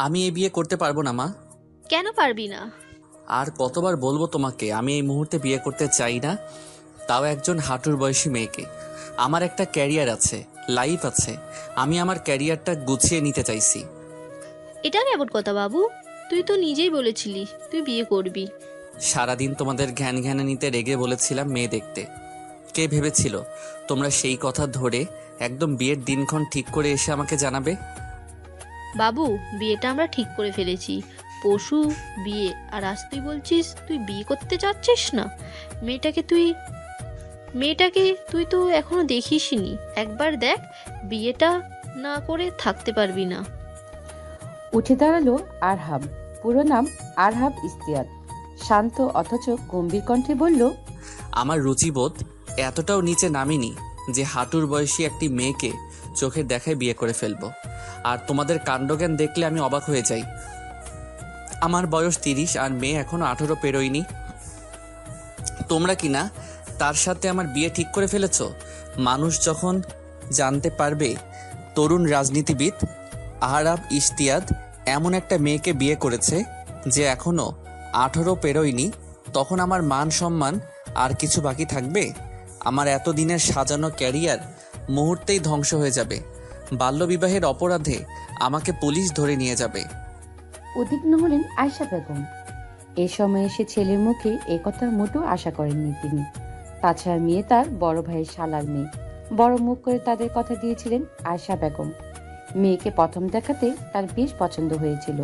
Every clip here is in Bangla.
আমি এই বিয়ে করতে পারবো না মা। কেন পারবি না? আর কতবার বলবো তোমাকে, আমি এই মুহূর্তে বিয়ে করতে চাই না, তাও একজন হাঁটুর বয়সী মেয়েকে। আমার একটা ক্যারিয়ার আছে, লাইফ আছে, আমি আমার ক্যারিয়ারটা গুছিয়ে নিতে চাইছি। এটা কেমন কথা বাবু? তুই তো নিজেই বলেছিলি তুই বিয়ে করবি। সারাদিন তোমাদের ঘ্যান ঘ্যানানিতে রেগে বলেছিলাম মেয়ে দেখতে। কে ভেবেছিল তোমরা সেই কথা ধরে একদম বিয়ের দিনক্ষণ ঠিক করে এসে আমাকে জানাবে? বাবু, বিয়েটা আমরা ঠিক করে ফেলেছি, পরশু বিয়ে। আর আজ তুই বলছিস তুই বিয়ে করতে চাচ্ছিস না? মেয়েটাকে তুই তো এখনো দেখিসনি। একবার দেখ, বিয়েটা না করে থাকতে পারবি না। উঠে দাঁড়ালো আরহাব। পুরো নাম আরহাব ইস্তিয়াত। শান্ত অথচ গম্ভীর কণ্ঠে বলল, আমার রুচিবোধ এতটাও নিচে নামিনি যে হাঁটুর বয়সী একটি মেয়েকে চোখের দেখায় বিয়ে করে ফেলবো। আর তোমাদের কাণ্ডজ্ঞান দেখলে আমি অবাক হয়ে যাই। আমার বয়স 30 আর মেয়ে এখনো 18 পেরোয়নি। তোমরা কি না তার সাথে আমার বিয়ে ঠিক করে ফেলেছো? মানুষ যখন জানতে পারবে তরুণ রাজনীতিবিদ আহরাব ইশতিয়াত এমন একটা মেয়েকে বিয়ে করেছে যে এখনো 18 পেরোয়নি, তখন আমার মান সম্মান আর কিছু বাকি থাকবে? আমার এতদিনের সাজানো ক্যারিয়ার মুহূর্তেই ধ্বংস হয়ে যাবে। বাল্যবিবাহের অপরাধে আমাকে পুলিশ ধরে নিয়ে যাবে। উদ্বিগ্ন হলেন আয়শা বেগম। এ সময়ে সে ছেলের মুখে এ কথা মোটেও আশা করেননি তিনি। তাছাড়া মেয়ে তার বড় ভাইয়ের শালার মেয়ে। বড় মুখ করে তাদের কথা দিয়েছিলেন আয়শা বেগম। মেয়েকে প্রথম দেখাতে তার বেশ পছন্দ হয়েছিল,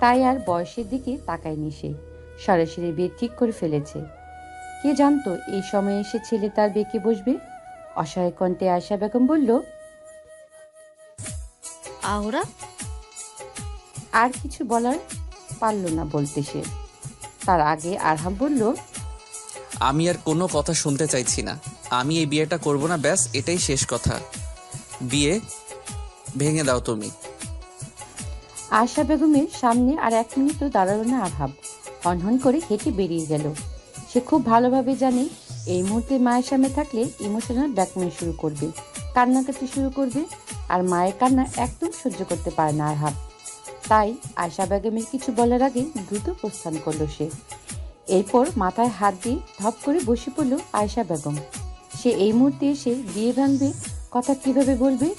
তাই আর বয়সের দিকে তাকায়নি সে। সরাসরি বিয়ে ঠিক করে ফেলেছে। কে জানতো এই সময়ে এসে ছেলে তার বেঁকে বসবে। অসহায় কণ্ঠে আয়শা বেগম বলল, আহরা, আর কিছু বলার পারল না বলতে সে। তার আগে আরহাম বলল, আমি আর কোনো কথা শুনতে চাইছি না। আমি এই বিয়েটা করব না, ব্যাস এটাই শেষ কথা। বিয়ে ভেঙে দাও তুমি। আয়শা বেগমের সামনে আর 1 মিনিটও দাঁড়ালো না আরহাব। হনহন করে হেঁটে বেরিয়ে গেল। সে খুব ভালোভাবে জানে এই মুহূর্তে মায়ের সামনে থাকলে ইমোশনাল ব্ল্যাকমেল শুরু করবে, কান্নাকাটি শুরু করবে। আর মায়ের কান্না একদম সহ্য করতে পারে না আরহাব। তাই আয়শা বেগমের কিছু বলার আগে দ্রুত প্রস্থান করলো সে। এরপর মাথায় হাত দিয়ে ধপ করে বসে পড়ল আয়শা বেগম। সে এই মুহূর্তে এসে বিয়ে ভাঙবে কথা কিভাবে বলবে?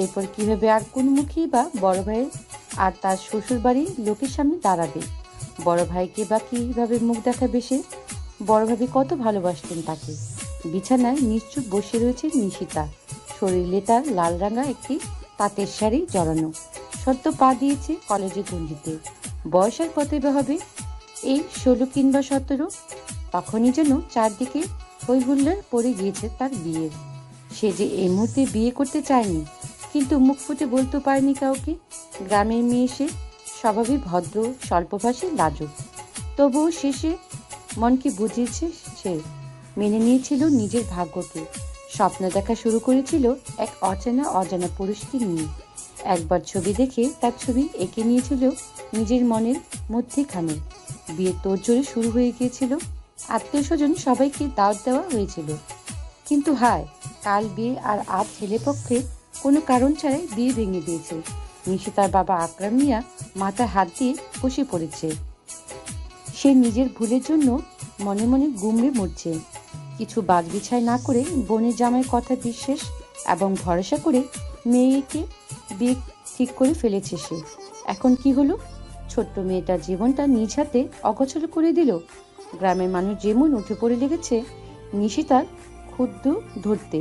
এরপর কিভাবে আর কোন মুখেই বা বড় ভাইয়ের আর তার শ্বশুর বাড়ির লোকের সামনে দাঁড়াবে? বড় ভাইকে বা কিভাবে মুখ দেখাবে সে? বড় ভাবি কত ভালোবাসতেন তাকে। বিছানায় নিশ্চুপ বসে রয়েছে নিশিতা। শরীরে তার লাল রাঙা একটি তাঁতের শাড়ি জড়ানো। সদ্য পা দিয়েছে কলেজে গণ্ডিতে। বয়স আর কতই বা হবে? এই 16 কিংবা 17। তখনই যেন চারদিকে হই হুল্লোড় পড়ে গিয়েছে তার বিয়ের। সে যে এই মুহূর্তে বিয়ে করতে চায়নি, কিন্তু মুখ ফুটে বলতে পারেনি কাউকে। গ্রামের মেয়ে সে, স্বভাবই ভদ্র, স্বল্পভাষী, লাজুক। তবুও শেষে মনকে বুঝিয়েছে সে, মেনে নিয়েছিল নিজের ভাগ্যকে। স্বপ্ন দেখা শুরু করেছিল এক অজানা পুরুষকে নিয়ে। একবার ছবি দেখে তার ছবি এঁকে নিয়েছিল নিজের মনের মধ্যেখানে। বিয়ের তোড়জোড়ে শুরু হয়ে গিয়েছিল। আত্মীয় স্বজন সবাইকে দাওয়াত দেওয়া হয়েছিল। কিন্তু হায়, কাল বিয়ে আর আজ ছেলেপক্ষে কোনো কারণ ছাড়াই বিয়ে ভেঙে দিয়েছে। নিশিতার বাবা আকরাম মিয়া মাথায় হাত দিয়ে বসে পড়েছে। সে নিজের ভুলের জন্য মনে মনে গুমড়ে মরছে। কিছু বাছবিছাই না করে বোনের জামাইয়ের কথা বিশ্বাস এবং ভরসা করে মেয়েকে বিয়ে ঠিক করে ফেলেছে সে। এখন কি হলো? ছোট্ট মেয়েটার জীবনটা নিজ হাতে অগোছালো করে দিল। গ্রামের মানুষ যেমন উঠে পড়ে লেগেছে নিশিতার ক্ষুদ্র ধরতে।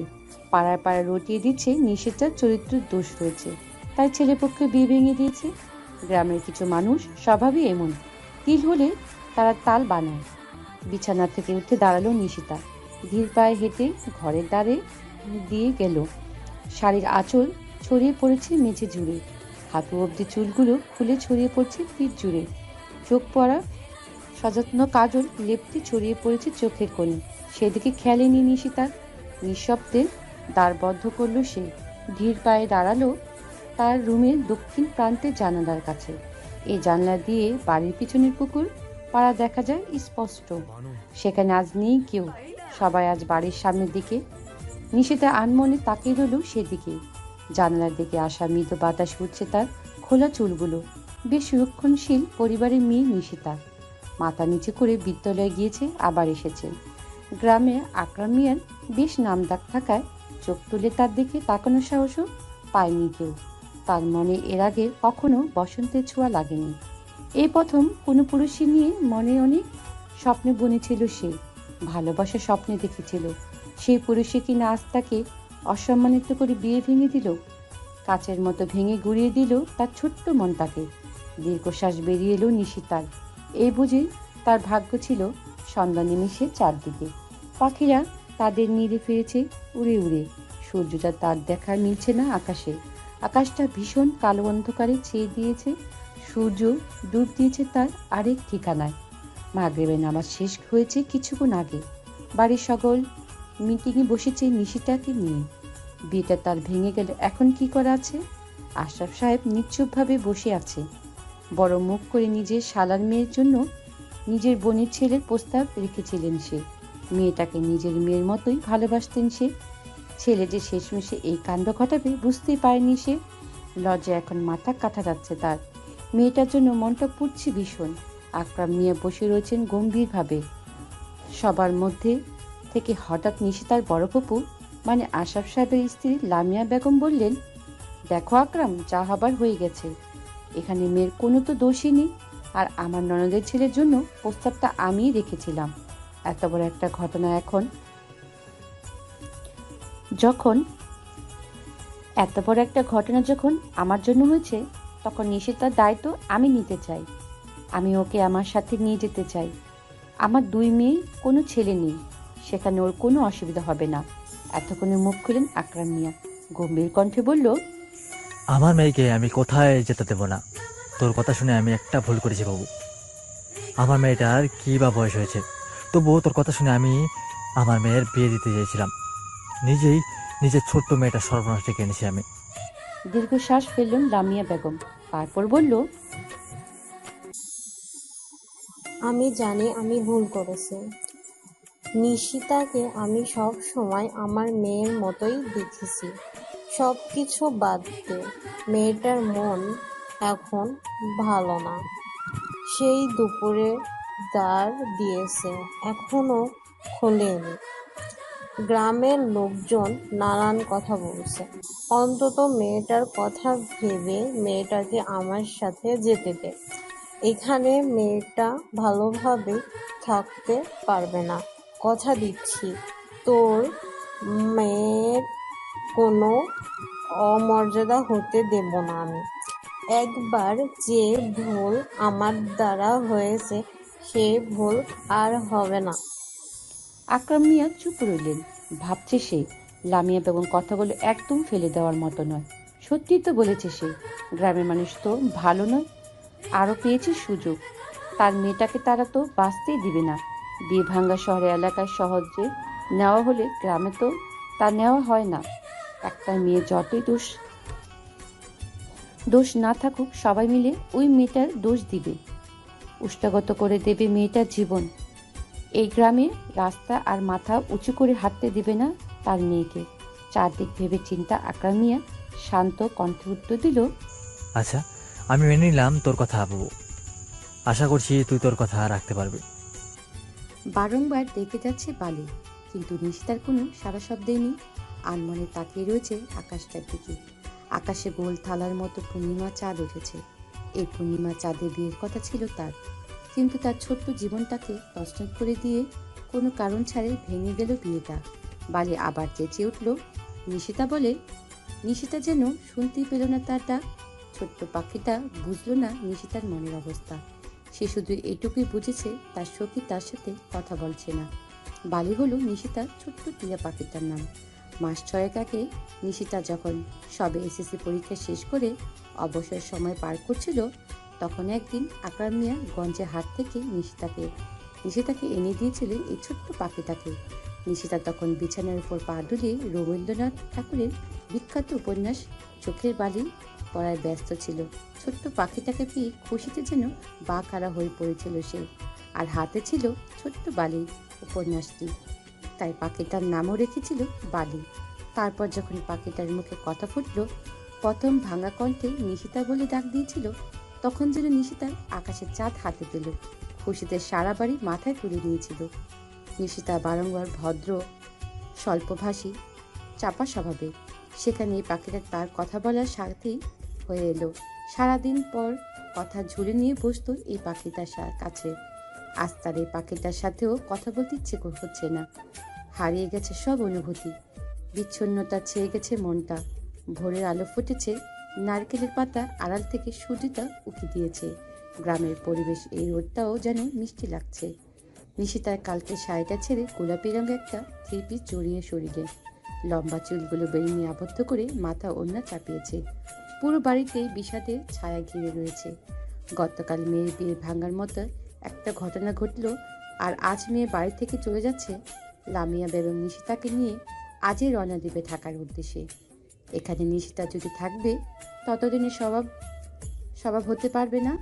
পাড়ায় পাড়ায় রটিয়ে দিচ্ছে নিশিতার চরিত্রের দোষ রয়েছে, তাই ছেলেপক্ষে বিয়ে ভেঙে দিয়েছে। গ্রামের কিছু মানুষ স্বভাবই এমন, তিল হলে তারা তাল বানায়। বিছানা থেকে উঠে দাঁড়ালো নিশিতা। ধীর পায়ে হেঁটে ঘরের দ্বারে দিয়ে গেল। শাড়ির আঁচল ছড়িয়ে পড়েছে মেঝে জুড়ে। হাঁটু অবধি চুলগুলো খুলে ছড়িয়ে পড়ছে পিঠ জুড়ে। চোখ পড়া সযত্ন কাজল লেপটে ছড়িয়ে পড়েছে চোখের কোণে। সেদিকে খেয়ালেনি নিশিতার। নিঃশব্দে দ্বার বদ্ধ করলো সে। ধীর পায়ে দাঁড়ালো তার রুমের দক্ষিণ প্রান্তের জানালার কাছে। এই জানলা দিয়ে বাড়ির পিছনের পুকুর পাড়া দেখা যায় স্পষ্ট। সেখানে আজ নেই কেউ, সবাই আজ বাড়ির সামনের দিকে। নিশিতা আনমনে তাকিয়ে রইল সেদিকে। জানলার দিকে আসা মৃদু বাতাস উঠছে তার খোলা চুলগুলো। বেশ রক্ষণশীল পরিবারের মেয়ে নিশিতা। মাথা নিচু করে বিদ্যালয়ে গিয়েছে, আবার এসেছে। গ্রামে আকরাম মিয়ার বেশ নামডাক থাকায় চোখ তুলে তার দিকে তাকানোর সাহসও পায়নি কেউ। তার মনে এর আগে কখনো বসন্তের ছোঁয়া লাগেনি। এই প্রথম কোনো পুরুষকে নিয়ে মনে অনেক স্বপ্নে বুনেছিল সে, ভালোবাসার স্বপ্নে দেখেছিল। সেই পুরুষে কিনা আজ তাকে অসম্মানিত করে বিয়ে ভেঙে দিল, কাচের মতো ভেঙে গুঁড়িয়ে দিল তার ছোট্ট মনটাকে। দীর্ঘশ্বাস বেরিয়ে এলো নিশিতার। এই বুঝে তার ভাগ্য ছিল সন্ধ্যা নেমেছে চারদিকে। পাখিরা তাদের নীড়ে ফিরেছে উড়ে উড়ে। সূর্যটা তার দেখা মিলছে না আকাশে। আকাশটা ভীষণ কালো অন্ধকারে ছেয়ে দিয়েছে। সূর্য ডুব দিয়েছে তার আরেক ঠিকানায়। মাগরিবের নামাজ শেষ হয়েছে কিছুক্ষণ আগে। বাড়ির সকল মিটিংয়ে বসেছে নিশিতাকে নিয়ে। বিয়েটা তার ভেঙে গেল, এখন কি করা আছে? আশরাফ সাহেব নিশ্চুপভাবে বসে আছে। বড় মুখ করে নিজের শালার মেয়ের জন্য নিজের বোনের ছেলের প্রস্তাব রেখেছিলেন সে। মেয়েটাকে নিজের মেয়ের মতোই ভালোবাসতেন সে। ছেলে যে শেষমেশে এই কাণ্ড ঘটাবে বুঝতেই পারেনি সে। লজ্জা এখন মাথা কাটা যাচ্ছে তার। মেয়েটার জন্য মনটা পুড়ছে ভীষণ। আকরাম মিয়া বসে রয়েছেন গম্ভীরভাবে। সবার মধ্যে থেকে হঠাৎ নিশিতার বড় ফুপু মানে আশরাফ সাহেবের স্ত্রী লামিয়া বেগম বললেন, দেখো আকরাম, যা হবার হয়ে গেছে। এখানে মেয়ের কোনো তো দোষই নেই। আর আমার ননদের ছেলের জন্য প্রস্তাবটা আমিই রেখেছিলাম। এত বড় একটা ঘটনা যখন আমার জন্য হয়েছে, তখন নিশিতার দায়িত্ব আমি নিতে চাই। আমি ওকে আমার সাথে নিয়ে যেতে চাই। আমার দুই মেয়ে, কোনো ছেলে নেই, সেখানে ওর কোনো অসুবিধা হবে না। এতক্ষণে মুখ খুলেন আকরাম মিয়া, গম্ভীর কণ্ঠে বলল, আমার মেয়েকে আমি কোথায় যেতে দেব না। তোর কথা শুনে আমি একটা ভুল করেছি বাবু। আমার মেয়েটার কী বা বয়স হয়েছে, তবুও তোর কথা শুনে আমি আমার মেয়ের বিয়ে দিতে চেয়েছিলাম। নিজেই নিজের ছোট্ট মেয়েটা সর্বনাশ ডেকে এনেছি আমি। দীর্ঘশ্বাস ফেললেন লামিয়া বেগম। তারপর বলল, আমি জানি আমি ভুল করেছি। নিশিতাকে আমি সব সময় আমার মেয়ের মতোই দেখেছি। সব কিছু বাদ দে, মেয়েটার মন এখন ভালো না। সেই দুপুরে দ্বার দিয়েছে, এখনো খোলেনি। গ্রামের লোকজন নানান কথা বলছে। অন্তত মেয়েটার কথা ভেবে মেয়েটাকে আমার সাথে যেতে দে। এখানে মেয়েটা ভালোভাবে থাকতে পারবে না। কথা দিচ্ছি, তোর মেয়ের কোনো অমর্যাদা হতে দেব না আমি। একবার যে ভুল আমার দ্বারা হয়েছে, সে ভুল আর হবে না। আকরাম মিয়া চুপ রইলেন। ভাবছে সে, লামিয়া বেগম কথাগুলো একদম ফেলে দেওয়ার মতো নয়। সত্যি তো বলেছে সে। গ্রামের মানুষ তো ভালো নয়, আরও পেয়েছে সুযোগ। তার মেয়েটাকে তারা তো বাঁচতেই দিবে না। বিয়ে ভাঙ্গা শহরে এলাকায় সহজে নেওয়া হলে গ্রামে তো তা নেওয়া হয় না। একটা মেয়ে যতই দোষ না থাকুক, সবাই মিলে ওই মেয়েটার দোষ দিবে, উষ্টাগত করে দেবে মেয়েটার জীবন। এই গ্রামে রাস্তা আর মাথা উঁচু করে হাঁটতে দিবে না তার মেয়েকে। চারদিক ভেবে চিন্তা আকরাম মিয়া শান্ত কণ্ঠে উত্তর দিল, আচ্ছা, আমি মেনে নিলাম তোর কথা বাবু। আশা করছি তুই তোর কথা রাখতে পারবি। বারংবার ডেকে যাচ্ছে বালি, কিন্তু নিশিতার কোনো সারা শব্দই নেই। আনমনে তাকিয়ে রয়েছে আকাশটার দিকে। আকাশে গোল থালার মতো পূর্ণিমা চাঁদ উঠেছে। এই পূর্ণিমা চাঁদে বিয়ের কথা ছিল তার, কিন্তু তার ছোট্ট জীবনটাকে তছনছ করে দিয়ে কোনো কারণ ছাড়াই ভেঙে গেল বিয়েটা। বালি আবার চেঁচিয়ে উঠল, নিশিতা বলে। নিশিতা যেন শুনতেই পেল না তার ডাক। ছোট্ট পাখিটা বুঝলো না নিশিতার মনের অবস্থা। সে শুধু এটুকুই বুঝেছে তার সখী তার সাথে কথা বলছে না। বালি হলো নিশিতার ছোট্ট টিয়া পাখিটার নাম। মাস ছয়েক আগে নিশিতা যখন সবে এসএসসি পরীক্ষা শেষ করে অবসর সময় পার করছিল, তখন একদিন আকরাম মিয়া গঞ্জের হাট থেকে নিশিতাকে এনে দিয়েছিলেন এই ছোট্ট পাখিটাকে। নিশিতা তখন বিছানার উপর পা দুলিয়ে রবীন্দ্রনাথ ঠাকুরের বিখ্যাত উপন্যাস চোখের বালি পড়ায় ব্যস্ত ছিল। ছোট্ট পাখিটাকে পেয়ে খুশিতে যেন বাকহারা হয়ে পড়েছিল সে। আর হাতে ছিল ছোট্ট বালি উপন্যাসটি, তাই পাখিটার নামও রেখেছিল বালি। তারপর যখন পাখিটার মুখে কথা ফুটল, প্রথম ভাঙা কণ্ঠে নিশিতা বলে ডাক দিয়েছিল, তখন যেন নিশিতার আকাশের চাঁদ হাতে পেল। খুশিতে সারা বাড়ি মাথায় তুলে নিয়েছিল। নিশিতা বারংবার ভদ্র, স্বল্পভাষী, চাপা স্বভাবে। সেখানে এই পাখিটা তার কথা বলার সাথেই হয়ে এলো। সারাদিন পর কথা ঝুলে নিয়ে বসতো এই পাখিটার কাছে। আজ তার এই পাখিটার সাথেও কথা বলতে ইচ্ছে হচ্ছে না। হারিয়ে গেছে সব অনুভূতি, বিচ্ছিন্নতা ছেয়ে গেছে মনটা। ভোরের আলো ফুটেছে, নারকেলের পাতা আড়াল থেকে সূর্যটা উঁকি দিয়েছে। গ্রামের পরিবেশ এই রোদটাও যেন মিষ্টি লাগছে। নিশিতার কালকে শাড়িটা ছেড়ে গোলাপি রঙের একটা থ্রি পিস জড়িয়ে শরীরে, লম্বা চুলগুলো বেরিয়ে নিয়ে আবদ্ধ করে মাথা ওড়না চাপিয়েছে। পুরো বাড়িতেই বিষাদের ছায়া ঘিরে রয়েছে। গতকাল মেয়ের বিয়ে ভাঙার মতো একটা ঘটনা ঘটলো, আর আজ মেয়ে বাড়ি থেকে চলে যাচ্ছে। লামিয়া বেগম নিশিতাকে নিয়ে আজই রওনা দেবে ঢাকার উদ্দেশ্যে। এখানে নিশিতা যদি থাকবে ততদিনে স্বভাব হতে পারবে না।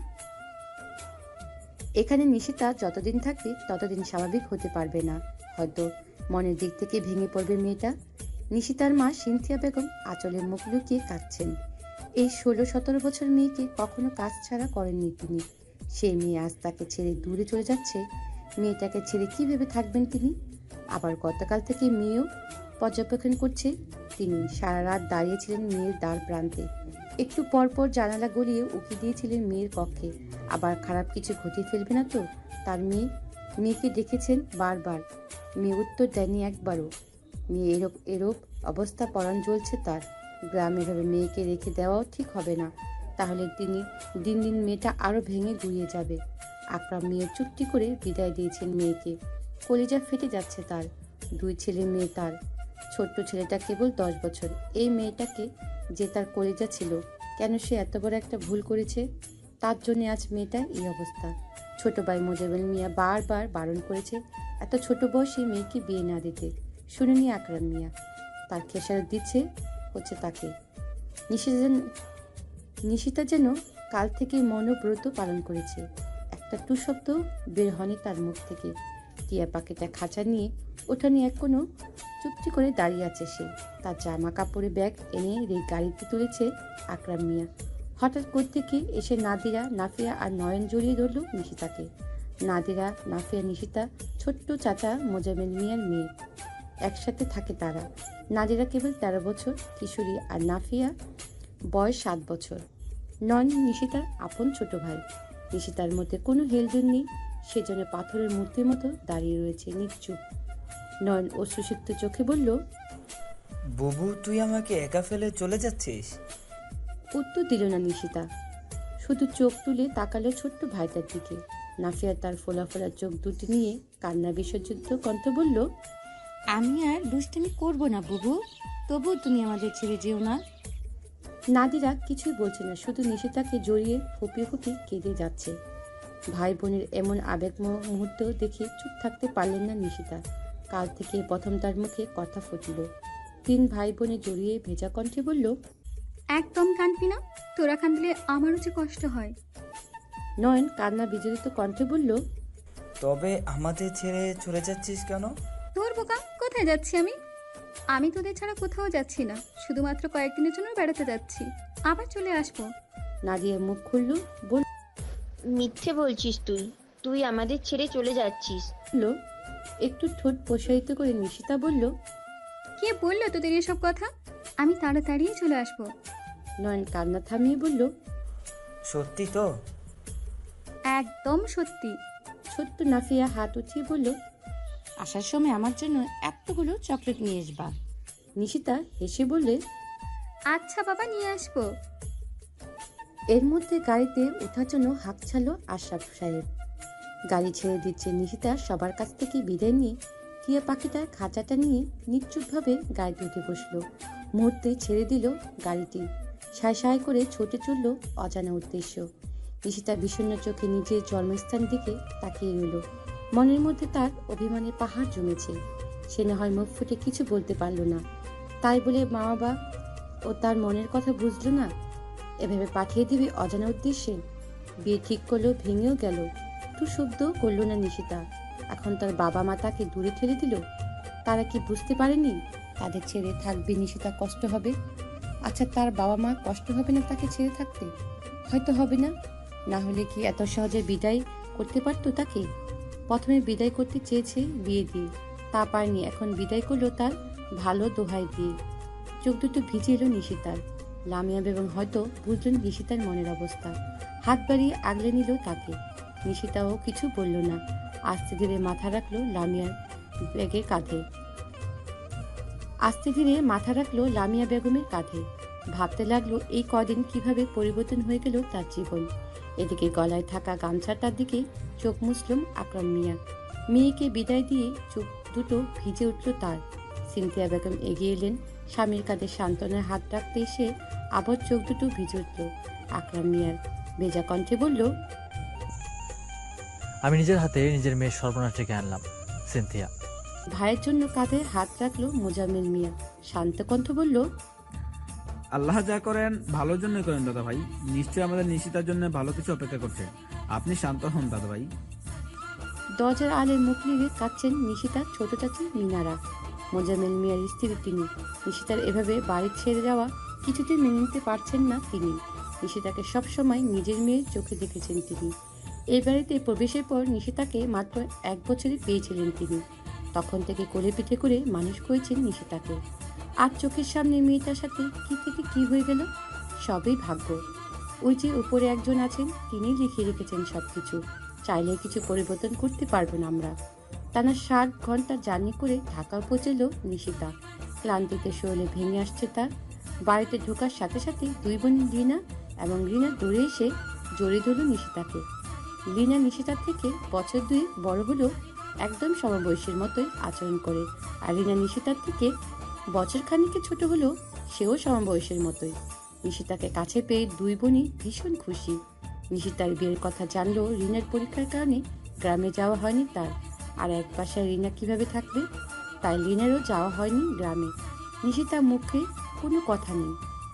এখানে নিশিতা যতদিন থাকবে ততদিন স্বাভাবিক হতে পারবে না। হয়তো মনের দিক থেকে ভেঙে পড়বে মেয়েটা। নিশিতার মা সিনথিয়া বেগম আঁচলে মুখ লুকিয়ে কাঁদছেন। এই 16-17 বছর মেয়েকে কখনো কাজ ছাড়া করেননি তিনি। সেই মেয়ে আজ তাকে ছেড়ে দূরে চলে যাচ্ছে। মেয়েটাকে ছেড়ে কিভাবে থাকবেন তিনি? আবার গতকাল থেকে মেয়েও পর্যবেক্ষণ করছে তিনি। সারা রাত দাঁড়িয়েছিলেন মেয়ের দ্বার প্রান্তে। একটু পরপর জানালা গলিয়ে উকি দিয়েছিলেন মেয়ের কক্ষে। আবার খারাপ কিছু ঘটিয়ে ফেলবে না তো তার মেয়েকে দেখেছেন বারবার। মেয়ে উত্তর দেয়নি একবারও। মেয়ে এরূপ অবস্থা পরাণ জ্বলছে তার। গ্রামে ভাবে মেয়েকে রেখে দেওয়াও ঠিক হবে না। তাহলে তিনি দিন দিন মেয়েটা আরো ভেঙে গুড়িয়ে যাবে। আকরাম মেয়ের চুক্তি করে বিদায় দিয়েছেন মেয়েকে। কলিজা ফেটে যাচ্ছে তার। 2 ছেলে মেয়ে তার। ছোট্ট ছেলেটা কেবল 10 বছর। এই মেয়েটাকে যে তার কলিজা ছিল, কেন সে এত বড় একটা ভুল করেছে? তার জন্য আজ মেয়েটার এই অবস্থা। ছোট ভাই মোজাম্মেল মিয়া বারবার বারণ করেছে এত ছোট বয়সে মেয়েকে বিয়ে না দিতে। শুনেনি আকরাম মিয়া। তার খেসারত দিচ্ছে হচ্ছে তাকে। নিশিতা যেন কাল থেকে মনোব্রত পালন করেছে। একটা টু শব্দ বের হয়নি তার মুখ থেকে। টিয়া পাখিটা খাঁচা নিয়ে ওঠানে এক কোনো চুপটি করে দাঁড়িয়ে আছে সে। তার জামা কাপড়ে ব্যাগ এনে গাড়িতে তুলেছে আকরাম মিয়া। হঠাৎ কোত্থেকে এসে নাদিরা, নাফিয়া আর নয়ন জড়িয়ে ধরল নিশিতাকে। নাদিরা, নাফিয়া নিশিতা ছোট্ট চাচা মোজাম্মেল মিয়ার মেয়ে। একসাথে থাকে তারা। নাদিরা কেবল 13 বছর কিশোরী, আর নাফিয়া বয়স 7 বছর। নয়ন নিশিতার আপন ছোট ভাই। নিশিতার মধ্যে কোনো হেলদোল নেই। সেজন্য পাথরের মূর্তির মতো দাঁড়িয়ে রয়েছে নিশ্চুপ। নয়ন অশ্রুসিক্ত চোখে বলল, বুবু, তুই আমাকে একা ফেলে চলে যাচ্ছিস? উত্তর দিল না নিশিতা। শুধু চোখ তুলে তাকালো ছোট্ট ভাইটার দিকে। নাফিয়া তার ফোলা ফোলা চোখ দুটি নিয়ে কান্না বিসর্জিত কণ্ঠ বলল, আমি আর দুষ্টামি করব না বুবু, তবু তুমি আমাদের ছেড়ে যেও না। নাদিরা কিছুই বলছে না, শুধু নিশিতাকে জড়িয়ে ফুপিয়ে ফুপিয়ে কেঁদে যাচ্ছে। ভাই বোনের এমন আবেগময় মুহূর্ত দেখে চুপ থাকতে পারলেন না নিশিতা। কাল থেকে প্রথম তার মুখে কথা ফুটল। 3 ভাই বোনে জড়িয়ে ভেজা কণ্ঠে বলল, একদম কাঁদবি না, তোরা কাঁদলে আমারও যে কষ্ট হয়। নয়ন কান্না বিজড়িত কণ্ঠে বলল, তবে আমাদের ছেড়ে চলে যাচ্ছিস কেন? তোর বোকা, কোথায় যাচ্ছি আমি? আমি তোদের ছাড়া কোথাও যাচ্ছি না, শুধুমাত্র কয়েকদিনের জন্য বেড়াতে যাচ্ছি, আবার চলে আসবো। নাদিয়া মুখ খুলল, বলল, মিথ্যে বলছিস তুই আমাদের ছেড়ে চলে যাচ্ছিস। একটু ঠোঁট প্রসারিত করে নিশিতা বলল, কে বললো তোদের এসব কথা? আমি তাড়াতাড়ি চলে আসবো। নয়ন কান্না থামিয়ে বলল, সত্যি তো? একদম সত্যি। ছোট্ট নাফিয়া হাত উঠিয়ে বলল, আসার সময় আমার জন্য এতগুলো চকলেট নিয়ে আসবা। নিশিতা হেসে বললে, আচ্ছা বাবা, নিয়ে আসবো। এর মধ্যে গাড়িতে ওঠার জন্য হাঁক ছাড়ল আশরাফ সাহেব। গাড়ি ছেড়ে দিচ্ছে নিশিতা সবার কাছ থেকে বিদায় নিয়ে টিয়া পাখিটার খাঁচাটা নিয়ে নিশ্চুপভাবে গাড়িতে উঠে বসলো। মুহূর্তে ছেড়ে দিল গাড়িটি। সায় সায় করে ছুটে চলল অজানা উদ্দেশ্য। নিশিতা বিষণ্ণ চোখে নিজের জন্মস্থান দিকে তাকিয়ে রইল। মনের মধ্যে তার অভিমানের পাহাড় জমেছে। সে না হয় মুখ ফুটে কিছু বলতে পারল না, তাই বলে মা বাবা ও তার মনের কথা বুঝলো না? এভাবে পাঠিয়ে দিবে অজানা উদ্দেশ্যে? বিয়ে ঠিক করলো, ভেঙেও গেল, একটু শব্দ করলো না নিশিতা। এখন তার বাবা মা তাকে দূরে ঠেলে দিল। তারা কি বুঝতে পারেনি তাদের ছেড়ে থাকবে নিশিতা কষ্ট হবে? আচ্ছা, তার বাবা মা কষ্ট হবে না তাকে ছেড়ে থাকতে? হয়তো হবে না, না হলে কি এত সহজে বিদায় করতে পারতো তাকে? প্রথমে বিদায় করতে চেয়েছে বিয়ে দিয়ে, তা পায়নি, এখন বিদায় করলো তার ভালো দোহাই দিয়ে। চোখ দুটো ভিজে এলো নিশিতার। লামিয়া বেগম হয়তো বুঝলেন নিশিতার মনের অবস্থা, হাত বাড়িয়ে আগলে নিল তাকে। নিশিতাও কিছু বলল না, আস্তে ধীরে মাথা রাখলো লামিয়ার বেগের কাঁধে। আস্তে ধীরে মাথা রাখলো লামিয়া বেগমের কাঁধে। ভাবতে লাগলো এই কদিন কিভাবে পরিবর্তন হয়ে গেল তার জীবন। এদিকে গলায় থাকা গামছাটার দিকে চোখ মুছলুম আকরাম মিয়া। মেয়েকে বিদায় দিয়ে চোখ দুটো ভিজে উঠল তার। সিনথিয়া বেগম এগিয়ে এলেন, স্বামীর কাঁধে সান্ত্বনার হাত রাখতে এসে আবার চোখ দুটো ভিজে উঠল আকরাম মিয়ার। ভেজা কণ্ঠে বলল, আমি নিজের হাতে নিজের মেয়ের সর্বনাশ ডেকে আনলাম সিনথিয়া। ভাইয়ের জন্য কাঁধে হাত রাখলো মোজাম্মেল মিয়া। শান্ত কণ্ঠ বলল, আল্লাহ যা করেন ভালোর জন্যই করেন দাদা ভাই। নিশ্চয়ই আমাদের নিশিতার জন্য ভালো কিছু অপেক্ষা করছে। আপনি শান্ত হন দাদা ভাই। দরজার আলের মুখ লিগে কাঁদছেন নিশিতার ছোট চাচি মিনারা। মোজাম্মেল মিয়ার স্ত্রী তিনি। নিশিতার এভাবে বাড়ি ছেড়ে যাওয়া কিছুতেই মেনে নিতে পারছেন না তিনি। নিশিতাকে সবসময় নিজের মেয়ের চোখে দেখেছেন তিনি। এই বাড়িতে প্রবেশের পর নিশিতাকে মাত্র 1 বছরই পেয়েছিলেন তিনি। তখন থেকে কোলে পিঠে করে মানুষ করেছেন নিশিতাকে। আর চোখের সামনে মেয়েটার সাথে কি থেকে কি হয়ে গেল, সবই ভাগ্য। ওই যে উপরে একজন আছেন, তিনি লিখে রেখেছেন সবকিছু। চাইলে কিছু পরিবর্তন করতে পারবো না আমরা। টানা 60 ঘন্টা জার্নি করে ঢাকা পৌঁছল নিশিতা। ক্লান্তিতে শরীরে ভেঙে আসছে তার। বাড়িতে ঢোকার সাথে সাথে 2 বোন রিনা এবং রিনা দৌড়ে এসে জড়িয়ে ধরল নিশিতাকে। রিনা নিশিতার থেকে বছর 2 বড় হলেও একদম সমবয়সীর মতোই আচরণ করে, আর রিনা নিশিতার থেকে বছর খানিকে ছোট হলেও সেও সমবয়সের মতোই। নিশিতাকে কাছে পেয়ে 2 বোনই ভীষণ খুশি। নিশিতার বিয়ের কথা জানলেও রিনার পরীক্ষার কারণে গ্রামে যাওয়া হয়নি তার। আর এক বাসায় রিনা কিভাবে থাকবে, তাই লিনারও যাওয়া হয়নি গ্রামে। নিশিতার মুখে কোনো কথা নেই,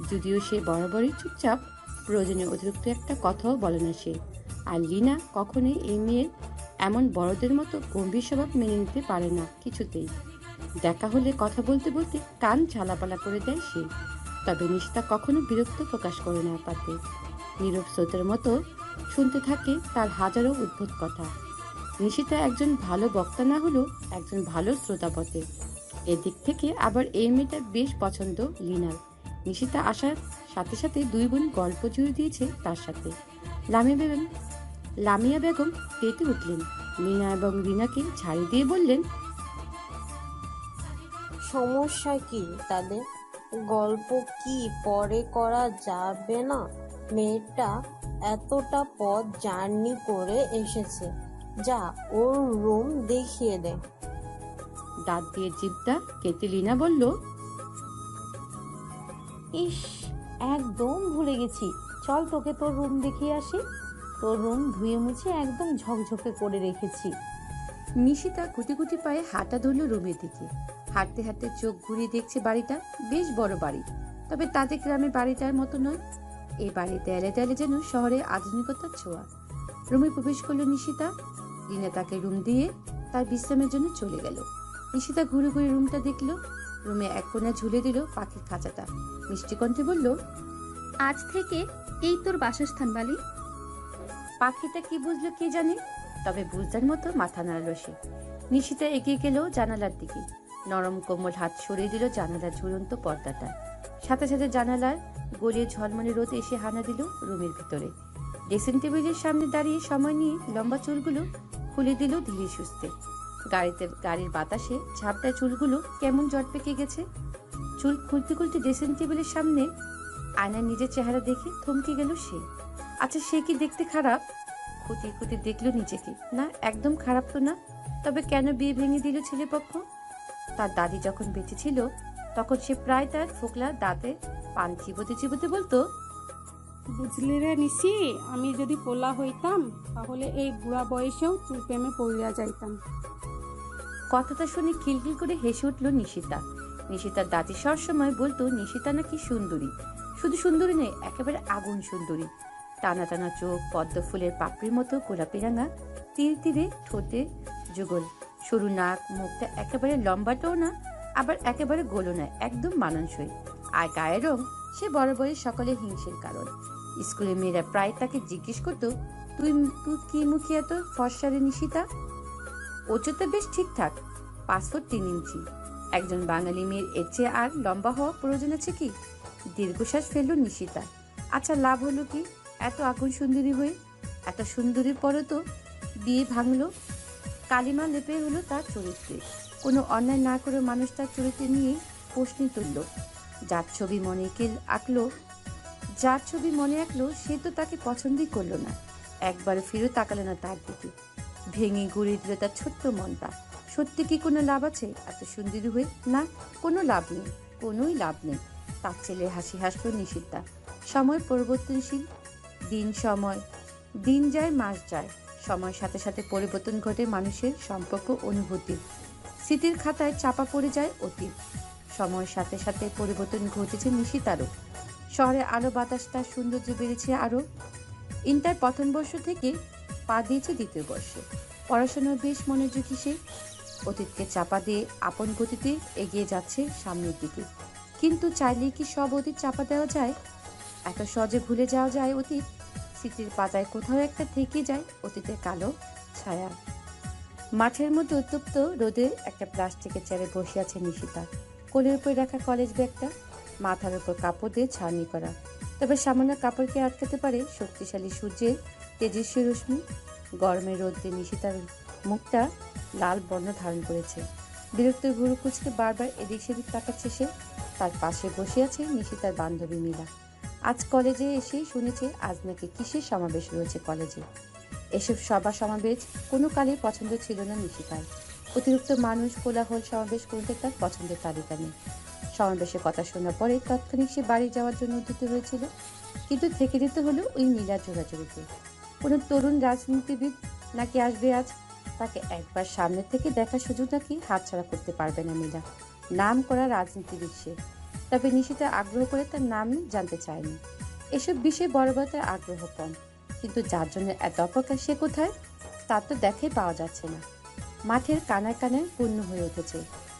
যদিও সে বরাবরই চুপচাপ, প্রয়োজনে অতিরিক্ত একটা কথাও বলে না সে। আর লিনা কখনোই এই মেয়ের এমন বড়দের মতো গম্ভীর স্বভাব মেনে নিতে পারে না কিছুতেই। দেখা হলে কথা বলতে বলতে কান ঝালাপালা করে দেয় সে। তবে নিশিতা কখনো বিরক্ত প্রকাশ করে না পাতে। নীরব স্রোতের মতো শুনতে থাকে তার হাজারো উদ্ভুত কথা। নিশিতা একজন ভালো বক্তা না হলেও একজন ভালো শ্রোতা বটে। এদিক থেকে আবার এই মেয়েটা বেশ পছন্দ লিনার। নিশিতা আসার সাথে সাথে 2 বোন গল্প জুড়ে দিয়েছে তার সাথে। লামিয়া বেগম তেতে উঠলেন, লিনা এবং রিনাকে ঝাড়ি দিয়ে বললেন, সমস্যা কি তাদের? গল্প কি পরে করা যাবে না? মেয়েটা এতটা পথ জার্নি করে এসেছে, যা ওর রুম দেখিয়ে দে। দাঁত দিয়ে জিভটা কেটে লিনা বলল, ইস, একদম ভুলে গেছি। চল তোকে তোর রুম দেখিয়ে আসি। তোর রুম ধুয়ে মুছে একদম ঝকঝকে করে রেখেছি। নিশিতা গুটি গুটি পায়ে হাঁটা ধরল রুমের দিকে। হাঁটতে হাঁটতে চোখ ঘুরিয়ে দেখছে বাড়িটা বেশ বড় বাড়ি, তবে তাদের গ্রামের বাড়িটার মতো নয়। এই বাড়ির দেয়ালে দেয়ালে যেন শহরের আধুনিকতার ছোঁয়া। রুমে প্রবেশ করলো নিশিতা। রিনা তাকে রুম দিয়ে তার বিশ্রামের জন্য চলে গেল। নিশিতা ঘুরে ঘুরে রুমটা দেখলো। রুমে এক কোণে ঝুলে দিল পাখির খাঁচাটা। মিষ্টি কণ্ঠে বলল, আজ থেকে এই তোর বাসস্থান বালি। পাখিটা কি বুঝলো কে জানে, তবে বুঝদার মতো মাথা নাড়ল সে। নিশিতা এগিয়ে গেল জানালার দিকে। নরম কোমল হাত সরিয়ে দিল জানালার ঝুলন্ত পর্দাটা। সাথে সাথে জানালার গলিয়ে ঝলমলে রোদ এসে হানা দিল রুমের ভিতরে। ড্রেসিং টেবিলের সামনে দাঁড়িয়ে সময় নিয়ে লম্বা চুলগুলো খুলে দিল ধীরে সুস্থে। গাড়ির বাতাসে ঝাপটায় চুলগুলো কেমন জট পেকে গেছে। চুল খুলতে খুলতে ড্রেসিং টেবিলের সামনে আয়নার নিজের চেহারা দেখে থমকে গেল সে। আচ্ছা, সে কি দেখতে খারাপ? খুঁটিয়ে খুঁটিয়ে দেখলো নিজেকে। না, একদম খারাপ তো না। তবে কেন বিয়ে ভেঙে দিল ছেলেপক্ষ? তার দাদি যখন বেঁচে ছিল তখন সে প্রায় তার ফোকলা দাঁতে পান চিবোতে চিবোতে বলতো, বুঝলি রে নিশি, আমি যদি পোলা হইতাম তাহলে এই বুড়া বয়সেও চুল প্রেমে পড়িয়া যাইতাম। কথাটা শুনে খিলখিল করে হেসে উঠল নিশিতা। নিশিতার দাদি সবসময় বলতো নিশিতা নাকি সুন্দরী। শুধু সুন্দরী নেই, একেবারে আগুন সুন্দরী। টানা টানা চোখ, পদ্ম ফুলের পাপড়ির মতো গোলাপি রাঙা, তীর তীরে ঠোঁটে যুগল, সরু নাক, মুখটা একেবারে লম্বাটাও না আবার একেবারে গোলও নয়, একদম মানানসই। আর গায়ের রং সে বরাবরই সকলে হিংসের কারণ। স্কুলের মেয়েরা প্রায় তাকে জিজ্ঞেস করতো, তুই তুই কি মুখে এত ফর্সারে নিশিতা? উচ্চতা বেশ ঠিকঠাক, 5 ফুট 3 ইঞ্চি। একজন বাঙালি মেয়ের এর চেয়ে আর লম্বা হওয়া প্রয়োজন আছে কি? দীর্ঘশ্বাস ফেলল নিশিতা। আচ্ছা, লাভ হলো কি এত আগুন সুন্দরী হয়ে? এত সুন্দরীর পরে তো বিয়ে ভাঙলো, কালিমা লেপে হলো তার চরিত্রে। কোনো অন্যায় না করে মানুষ তার চরিত্রে নিয়ে প্রশ্ন তুলল। যার ছবি মনে আঁকলো সে তো তাকে পছন্দই করলো না, একবারও ফিরে তাকালো না তার দিকে। ভেঙে গুঁড়িয়ে দিল তার ছোট্ট মনটা। সত্যি কি কোনো লাভ আছে এত সুন্দরী হয়ে? না, কোনো লাভ নেই, কোনোই লাভ নেই। তার ছেলে হাসি হাসল নিশিতা। সময় পরিবর্তনশীল, দিন যায় মাস যায়, সময়ের সাথে সাথে পরিবর্তন ঘটে মানুষের সম্পর্ক, অনুভূতি। স্মৃতির খাতায় চাপা পড়ে যায় অতীত। সময়ের সাথে সাথে পরিবর্তন ঘটেছে নিশিতারও। শহরে আলো বাতাস, তার সৌন্দর্য বেড়েছে আরও। ইন্টার প্রথম বর্ষ থেকে পা দিয়েছে 2য় বর্ষে। পড়াশোনার বেশ মনোযোগী সে। অতীতকে চাপা দিয়ে আপন গতিতে এগিয়ে যাচ্ছে সামনের দিকে। কিন্তু চাইলেই কি সব অতীত চাপা দেওয়া যায়? এত সহজে ভুলে যাওয়া যায় অতীত? স্মৃতির পাতায় কোথাও একটা থেকে যায় অতীতের কালো ছায়া। মাঠের মধ্যে উত্তপ্ত রোদে একটা প্লাস্টিকের চেয়ারে বসে আছে নিশিতা। কোলের উপর রাখা কলেজ ব্যাগটা, মাথার উপর কাপড় দিয়ে ছাউনি করা। তবে সামান্য কাপড়কে আটকাতে পারে শক্তিশালী সূর্যের তেজস্বী রশ্মি? গরমের রোদ্রে নিশিতার মুখটা লাল বর্ণ ধারণ করেছে। বিরক্ত ভুরু কুচকে বারবার এদিক সেদিক তাকাচ্ছে সে। তার পাশে বসে আছে নিশিতার বান্ধবী মীরা। আজ কলেজে এসেই শুনেছে আজ নাকি কিসের সমাবেশ রয়েছে কলেজে। এসব সভা সমাবেশ কোনো কালেই পছন্দ ছিল না নিশিতার। অতিরিক্ত মানুষ, কোলাহল, সমাবেশ কোনটা তার পছন্দের তালিকা নেই। সমাবেশের কথা শোনার পরে তৎক্ষণিক সে বাড়ি যাওয়ার জন্য উদ্যত হয়েছিল, কিন্তু থেকে যেতে হলো ওই নীলা জোড়াজোড়িতে। কোনো তরুণ রাজনীতিবিদ নাকি আসবে আজ। তাকে একবার সামনে থেকে দেখার সুযোগ নাকি হাতছাড়া করতে পারবে না নীলা। নাম করা রাজনীতিবিদ সে। তবে নিশিতা আগ্রহ করে তার নামই জানতে চায়নি। এসব বিষয়ে বরাবর তার আগ্রহ কম, কিন্তু যার জন্য এত অপেক্ষা সে কোথায়, তার তো দেখাই পাওয়া যাচ্ছে না। মাঠের কানায় কানায় পূর্ণ হয়ে উঠেছে।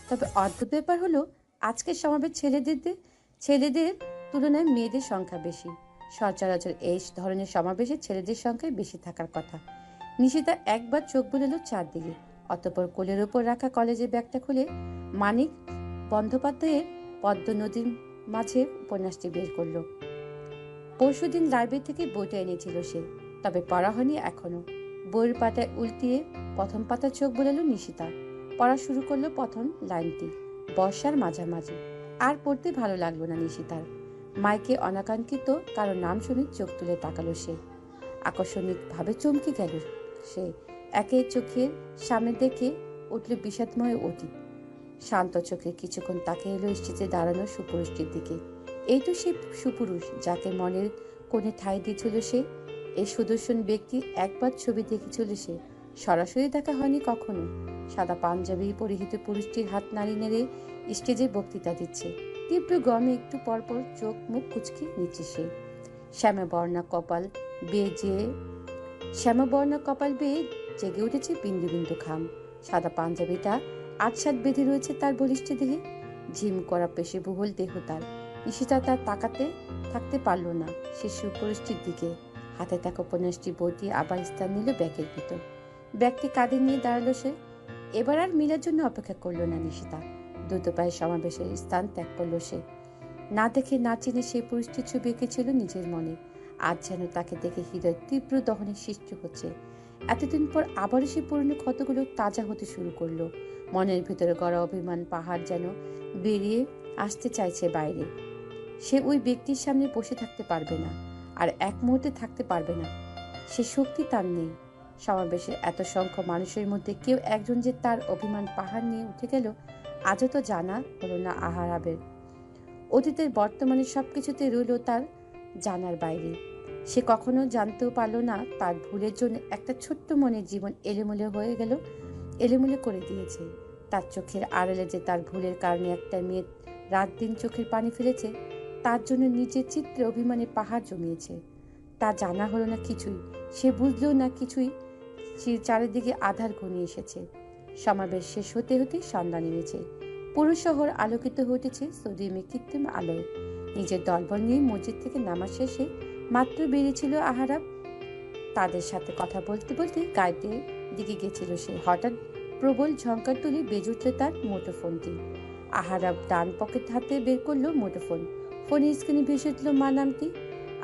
তবে অদ্ভুত ব্যাপার হলো আজকের সমাবেশ ছেলেদের তুলনায় মেয়েদের সংখ্যা বেশি। সচরাচর এই ধরনের সমাবেশে ছেলেদের সংখ্যায় বেশি থাকার কথা। নিশিতা একবার চোখ বুলালো চারদিকে, অতঃপর কোলের উপর রাখা কলেজের ব্যাগটা খুলে মানিক বন্দ্যোপাধ্যায়ের পদ্ম নদীর মাঝে উপন্যাসটি বের করলো। পরশুদিন লাইব্রেরি থেকে বইটা এনেছিল সে, তবে পড়া হয়নি এখনো। বইয়ের পাতায় উল্টিয়ে প্রথম পাতা চোখ বুলালো নিশিতা। পড়া শুরু করলো প্রথম লাইনটি, বর্ষার মাঝামাঝি। আর পড়তে ভালো লাগলো না নিশিতার। মাইকে অনাকাঙ্ক্ষিত কারো নাম শুনে চোখ তুলে তাকালো সে। আকস্মিক ভাবে চমকে গেল সে। একে চোখের সামনে দেখে উঠল বিষাদময় অতীত। শান্ত চোখে কিছুক্ষণ তাকিয়ে এলো স্টেজে দাঁড়ানো সুপুরুষটির দিকে। এই তো সে সুপুরুষ যাকে মনের কোণে ঠাঁই দিয়েছিল সে। এই সুদর্শন ব্যক্তি একবার ছবি দেখেছিল সে, সরাসরি দেখা হয়নি কখনো। সাদা পাঞ্জাবি পরিহিত পুরুষটির হাত নাড়ি নেড়ে স্টেজে বক্তৃতা দিচ্ছে। তীব্র গরমে একটু পরপর চোখ মুখ কুচকে নিচ্ছে সে। শ্যামবর্ণা কপাল বেয়ে জেগে উঠেছে বিন্দু বিন্দু ঘাম। সাদা পাঞ্জাবিটা আটসাত বেঁধে রয়েছে তার বলিষ্ঠ দেহে। ঝিম করা পেশিবহুল দেহ তার। নিশিতা তার তাকাতে থাকতে পারল না সে সুপুরুষটির দিকে। হাতে থাকা উপন্যাসটি বই দিয়ে আবার স্থান নিল ব্যাগের ভিতর। ব্যাগটি কাঁধে নিয়ে দাঁড়ালো সে। এবার আর মিলার জন্য অপেক্ষা করলো না নিশিতা। দ্রুত পায়ে সমাবেশের স্থান ত্যাগ করলো সে। না দেখে না চিনে সেই পুরুষটির ছবি এঁকেছিল নিজের মনে। আজ যেন তাকে দেখে হৃদয় তীব্র দহনের সৃষ্টি হচ্ছে। এতদিন পর আবারও সে পুরনো ক্ষতগুলো তাজা হতে শুরু করলো। মনের ভিতরে গড়া অভিমান পাহাড় যেন বেরিয়ে আসতে চাইছে বাইরে। সে ওই ব্যক্তির সামনে বসে থাকতে পারবে না, আর এক মুহূর্তে থাকতে পারবে না। সে শক্তি তার নেই। সমাবেশে এত সংখ্যক মানুষের মধ্যে কেউ একজন যে তার অভিমান পাহাড় নিয়ে উঠে গেল, আজও তো জানা হলো না আহারাবের। অতীতের বর্তমানে সবকিছুতে রইল তার জানার বাইরে। সে কখনো জানতেও পারল না তার ভুলের জন্য একটা ছোট্ট মনের জীবন এলোমেলো করে দিয়েছে। তার চোখের আড়ালে যে তার ভুলের কারণে একটা মেয়ে রাত দিন চোখের পানি ফেলেছে, তার জন্য নিজের চিত্রে অভিমানে পাহাড় জমিয়েছে। তা জানা হলো না কিছুই, সে বুঝলেও না কিছুই। চারিদিকে আধার ঘনিয়ে এসেছে। সমাবেশ শেষ হতে হতে সন্ধ্যা নেমেছে। পুরো শহর আলোকিত হয়ে উঠেছে সোডিয়ামের কৃত্রিম আলোয়। নিজের দলবল নিয়ে মসজিদ থেকে নামাজ শেষে মাত্র বেরিয়েছিল আহারাব তাদের সাথে কথা বলতে বলতে গাড়িতে দিকে গেছিল সে। হঠাৎ প্রবল ঝঙ্কার তুলে বেজে উঠল তার মুঠোফোনটি। আহারাব ডান পকেট হাতে বের করলো মুঠোফোন। ফোনের স্ক্রিনে ভেসে উঠল মা নামটি।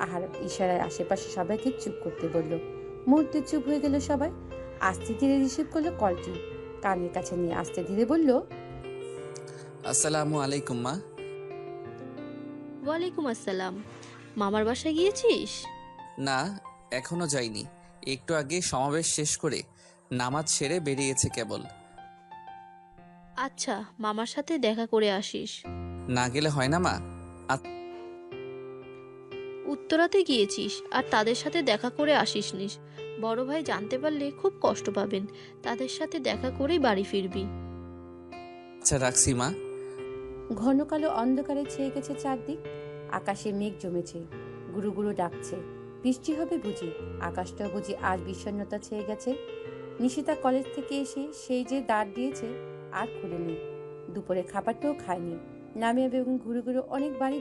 আহারাব ইশারায় আশেপাশে সবাইকে চুপ করতে বলল। মুহূর্তে চুপ হয়ে গেল সবাই। আস্তে ধীরে রিসিভ করলো কলটি। কানের কাছে নিয়ে আস্তে ধীরে বলল, আসসালামু আলাইকুম মা। ওয়ালাইকুম আসসালাম। মামার বাসায় গিয়েছিস? না, এখনো যাইনি। একটু আগে সমাবেশ শেষ করে নামাজ সেরে বেরিয়েছে কেবল। আচ্ছা, মামার সাথে দেখা করে আসিস। না গেলে হয় না মা? উত্তরাতে গিয়েছিস আর তাদের সাথে দেখা করে আসিসনিস। বড় ভাই জানতে পারলে খুব কষ্ট পাবেন। তাদের সাথে দেখা করেই বাড়ি ফিরবি। আচ্ছা, রাখছি মা। ঘন কালো অন্ধকারে ছেয়ে গেছে চারদিক। আকাশে মেঘ জমেছে, গুরু গুরু ডাকছে। বৃষ্টি হবে বুঝি। আকাশটা বুঝি আজ বিষণ্ণতা ছেয়ে গেছে। নিশিতা কলেজ থেকে এসে সেই যে দাঁড় দিয়েছে আর খুলেনি। দুপুরে খাবারটাও খায়নি। লামিয়া বেগম ঘুরে ঘুরে অনেক বাড়ি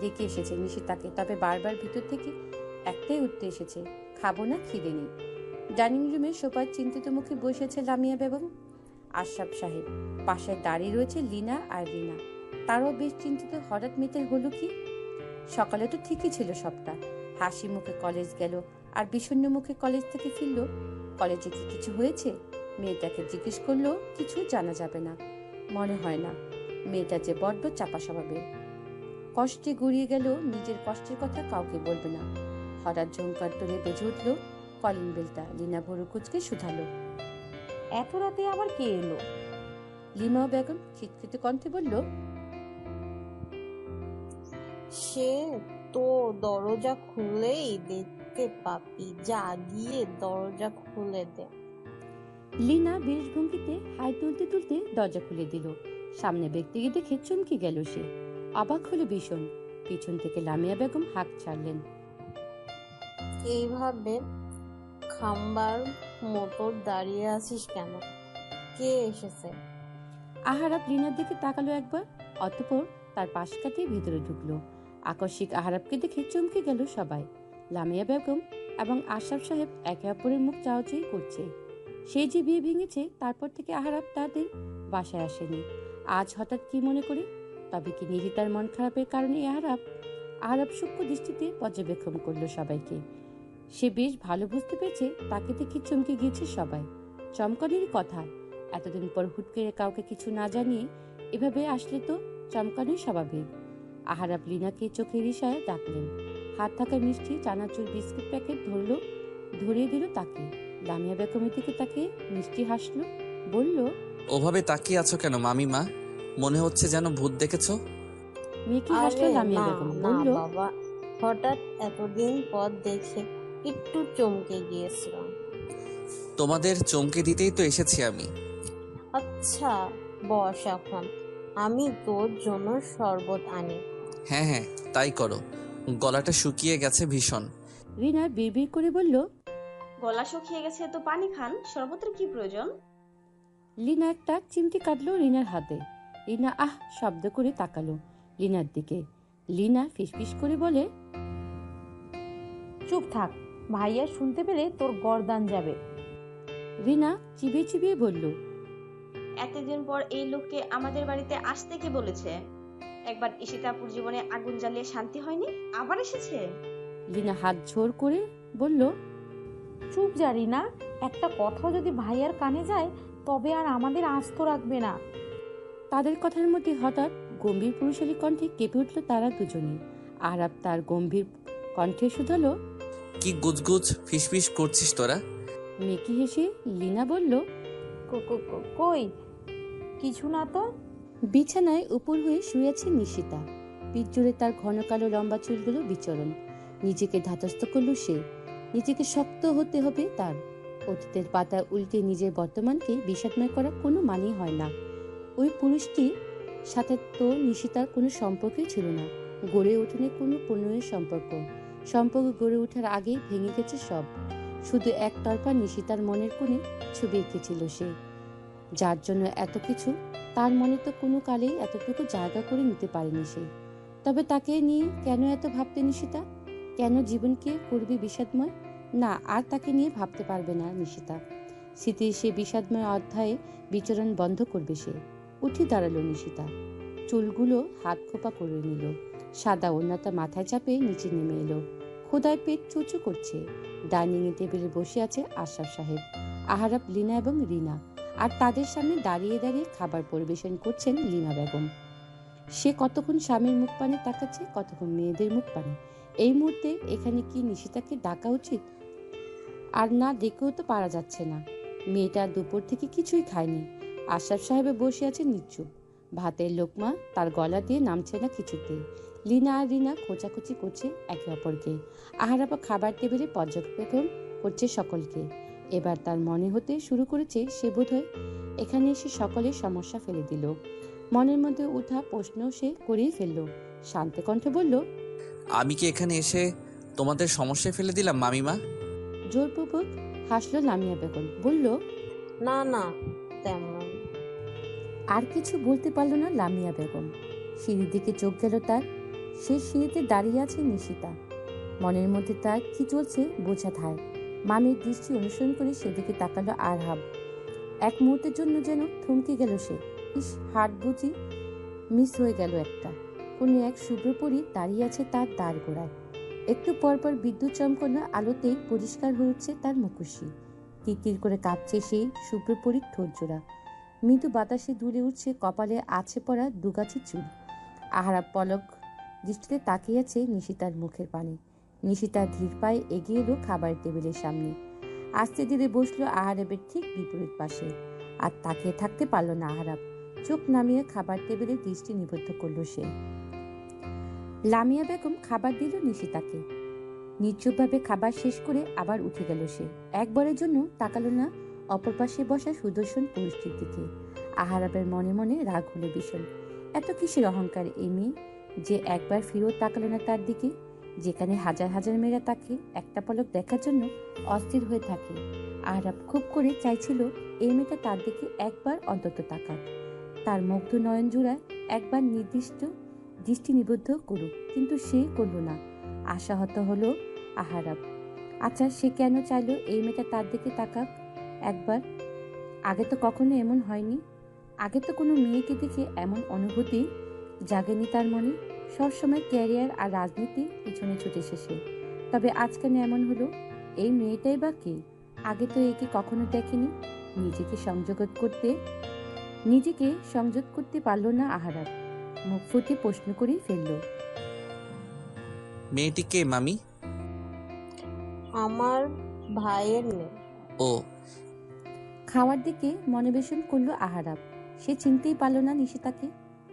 দেখে এসেছে নিশিতাকে, তবে বারবার ভিতর থেকে একটাই উঠতে এসেছে, খাবো না, খিদে নেই। ডাইনিং রুমে সোফায় চিন্তিত মুখে বসেছে লামিয়া বেগম। আশরাফ সাহেব পাশে দাঁড়িয়ে রয়েছে লিনা আর রিনা। তারাও বেশ চিন্তিত। হঠাৎ মেয়েটার হলো কি? সকালে তো ঠিকই ছিল সবটা। হাসি মুখে কলেজ গেল আর বিষণ্ণ মুখে কলেজ থেকে ফিরল। কলেজে কি কিছু হয়েছে? মেয়েটাকে জিজ্ঞেস করলেও কিছু জানা যাবে না, মনে হয় না। মেয়েটা যে বড্ড চাপা স্বভাবের। কষ্টে গুড়িয়ে গেল, নিজের কষ্টের কথা কাউকে বলবে না। হঠাৎ ঝঙ্কার তুলে বেজে উঠল কলিং বেলটা। লিনা ভরু কুচকে শুধালো, এত রাতে আবার কে এলো? লিমা বেগম খিটখিটে কণ্ঠে বলল, সে তো দরজা খুলেই দেখতে পাবি, যা গিয়ে দরজা খুলে দে। লিনা বেশ ভঙ্গিতে হাই তুলতে তুলতে দরজা খুলে দিল। সামনে ব্যক্তিকে দেখে চমকে গেল সে। অবাক হলো ভীষণ। পিছন থেকে লামিয়া বেগম হাঁক ছাড়লেন। এইভাবে খাম্বার মতো দাঁড়িয়ে আছিস কেন? কে এসেছে? আহারাব লিনার দিকে তাকালো একবার, অতঃপর তার পাশ কাটিয়ে ভিতরে ঢুকলো। আকস্মিক আহারাবকে দেখে চমকে গেল সবাই। লামিয়া বেগম এবং আশরাফ সাহেব একে অপরের মুখ চাওয়াচাই করছে। সেই যে বিয়ে ভেঙেছে, তারপর থেকে আহারাব তাদের বাসায় আসেনি। আজ হঠাৎ কি মনে করে? তবে কি নিহিতার মন খারাপের কারণে আহারাব সূক্ষ্ম দৃষ্টিতে পর্যবেক্ষণ করলো সবাইকে। সে বেশ ভালো বুঝতে পেরেছে তাকে দেখে চমকে গিয়েছে সবাই। চমকানোরই কথা। এতদিন পর হুট করে কাউকে কিছু না জানিয়ে এভাবে আসলে তো চমকানোই স্বাভাবিক। আহারাব লিনাকে চোখের ইশারায় ডাকলেন। হাত থাকা মিষ্টি চানাচুর বিস্কিট প্যাকেট ধরিয়ে দিল তাকে। লামিয়া বেগমের দিকে তাকে মিষ্টি হাসলো, বলল, ওভাবে তাকিয়ে আছো কেন মামিমা? মনে হচ্ছে যেন ভূত দেখেছো। মেয়েকে হাসলো লামিয়া বেগম, বলল, বাবা, হঠাৎ এতদিন পর দেখে একটু চমকে গিয়েছিলাম। তোমাদের চমকে দিতেই তো এসেছি আমি। আচ্ছা বস, এখন আমি তোর জন্য শরবত আনি। হ্যাঁ হ্যাঁ, তাই করো। গলাটা শুকিয়ে গেছে ভীষণ। রিনা বিড়বিড় করে বলল, গলা শুকিয়ে গেছে তো পানি খান, শরবতের কি প্রয়োজন? লিনা একটা চিমটি কাটলো রিনার হাতে। রিনা আহ শব্দ করে তাকালো লিনার দিকে। লিনা ফিসফিস করে বলে, চুপ থাক, ভাইয়া শুনতে পেলে তোর গর্দান যাবে। রিনা চিবিয়ে চিবিয়ে বলল, এতদিন পর এই লোককে আমাদের বাড়িতে আসতে কে বলেছে? একবার ঈশিতাপুর জীবনে আগুন জ্বালিয়ে শান্তি হয়নি, আবার এসেছে। লিনা হাত ঝোর করে বলল, চুপ জারি না, একটা কথাও যদি ভাইয়ার কানে যায় তবে আর আমাদের আস্ত রাখবে না। তাদের কথার মধ্যে হঠাৎ গম্ভীর পুরুষালী কণ্ঠে কেঁপে উঠল তারা দুজনে। আহারাব তার গম্ভীর কণ্ঠে শুধালো, কি গুজগুজ ফিসফিস করছিস তোরা? মেকি হেসে লিনা বলল, কই কিছু না তো। বিছানায় উপর হয়ে শুয়েছে নিশিতা। পিঠ জুড়ে তার ঘন কালো লম্বা চুলগুলো বিচরণ। নিজেকে ধাতস্থ করল সে। নিজেকে শক্ত হতে হবে তার। অতীতের পাতা উল্টে নিজের বর্তমানকে বিষাদময় করা কোনো মানেই হয় না। ওই পুরুষটির সাথে তো নিশিতার কোনো সম্পর্কই ছিল না। গড়ে ওঠেনি কোনো প্রণয়ের সম্পর্ক গড়ে ওঠার আগেই ভেঙে গেছে সব। শুধু একতরফা নিশিতার মনের কোণে ছবি এঁকেছিল সে, যার জন্য এত কিছু। তার মনে তো কোনো কালেই এতটুকু জায়গা করে নিতে পারেনি সে। তবে তাকে নিয়ে কেন এত ভাবতে নিশিতা? কেন জীবনকে করবে বিষাদময়? না, আর তাকে নিয়ে ভাবতে পারবে না নিশিতা। স্মৃতির সে বিষাদময় অধ্যায়ে বিচরণ বন্ধ করবে সে। উঠে দাঁড়ালো নিশিতা, চুলগুলো হাত খোপা করে নিল, সাদা ওড়নাটা মাথায় চাপে নিচে নেমে এলো। খোদায় পেট চুচু করছে। ডাইনিং টেবিলে বসে আছে আশরাফ সাহেব, আহারাব, লিনা এবং রিনা, আর তাদের সামনে দাঁড়িয়ে দাঁড়িয়ে খাবার পরিবেশন করছেন লিমা বেগম। সে কতক্ষণ স্বামীর মুখ পানে তাকাচ্ছে, কতক্ষণ মেয়েদের মুখ পানে। এই মুহূর্তে এখানে কি নিশিতাকে ডাকা উচিত? আর না ডেকেও তো পারা যাচ্ছে না। মেয়েটা দুপুর থেকে কিছুই খায়নি। আশরাফ সাহেবে বসে আছে নিশ্চুপ, ভাতের লোকমা তার গলা দিয়ে নামছে না কিছুতেই। লিনা আর রিনা খোঁচাখুচি করছে একে অপরকে। আহারাপা খাবার টেবিলে পর্যবেক্ষণ করছে সকলকে। এবার তার মনে হতে শুরু করেছে সে বোধহয় এখানে এসে সকলের সমস্যা ফেলে দিল। মনের মধ্যে উঠা প্রশ্ন সে করেই ফেলল। শান্ত কণ্ঠে বলল, আমি কি এখানে এসে তোমাদের সমস্যায় ফেলে দিলাম মামিমা? জোরপূর্বক হাসলো লামিয়া বেগম, বলল, না না তেমন। আর কিছু বলতে পারল না লামিয়া বেগম। সিঁড়ির দিকে চোখ গেল তার। সে সিঁড়িতে দাঁড়িয়ে আছে নিশিতা। মনের মধ্যে তার কি চলছে বোঝা ধায়। মামির দৃষ্টি অনুসরণ করে সেদিকে তাকালো আরহাব। এক মুহূর্তের জন্য যেন থমকে গেল সে। ইস, হাট বুঝি মিস হয়ে গেল একটা। কোনো এক শুভ্রপরী দাঁড়িয়ে আছে তার দ্বার গোড়ায়। একটু পরপর বিদ্যুৎ চমকানো আলোতেই পরিষ্কার হয়ে উঠছে তার মুখোশি। তিতির করে কাঁপছে সেই শুভ্রপরীর ঠোঁট জোড়া। মৃদু বাতাসে দুলে উঠছে কপালে আছে পড়া দুগাছি চুল। আহারাব পলক দৃষ্টিতে তাকিয়ে আছে নিশিতার মুখের পানে। নিশিতা ধীর পায়ে এগিয়ে এলো খাবার টেবিলের সামনে। আস্তে ধীরে বসলো আহারাবের ঠিক বিপরীত পাশে। আর তাকিয়ে থাকতে পারল না আহারাব। চোখ নামিয়ে খাবার টেবিলে দৃষ্টি নিবদ্ধ করলো সে। লামিয়া বেগম খাবার দিল নিশিতাকে। নিশ্চুপভাবে খাবার শেষ করে আবার উঠে গেল সে। একবারের জন্য তাকালো না অপর পাশে বসা সুদর্শন পুরুষটির দিকে। আহারাবের মনে মনে রাগ হলো ভীষণ। এত কিসের অহংকার এই মেয়ে, যে একবার ফিরেও তাকালো না তার দিকে, যেখানে হাজার হাজার মেয়েরা তাকে একটা পলক দেখার জন্য অস্থির হয়ে থাকে। আহারাব খুব করে চাইছিল এই মেয়েটা তার দিকে একবার অন্তত তাকাক, তার মুগ্ধ নয়ন জোড়ায় একবার নির্দিষ্ট দৃষ্টি নিবদ্ধ করুক, কিন্তু সে করল না। আশাহত হলো আহারাব। আচ্ছা, সে কেন চাইলো এই মেয়েটা তার দিকে তাকাক একবার? আগে তো কখনো এমন হয়নি। আগে তো কোনো মেয়েকে দেখে এমন অনুভূতি জাগেনি তার মনে। সবসময় ক্যারিয়ার আর রাজনীতি পিছনে ছুটেছে সে। তবে আজ কেন এমন হলো? এই মেয়েটাই বা কে? আগে তো একে কখনো দেখেনি। নিজেকে সংযোগ করতে পারল না আহারাব। মুখ ফুটে প্রশ্ন করেই ফেলল, মেয়েটি কে মামি? আমার ভাইয়ের মেয়ে। ও। খাওয়ার দিকে মনোবেশন করলো আহারাব। সে চিনতেই পারল না নিশিতাকে।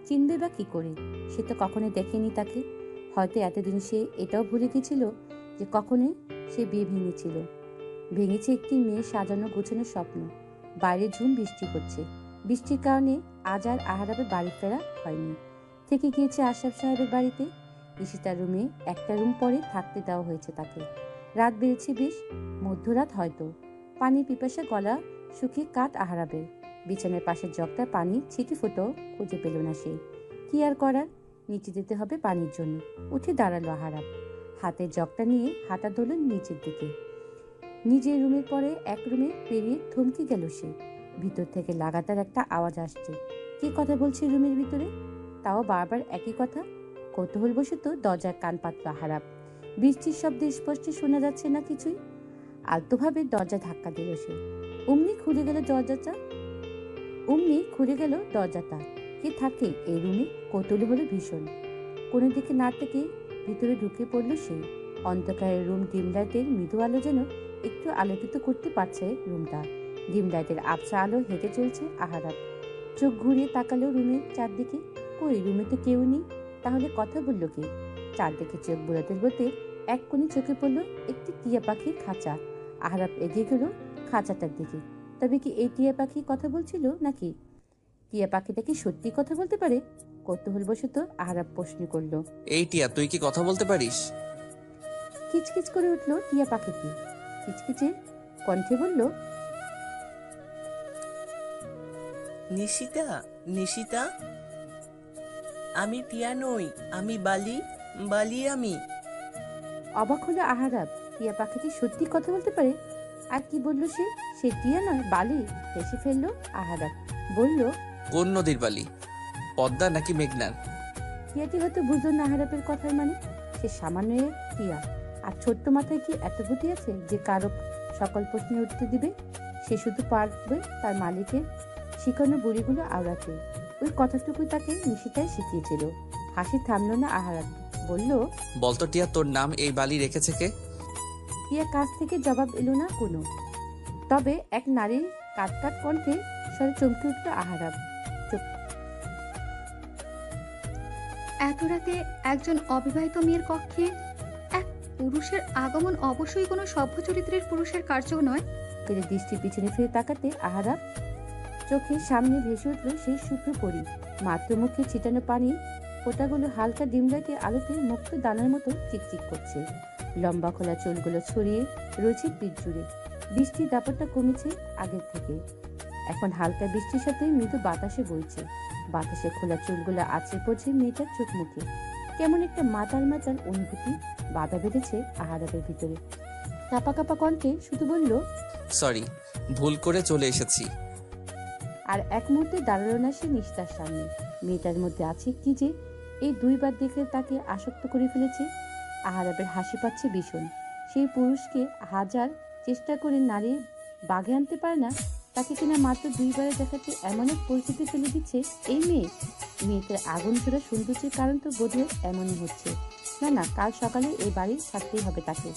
চিনবে বা কি করে? সে তো কখনো দেখেনি তাকে। হয়তো এতদিন সে এটাও ভুলে গেছিল যে কখনোই সে বিয়ে ভেঙেছে একটি মেয়ের সাজানো গোছানো স্বপ্ন। বাইরে ঝুম বৃষ্টি হচ্ছে। বৃষ্টির কারণে আজ আর আহারাবের বাড়ি ফেরা হয়নি। থেকে গিয়েছে আশরাফ সাহেবের বাড়িতে। নিশিতার রুমে একটা রুম পরে থাকতে দেওয়া হয়েছে তাকে। রাত বেড়েছে বেশ, মধ্যরাত হয়তো। পানি পিপাসা গলা শুকিয়ে কাঠ আহারাবের। বিছানার পাশের জগটা পানি ছিটি ফুটেও খুঁজে পেল না সে। কি আর করার, নিচে যেতে হবে পানির জন্য। উঠে দাঁড়ালো আহারাব। হাতের জগটা নিয়ে হাঁটা ধরল নিচের দিকে। নিজের রুমের পরে এক রুমে পেরিয়ে থমকে গেল সে। ভিতর থেকে লাগাতার একটা আওয়াজ আসছে। কি কথা বলছে রুমের ভিতরে? তাও বারবার একই কথা। কৌতূহলবশত দরজার কান পাতল আহারাব। বৃষ্টির শব্দে স্পষ্ট শোনা যাচ্ছে না কিছুই। আলতোভাবে দরজা ধাক্কা দিল সে। অমনি খুলে গেল দরজাটা। কে থাকে এই রুমে? কৌতূহল হলো ভীষণ। কোনো দিকে না থেকে ভিতরে ঢুকে পড়ল সে। অন্ধকারের রুম ডিম লাইটের মৃদু আলো যেন একটু আলোকিত করতে পারছে রুমটা। ডিম লাইটের আবছা আলো হেঁটে চলছে আহারাব। চোখ ঘুরিয়ে তাকালো রুমের চারদিকে। কই, রুমে তো কেউ নেই। তাহলে কথা বলল কে? চারদিকে চোখ বোলাতে বলতে এক কোণে চোখে পড়ল একটি টিয়া পাখির খাঁচা। আহারাব এগিয়ে গেল খাঁচাটার দিকে। তবে কি এই টিয়া পাখি কথা বলছিল নাকি? টিয়া পাখিটা কি সত্যি কথা বলতে পারে? কৌতূহলবশত আহারাব প্রশ্ন করল, এই টিয়া, তুই কি কথা বলতে পারিস? কিচকিচ করে উঠল টিয়া পাখিটি। কিচকিচে কণ্ঠে বলল, নিশিতা, আমি টিয়া নই, আমি বালি। আমি অবাক হলো আহারাব। টিয়া পাখিটি সত্যি কথা বলতে পারে? আর কি বললো সে? সে টিয়া নয়, বালি। হেসে ফেললো আহারাব, বলল, কোন নদীর বালি? পদ্মা নাকি মেঘনার? টিয়াটি হয়তো বুঝলো না আহারাবের কথার মানে। সে সামান্য এক টিয়া, আর ছোট্ট মাথায় কি এত বুদ্ধি আছে যে কারো সকল প্রশ্নের উত্তর দিবে? সে শুধু পারবে তার মালিকের শিখানো বুড়িগুলো আওড়াতে। ওই কথাটুকুই তাকে নিশিতায় শিখিয়েছিল। হাসি থামলো না আহারাব, বলল, বলতো টিয়া, তোর নাম এই বালি রেখেছে কে? টিয়া কাছ থেকে জবাব এলো না কোনো। তবে এক নারীর কাটকাট কণ্ঠে স্বরে চমকে উঠল আহারাব। এত রাতে একজন অবিবাহিত মেয়ের কক্ষে এক পুরুষের আগমন অবশ্যই কোনো সভ্য চরিত্রের পুরুষের কার্য নয়। তিনি দৃষ্টি পিছনে ফিরে তাকাতে আহারাব চোখের সামনে ভেসে উঠল সেই শুভ্র পরী। মাত্র মুখে ছিটানো পানি ফোঁটাগুলো হালকা ডিমলাইটে আলোতে মুক্ত দানার মতো চিকচিক করছে। লম্বা খোলা চুলগুলো ছড়িয়ে রয়েছে পিঠ জুড়ে। বৃষ্টির দাপটটা কমেছে আগের থেকে। এখন হালকা বৃষ্টির সাথে মৃদু বাতাসে বইছে। বাতাসে খোলা চুলগুলো আছড়ে পড়ছে মেয়েটার চোখ মুখে। কেমন একটা মাতাল মাতাল অনুভূতি বাধা বেঁধেছে আহারাবের ভিতরে। কাপা কাপা কণ্ঠে শুধু বলল, সরি, ভুল করে চলে এসেছি। আর এক মুহূর্তে দাঁড়ালো না সে নিশিতার সামনে। মেয়েটার মধ্যে আছে কি যে এই দুইবার দেখে তাকে আসক্ত করে ফেলেছে। আহারাবের হাসি পাচ্ছে ভীষণ। সেই পুরুষকে হাজার চেষ্টা করে নারী বাগে আনতে পারে না, তাকে কিনা মাত্র দুইবারে দেখাতে এমন এক পরিস্থিতি ফেলে দিচ্ছে এই মেয়ে। মেয়েটার আগুন ছোড়া সৌন্দর্যের কারণ তো বোধহয় এমনই হচ্ছে। না না, কাল সকালে এই বাড়ি ছাড়তেই হবে তাকে।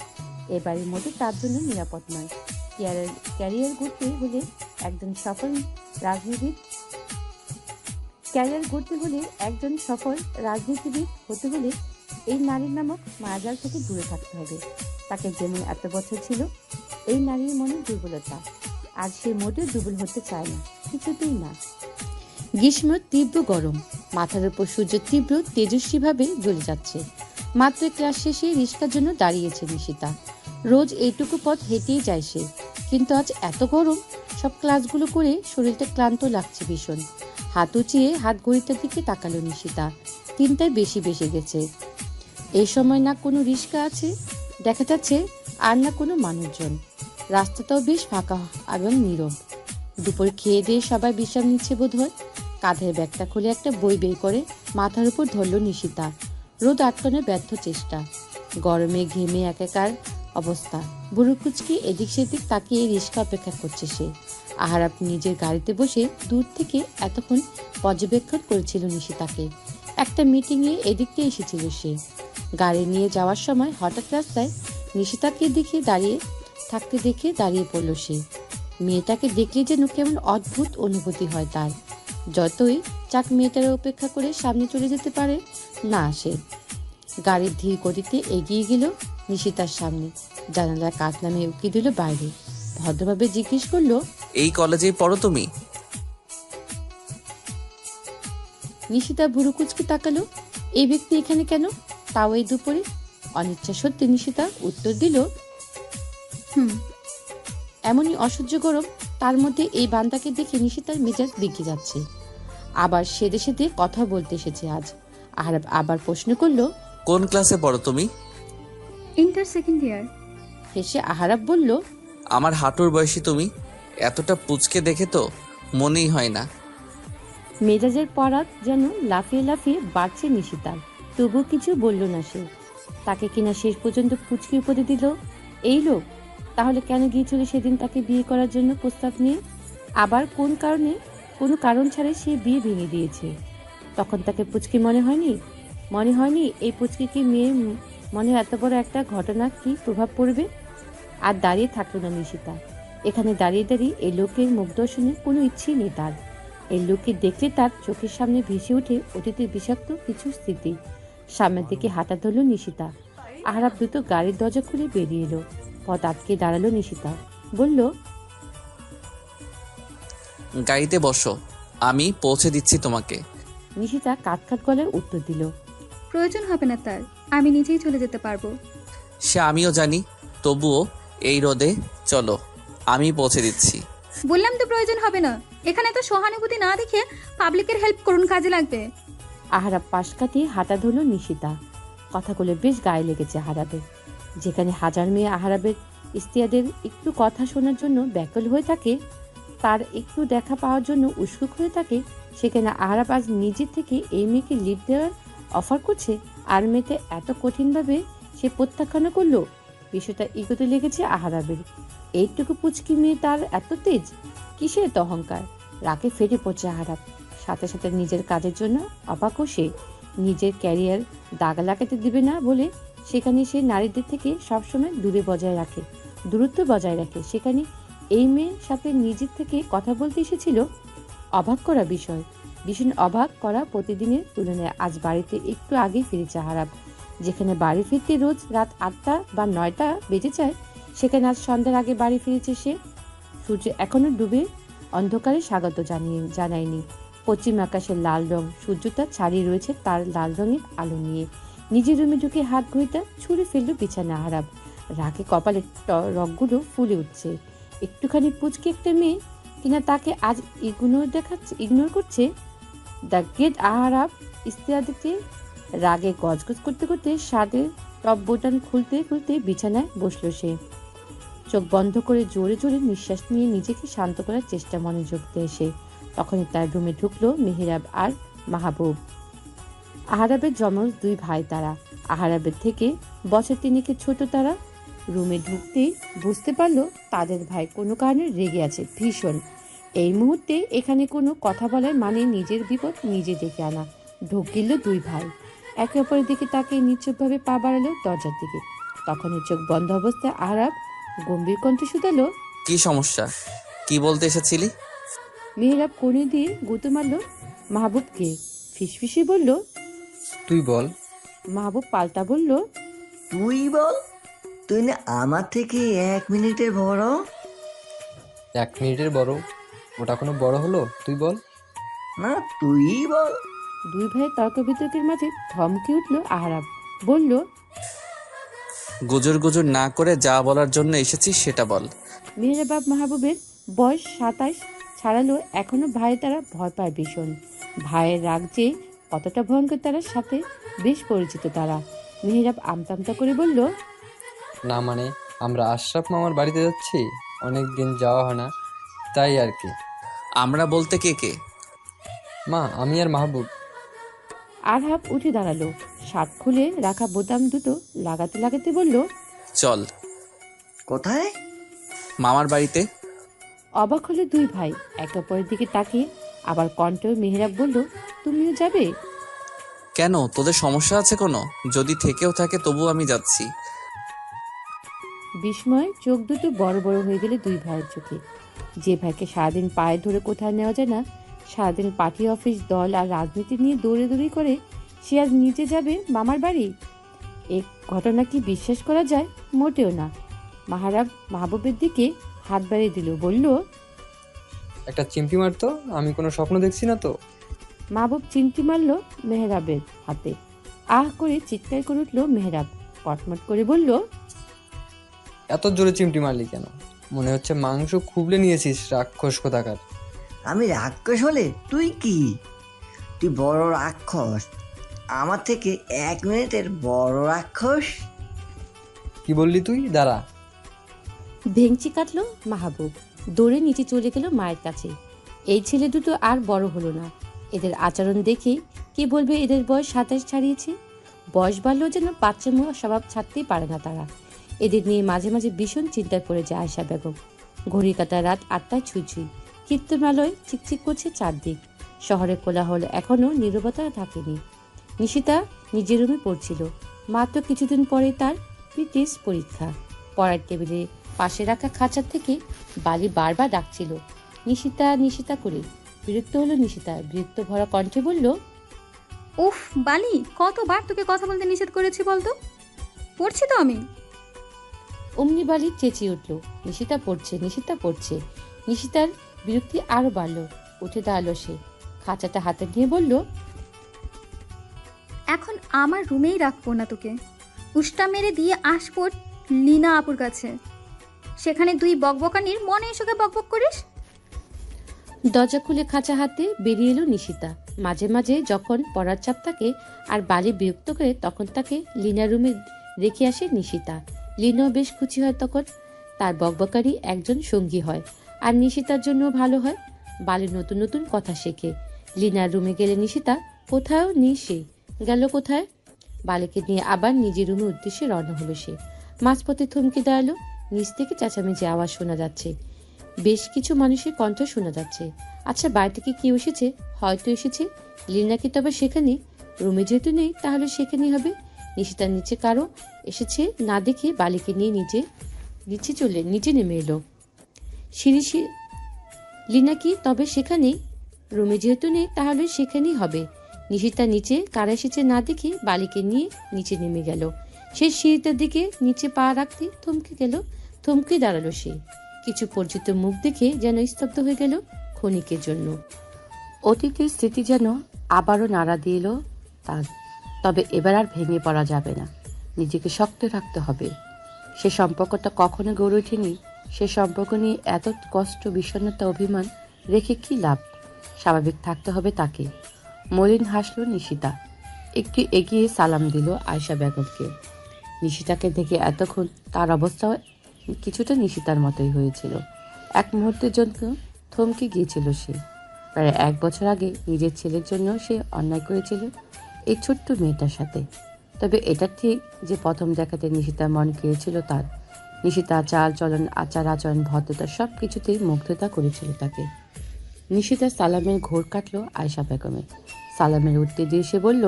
এ বাড়ির মধ্যে তার জন্য নিরাপদ নয়। ক্যারিয়ার গড়তে হলে একজন সফল রাজনীতিবিদ হতে হলে এই নারীর নামক মায়াজাল থেকে দূরে থাকতে হবে। তাকে যেমন এত বছর ছিল এই নারীর মনে দুর্বলতা, আর সে মোটেও দুর্বল হতে চায় না, কিছুতেই না। গ্রীষ্ম তীব্র গরম, মাথার উপর সূর্য তীব্র তেজস্বীভাবে জ্বলে যাচ্ছে। মাত্র ক্লাস শেষে রিস্কার জন্য দাঁড়িয়েছে নিশিতা। রোজ এইটুকু পথ হেঁটেই যায় সে, কিন্তু আজ এত গরম, সব ক্লাসগুলো করে শরীরটা ক্লান্ত লাগছে ভীষণ। হাত উঁচিয়ে হাত ঘড়িটার দিকে তাকালো নিশিতা। 3টায় বেশি বেশি গেছে। এই সময় না কোনো রিস্কা আছে দেখা যাচ্ছে, আর না কোনো মানুষজন। রাস্তাটাও বেশ ফাঁকা এবং নীরব। দুপুর খেয়ে দিয়ে সবাই বিশ্রাম নিচ্ছে বোধহয়। কাঁধের ব্যাগটা খুলে একটা বই বের করে মাথার উপর ধরল নিশিতা। রোদ আটকানোর ব্যর্থ চেষ্টা। গরমে ঘেমে একাকার অবস্থা। বুড়ো কুচকি এদিক সেদিক তাকিয়ে রিস্কা অপেক্ষা করছে সে। আহারাব নিজের গাড়িতে বসে দূর থেকে এতক্ষণ পর্যবেক্ষণ করেছিল নিশিতাকে। একটা মিটিংয়ে এদিকটা এসেছিল সে। গাড়ি নিয়ে যাওয়ার সময় হঠাৎ রাস্তায় নিশিতাকে দেখে দাঁড়িয়ে পড়ল সে। মেয়েটাকে দেখলে যেন কেমন অদ্ভুত অনুভূতি হয় তার। যতই চাক মেয়েটার অপেক্ষা করে সামনে চলে যেতে পারে না সে। গাড়ির ধীর গতিতে এগিয়ে গেল নিশিতার সামনে। জানালার কাঁচ নামে উকি দিল বাইরে। ভদ্রভাবে জিজ্ঞেস করলো, এই কলেজেই পড়ো তুমি? নিশিতা ভুরু কুচকে তাকালো। এই ব্যক্তি এখানে কেন, তাও এই দুপুরে? অনিচ্ছা সত্যি নিশিতা উত্তর দিল, এমনই অসহ্য গরম, তার মধ্যে এই বান্দাকে দেখে নিশিতার মেজাজ বিগড়ে যাচ্ছে। আবার সেদে সেদে কথা বলতে এসেছে আজ। আহারাব আবার প্রশ্ন করলো, কোন ক্লাসে পড়ো তুমি? Inter second year. হেসে আহারাব বলল, আমার হাঁটুর বয়সী তুমি। এতটা পুচকে দেখে তো মনেই হয় না। মেজাজের পরাত যেন লাফিয়ে লাফিয়ে বাড়ছে নিশিতার। তবু কিছু বলল না সে। তাকে কিনা শেষ পর্যন্ত পুচকি উপদে দিল এই লোক। তাহলে কেন গিয়েছিল সেদিন তাকে বিয়ে করার জন্য প্রস্তাব নিয়ে? আবার কোনো কারণ ছাড়াই সে বিয়ে ভেঙে দিয়েছে। তখন তাকে পুচকি মনে হয়নি এই পুচকি কি মেয়ে মনে এত বড় একটা ঘটনা কি প্রভাব পড়বে? আর দাঁড়িয়ে থাকলো না নিশিতা। এখানে দাঁড়িয়ে দাঁড়িয়ে এই লোকের মুখ দর্শনের কোনো ইচ্ছেই নেই তার। এই লোককে দেখলে তার চোখের সামনে ভেসে ওঠে অতীতের বিষাক্ত কিছু স্মৃতি। সামনের দিকে হাঁটা ধরল নিশিতা। আহারাব দ্রুত গাড়ির দরজা খুলে বেরিয়ে এলো। পথ আটকে দাঁড়ালো নিশিতা। বলল, গাড়িতে বসো, আমি পৌঁছে দিচ্ছি তোমাকে। নিশিতা কাটখাট গলায় উত্তর দিল, প্রয়োজন হবে না তার, আমি নিজেই চলে যেতে পারবো। সে আমিও জানি, তবুও এই রোদে চলো, আমি পৌঁছে দিচ্ছি। বললাম তো প্রয়োজন হবে না। এখানে তো সহানুভূতি না দেখে পাবলিকের হেল্প করুন, কাজে লাগবে। আহারাব পাশ কাটিয়ে হাঁটা ধরল নিশিতা। কথাগুলো বেশ গায়ে লেগেছে আহারাবের। যেখানে হাজার মেয়ে আহারাবের ইস্তিয়াদের একটু কথা শোনার জন্য ব্যাকুল হয়ে থাকে, তার একটু দেখা পাওয়ার জন্য উৎসুক হয়ে থাকে, সেখানে আহারাব আজ নিজের থেকে এই মেয়েকে লিড দেওয়ার অফার করছে, আর মেয়েতে এত কঠিনভাবে সে প্রত্যাখ্যান করলো। বিষয়টা ইগোতে লেগেছে আহারাবের। এইটুকু পুচকি মেয়ে তার এত তেজ, কিসের এত অহংকার? রাগে ফেটে পড়ছে আহারাব। সাথে সাথে নিজের কাজের জন্য অবাকও সে। নিজের ক্যারিয়ার দাগ লাগাতে দিবে না বলে সেখানে সে নারীদের থেকে সবসময় দূরত্ব বজায় রাখে। সেখানে এই মেয়ের সাথে নিজের থেকে কথা বলতে এসেছিল। অবাক করা বিষয়, ভীষণ অবাক করা। প্রতিদিনের তুলনায় আজ বাড়িতে একটু আগেই ফিরেছে আহারাব। যেখানে বাড়ি ফিরতে রোজ রাত 8টা বা 9টা বেজে যায়, সেখানে আজ সন্ধ্যার আগে বাড়ি ফিরেছে সে। সূর্য এখনো ডুবে অন্ধকারে স্বাগত জানায়নি। পশ্চিম আকাশের লাল রং সূর্যটা ছাড়িয়ে রয়েছে তার লাল রঙের আলো নিয়ে। নিজের রুমে ঢুকে হাত ঘড়িটা ছুঁড়ে ফেললো বিছানা আহারাব। রাগে কপালের রগগুলো ফুলে উঠছে। একটুখানি পুচকে একটা মেয়ে কিনা তাকে আজ ইগনোর করছে। দ্য গ্রেট আহারাব ইস্তিয়াদকে রাগে গজগজ করতে করতে শার্টের টপ বোতাম খুলতে খুলতে বিছানায় বসলো সে। চোখ বন্ধ করে জোরে জোরে নিঃশ্বাস নিয়ে নিজেকে শান্ত করার চেষ্টা মনোযোগ দেয় সে। তখনই তার রুমে ঢুকলো মেহেরাব আর মাহবুব। আহারাবের যমজ 2 ভাই তারা। আহারাবের থেকে বছর 3 ছোট তারা। রুমে ঢুকতেই বুঝতে পারলো তাদের ভাই কোনো কারণে রেগে আছে ভীষণ। এই মুহূর্তে এখানে কোনো কথা বলার মানে নিজের বিপদ নিজে ডেকে আনা। ঢোক গিলল 2 ভাই। একে অপরের দিকে তাকে নিশ্চুপভাবে পা বাড়ালো দরজার দিকে। তখনই চোখ বন্ধ অবস্থায় আহারাব গম্ভীর কণ্ঠে শুধালো, কি সমস্যা? কি বলতে এসেছিলি? মেহেরাব কোণে দিয়ে গুঁতো মারল মাহবুবকে। ফিসফিসে বলল, তুই বল। মাহবুব পাল্টা বলল, তুই বল? তুই না আমার থেকে 1 মিনিটের বড়। 1 মিনিটের বড়? ওটা কোনো বড় হলো? তুই বল না, তুই বল। 2 ভাইয়ের তর্ক বিতর্কের মাঝে ধমকে উঠল আহারাব। বলল, গুজর গুজর না করে যা বলার জন্য এসেছিস সেটা বল। মেহেরাব মাহবুবের বয়স 27 ছাড়ালো, এখনো ভাই তারা ভয় পায় ভীষণ। ভাইয়ের রাগ যে কতটা ভয়ঙ্কর তার সাথে বেশ পরিচিত তারা। মেহেরাব আমতামতা করে বলল, না মানে আমরা আশরাফ মামার বাড়িতে যাচ্ছি, অনেক দিন যাওয়া হয় না, তাই আর কি। আমরা বলতে কে কে? মা, আমি আর মাহবুব। আরহাব উঠে দাঁড়ালো। শার্ট খুলে রাখা বোতাম দুটো লাগাতে লাগাতে বলল, চল। কোথায়? মামার বাড়িতে। অবাক হলে 2 ভাই একে অপরের দিকে তাকিয়ে। আবার কণ্ঠ মেহেরাব বলল, তুমিও যাবে? কেন, তোদের সমস্যা আছে কোনো? যদি থেকেও থাকে তবু আমি যাচ্ছি। বিস্ময় চোখ দুটো বড় বড় হয়ে গেলে 2 ভাইয়ের চোখে। যে ভাইকে সারাদিন পায়ে ধরে কোথায় নেওয়া যায় না, সারাদিন পার্টি অফিস দল আর রাজনীতি নিয়ে দৌড়ে করে, সে আজ নিজে যাবে মামার বাড়ি। এই ঘটনা কি বিশ্বাস করা যায়? মোটেও না। মাহবুবের দিকে হাত বাড়িয়ে দিল, বলল, একটা চিমটি মারতো, আমি কোনো স্বপ্ন দেখছি না তো। মাহবুব চিমটি মারল মেহেরাবের হাতে। আহ করে চিৎকার করে উঠল মেহেরাব। কটমট করে বলল, এত জোরে চিমটি মারলি কেন? মনে হচ্ছে মাংস খুবলে নিয়েছিস, রাক্ষস কোথাকার। আমি রাক্ষস হলে তুই কি? তুই বড় রাক্ষস, আমার থেকে 1 মিনিটের বড় রাক্ষস। কি বললি তুই? দাঁড়া। ভেঙচি কাটলো মাহবুব। দৌড়ে নিচে চলে গেল মায়ের কাছে। এই ছেলে দুটো আর বড় হলো না। এদের আচরণ দেখে কে বলবে এদের বয়স 27 ছাড়িয়েছে? বয়স বাড়লেও যেন বাচ্চামো স্বভাব ছাড়তেই পারে না তারা। এদের নিয়ে মাঝে মাঝে ভীষণ চিন্তায় পড়ে যায় আয়শা বেগম। ঘড়ি কাটা রাত 8টায় ছুঁই। কীর্তনালয় চিকচিক করছে চারদিক। শহরের কোলাহল এখনো নীরবতা থাকেনি। নিশিতা নিজের রুমে পড়ছিল। মাত্র কিছুদিন পরে তার টেস্ট পরীক্ষা। পড়ার টেবিলে পাশে রাখা খাঁচার থেকে বালি বারবার ডাকছিল, নিশিতা নিশিতা করে। বিরক্ত হলো নিশিতা। বিরক্ত ভরা কণ্ঠে বলল, উফ বালি, কতবার তোকে কথা বলতে নিষেধ করেছি বলতো? পড়ছি তো আমি। অমনি বালি চেঁচিয়ে উঠল, নিশিতা পড়ছে, নিশিতা পড়ছে। নিশিতার বিরক্তি আরো বাড়ল। উঠে দাঁড়ালো সে। খাঁচাটা হাতে নিয়ে বলল, এখন আমার রুমেই রাখবো না তোকে, উষ্টা মেরে দিয়ে আসবো লীনা আপুর কাছে। সেখানে তুই বকবকানির মনে এসে বকবক করিস। দরজা খুলে খাঁচা হাতে বেরিয়ে এলো নিশিতা। মাঝে মাঝে যখন পড়ার চাপ থাকে আর বালি বিরক্ত করে, তখন তাকে লীনার রুমে রেখে আসে নিশিতা। লিনাও বেশ খুশি হয় তখন। তার বকবকারই একজন সঙ্গী হয়, আর নিশিতার জন্য ভালো হয়। বালি নতুন নতুন কথা শেখে। লিনার রুমে গেলে নিশিতা কোথাও নেই, সে গেল কোথায়। বালিকে নিয়ে আবার নিজের রুমের উদ্দেশ্যে রওনা হলো সে। মাঝপথে থমকে দাঁড়ালো। নিচ থেকে চেঁচামেচি আওয়াজ শোনা যাচ্ছে, বেশ কিছু মানুষের কণ্ঠ শোনা যাচ্ছে। আচ্ছা, বাড়ি থেকে কেউ এসেছে? হয়তো এসেছে। লিনা কি তবে সেখানে? রুমে যেহেতু নেই, তাহলে সেখানেই হবে। নিশিতার নিচে কারো এসেছে না দেখে বালিকে নিয়ে নিচে নেমে এলো। লিনা কি তবে সেখানেই? রুমে যেহেতু নেই, তাহলে সেখানেই হবে। নিশিতা নিচে কারা এসেছে না দেখে বালিকে নিয়ে নিচে নেমে গেল। সে সিঁড়িটার দিকে নিচে পা রাখতে থমকে দাঁড়ালো সে। কিছু পরিচিত মুখ দেখে যেন স্তব্ধ হয়ে গেল ক্ষণিকের জন্য। অতীতের স্মৃতি যেন আবারও নাড়া দিল তার। তবে এবার আর ভেঙে পড়া যাবে না, নিজেকে শক্ত রাখতে হবে। সে সম্পর্কটা কখনো গড়ে ওঠেনি। সে সম্পর্ক নিয়ে এত কষ্ট, বিষণ্ণতা, অভিমান রেখে কি লাভ? স্বাভাবিক থাকতে হবে তাকে। মলিন হাসল নিশিতা। একটু এগিয়ে সালাম দিল আয়েশা বেগমকে। নিশিতাকে দেখে এতক্ষণ তার অবস্থাও কিছুটা নিশিতার মতোই হয়েছিল। এক মুহূর্তের জন্য থমকে গিয়েছিল সে। প্রায় 1 বছর আগে নিজের ছেলের জন্য সে অন্যায় করেছিল এই ছোট্ট মেয়েটার সাথে। তবে এটা ঠিক যে প্রথম দেখাতে নিশিতার মন কেড়েছিল তার। নিশিতা চাল চলন, আচার আচরণ, ভদ্রতা সব কিছুতেই মুগ্ধতা করেছিল তাকে। নিশিতার সালামের ঘোর কাটল আয়েশা বেগমের। সালামের উত্তর দিয়ে সে বলল,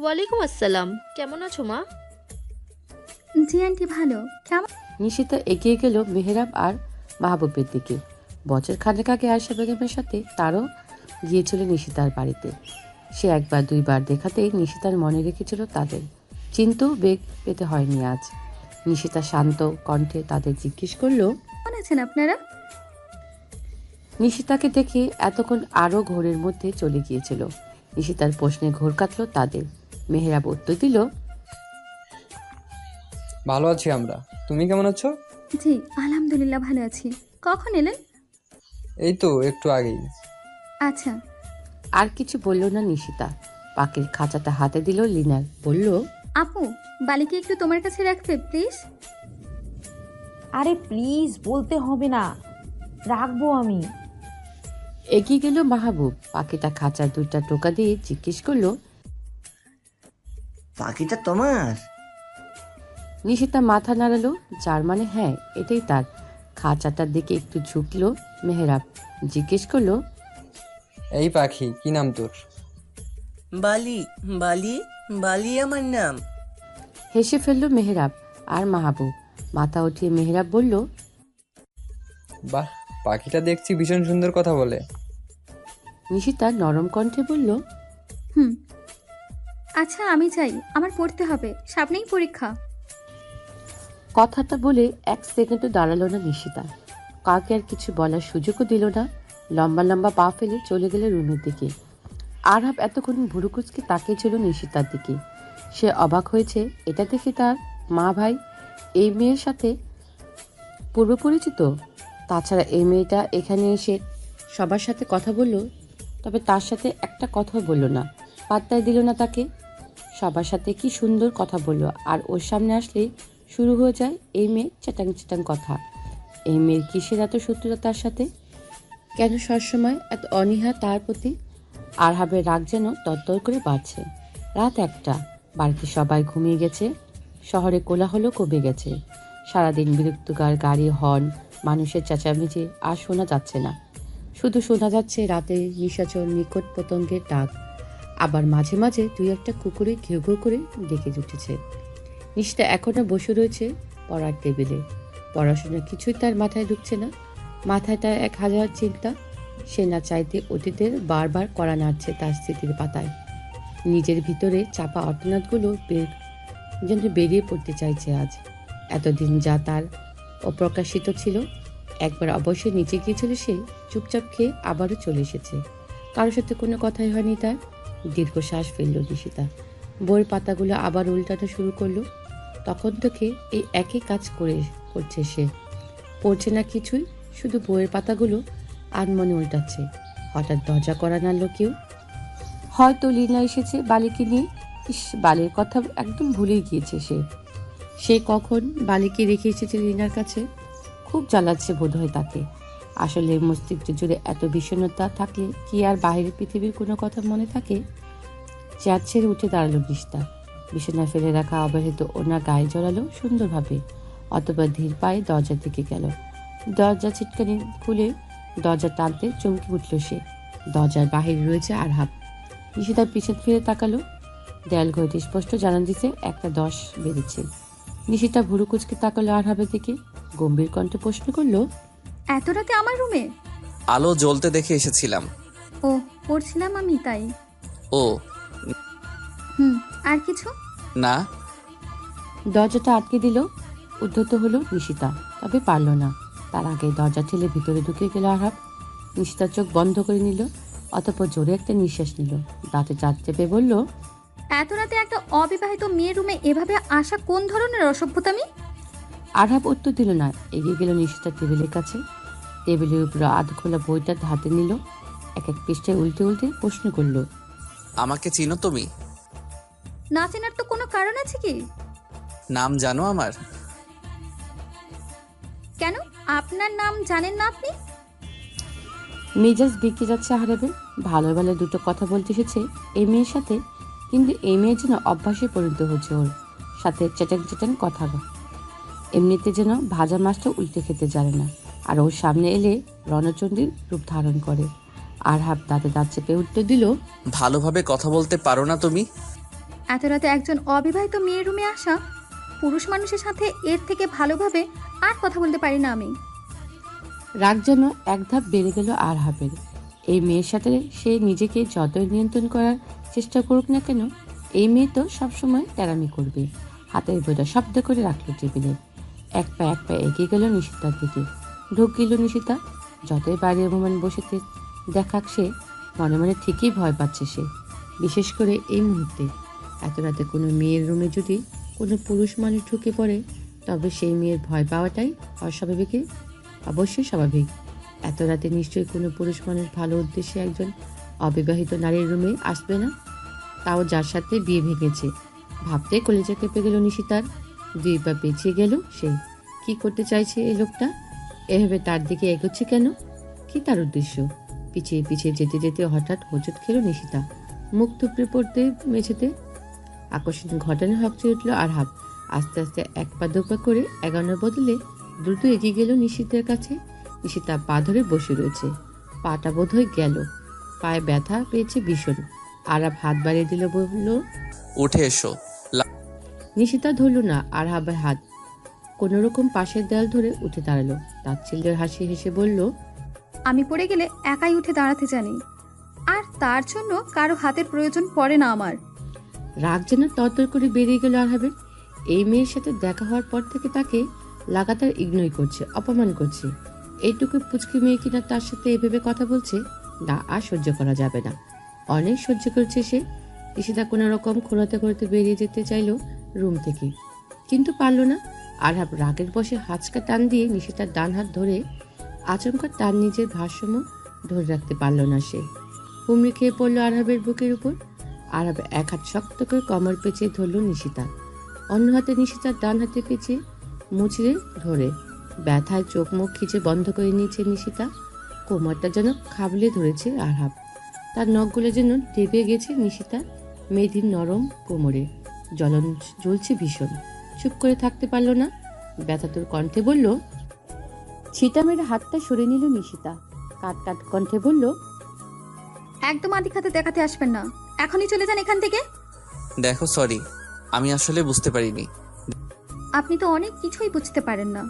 ওয়ালাইকুম আসসালাম, কেমন আছো মা? জি আন্টি, ভালো। কেমন? নিশিতা এগিয়ে গেল মেহরাব আর মাহবুবের দিকে। বছর খানেক আগে আয়েশা বেগমের সাথে তারও গিয়েছিল নিশিতার বাড়িতে। সে 1-2বার দেখাতেই নিশিতার মনে রেখেছিল তাদের। চিন্তাও বেগ পেতে হয়নি আজ। নিশিতা শান্ত কণ্ঠে তাদের জিজ্ঞেস করল, কেমন আছেন আপনারা? নিশিতাকে দেখে এতক্ষণ আরো ঘোরের মধ্যে চলে গিয়েছিল। নিশিতার প্রশ্নে ঘোর কাটল তাদের। মেহরাব উত্তর দিল, ভালো আছি আমরা। তুমি কেমন আছো? জি আলহামদুলিল্লাহ ভালো আছি। কখন এলেন? এই তো একটু আগেই। আচ্ছা। আর কিছু বলল না নিশিতা। পাখির খাঁচাটা হাতে দিল লিনার। বলল, আপু, বালিকে একটু তোমার কাছে রাখবে প্লিজ। আরে প্লিজ বলতে হবে না, রাখবো আমি। এগিয়ে গেল মাহবুব। পাখিটা খাঁচার 2টা টোকা দিয়ে জিজ্ঞেস করলো, পাখিটা তোমার? নিশিতা মাথা নাড়ালো, যার মানে হ্যাঁ, এটাই তার। খাঁচাটার দিকে একটু ঝুঁকলো মেহরাব। জিজ্ঞেস করলো, এই পাখি, কি নাম তোর? বালি। বালি বালি আমার নাম। হেসে ফেললো মেহরাব আর মাহবুব। মাথা উঠিয়ে মেহরাব বলল, বাহ, পাখিটা দেখছি ভীষণ সুন্দর কথা বলে। নিশিতা নরম কণ্ঠে বলল, আচ্ছা আমি যাই, আমার পড়তে হবে, সামনেই পরীক্ষা। কথাটা বলে 1 সেকেন্ডও দাঁড়ালো না নিশিতা। কাউকে আর কিছু বলার সুযোগও দিল না। লম্বা লম্বা পা ফেলে চলে গেল রুমের দিকে। আরহাব এতক্ষণ ভুরুকুচকে তাকিয়েছিল নিশিতার দিকে। সে অবাক হয়েছে এটা দেখে তার মা ভাই এই মেয়ের সাথে পূর্ব পরিচিত। তাছাড়া এই মেয়েটা এখানে এসে সবার সাথে কথা বলল, তবে তার সাথে একটা কথাও বলল না, পাত্তাই দিল না তাকে। সবার সাথে কি সুন্দর কথা বলল, আর ওর সামনে আসলেই শুরু হয়ে যায় এই মেয়ে চ্যাটাং চ্যাটাং কথা। এই মেয়ের কিসের এত শত্রুতা তার সাথে? কেন সবসময় এত অনীহা তার প্রতি? আরহাবের রাগ যেন তরতর করে বাড়ছে। রাত 1টা, বাড়িতে সবাই ঘুমিয়ে গেছে। শহরে কোলাহল কমে গেছে। সারাদিন বিরক্তিকর গাড়ি হর্ন, মানুষের চেঁচামেচি আর শোনা যাচ্ছে না। শুধু শোনা যাচ্ছে রাতে নিশাচর নিকট পতঙ্গের ডাক। আবার মাঝে মাঝে 2-1টা কুকুরে ঘেউ ঘেউ করে ডেকে উঠেছে। নিশিতা এখনো বসে রয়েছে পড়ার টেবিলে। পড়াশোনা কিছুই তার মাথায় ঢুকছে না। মাথায় তার 1000 চিন্তা। সে না চাইতে অতীতের বারবার কড়া নাড়ছে তার স্মৃতির পাতায়। নিজের ভিতরে চাপা অর্থনাথগুলো যেন বেরিয়ে পড়তে চাইছে আজ। এতদিন যা তার অপ্রকাশিত ছিল, একবার অবশ্যই নিচে গিয়েছিল সে, চুপচাপ খেয়ে আবারও চলে এসেছে। কারোর সাথে কোনো কথাই হয়নি তার। দীর্ঘশ্বাস ফেলল নিশিতা। বইয়ের পাতাগুলো আবার উল্টানো শুরু করলো। তখন থেকে এই একই কাজ করছে সে। পড়ছে না কিছুই, শুধু বইয়ের পাতাগুলো আনমনে উল্টাচ্ছে। হঠাৎ দরজা করা নাড়ল কেউ। হয়তো লিনা এসেছে বালিকে নিয়ে। ইস, বালির কথা একদম ভুলেই গিয়েছে সে। সে কখন বালিকে রেখে এসেছে রিনার কাছে, খুব জ্বালাচ্ছে বোধ হয় তাকে। আসলে মস্তিষ্ক জুড়ে এত বিষণ্ণতা থাকলে কি আর বাইরের পৃথিবীর কোনো কথা মনে থাকে? চেয়ার ছেড়ে উঠে দাঁড়ালো নিশিতা। বিছানা ফেলে রাখা অবহেলিত ওনার গায়ে জড়ালো সুন্দরভাবে, অতঃপর ধীর পায়ে দরজার দিকে গেল। দরজা ছিটকানি খুলে দরজা টানতে চমকে উঠল সে। দরজার বাহিরে রয়েছে আরহাব। নিশিতার পিছন ফিরে তাকালো। দেয়াল ঘড়িতে স্পষ্ট জানান দিতে 1:10 বেজেছে। নিশিতা ভুরু কুচকে তাকালো আরহাবের দিকে, গম্ভীর কণ্ঠে প্রশ্ন করলো, এত রাতে আমার রুমে? আলো জ্বলতে দেখে এসেছিলাম। ও, পড়ছিলাম আমি তাই। ও আর কিছু না। দরজাটা আটকে দিল। উদ্ধত হলো নিশিতা, তবে পারল না। তার আগে দরজা ঠেলে ভিতরে ঢুকে গেল আরহাব। নিশিতার চোখ বন্ধ করে নিল, অতঃপর জোরে একটা নিঃশ্বাস নিল। দাঁতে দাঁত চেপে বলল, এত রাতে একটা অবিবাহিত মেয়ের রুমে এভাবে আসা কোন ধরনের অসভ্যতামি? আরহাব উত্তর দিল না। এগিয়ে গেল নিশিতার টেবিলের কাছে। টেবিলের উপরে আধ খোলা বইটা হাতে নিল। এক এক পৃষ্ঠায় উল্টে উল্টে প্রশ্ন করলো, আমাকে চিনো তুমি? না চেনার তো কোনো কারণ আছে কি? নাম জানো আমার? কেন, আপনার নাম জানেন না আপনি? মেজাজ বিকে যাচ্ছে আরহাবের। ভালো ভালো দুটো কথা বলতে এসেছে এই মেয়ের সাথে, কিন্তু এই মেয়ের যেন অভ্যাসে পরিণত হচ্ছে ওর সাথে চেটান চেটান কথা। এমনিতে যেন ভাজা মাছটা উল্টে খেতে জানে না, আর ওর সামনে এলে রণচণ্ডীর রূপ ধারণ করে। আরহাব দাঁতে দাঁত চেপে উত্তর দিল, ভালোভাবে কথা বলতে পারো না তুমি? এত রাতে একজন অবিবাহিত মেয়ের রুমে আসা পুরুষ মানুষের সাথে এর থেকে ভালোভাবে আর কথা বলতে পারি না আমি। রাগ যেন এক ধাপ বেড়ে গেল আরহাবের। এই মেয়ের সাথে সে নিজেকে যতই নিয়ন্ত্রণ করার চেষ্টা করুক না কেন, এই মেয়ে তো সবসময় তেরামি করবে। হাতের বইটা শব্দ করে রাখলো টেবিলে। এক পা এগিয়ে গেল নিশিতার দিকে। ঢোক গেল নিশিতা। যতই বাড়ি অভিমান বসেতে দেখাক, সে মনে মনে ঠিকই ভয় পাচ্ছে সে, বিশেষ করে এই মুহূর্তে। এত রাতে কোনো মেয়ের রুমে যদি কোনো পুরুষ মানুষ ঢুকে পড়ে, তবে সেই মেয়ের ভয় পাওয়াটাই অস্বাভাবিক, অবশ্যই স্বাভাবিক। এত রাতে নিশ্চয়ই কোনো পুরুষ মানুষ ভালো উদ্দেশ্যে একজন অবিবাহিত নারীর রুমে আসবে না, তাও যার সাথে বিয়ে ভেঙেছে। ভাবতে কলেজা কেঁপে গেল নিশিতার। 2 পা পেছিয়ে গেল সে। কি করতে চাইছে এই লোকটা? এভাবে তার দিকে এগোচ্ছে কেন? কি তার উদ্দেশ্য? পিছিয়ে পিছিয়ে যেতে যেতে হঠাৎ হোঁচট খেল নিশিতা। মুখ থুপড়ে পড়তে মেঝেতে। আকর্ষণীয় ঘটনা হকচে উঠল আরহাব। আস্তে আস্তে 1 পা 2 পা করে এগানোর বদলে দ্রুত এগিয়ে গেল নিশিতার কাছে। নিশিতা পা ধরে বসে রয়েছে। পাটা বোধ হয়ে গেল, পায়ে ব্যথা পেয়েছে ভীষণ। আরহাব হাত বাড়িয়ে দিল, বলল, উঠে এসো। নিশিতা ধরল না আরহাবের হাত। কোন রকম পাশের দেয়াল ধরে উঠে দাঁড়ালো। তাচ্ছিল্যের হাসি হেসে বলল, আমি পড়ে গেলে একাই উঠে দাঁড়াতে জানি, আর তার জন্য কারো হাতের প্রয়োজন পড়ে না আমার। রাগ যেন তরতর করে বেরিয়ে গেল আরহাবের। এই মেয়ের সাথে দেখা হওয়ার পর থেকে তাকে লাগাতার ইগনোর করছে, অপমান করছে। এইটুকু পুচকি মেয়ে কিনা তার সাথে এভাবে কথা বলছে, না আর সহ্য করা যাবে না। অনেক সহ্য করছে সে। নিশিতা কোনো রকম খোলাতে খোলাতে বেরিয়ে যেতে চাইল রুম থেকে, কিন্তু পারল না। আরহাব রাগের বসে হাঁচকা টান দিয়ে নিশিতার ডান হাত ধরে আচমকা তার নিজের ভারসাম্য ধরে রাখতে পারল না সে। হুমড়ি খেয়ে পড়ল আরহাবের বুকের উপর। আরহাব এক হাত শক্ত করে কমর পেঁচিয়ে ধরল নিশিতা, অন্য হাতে নিশিতার ডান হাতে পেঁচিয়ে মুচড়ে ধরে ব্যথায় চোখ মুখ খিচে বন্ধ করে নিয়েছে নিশিতা। কোমরটা যেন খাবলে ধরেছে আরহাব। তার নখগুলো যেন টেপে গেছে নিশিতা মেধির নরম কোমরে। জ্বলন জ্বলছে ভীষণ। চুপ করে থাকতে পারল না। ব্যথাতুর কণ্ঠে বলল, ছিটা মেরে হাতটা সরে নিল নিশিতা। কাট কাট কণ্ঠে বলল, একদম আদিক হাতে দেখাতে আসবেন না, এখনই চলে যান এখান থেকে। দেখো সরি, আমি আসলে বুঝতে পারিনি। আপনি তো অনেক কিছুই বুঝতে পারেন না,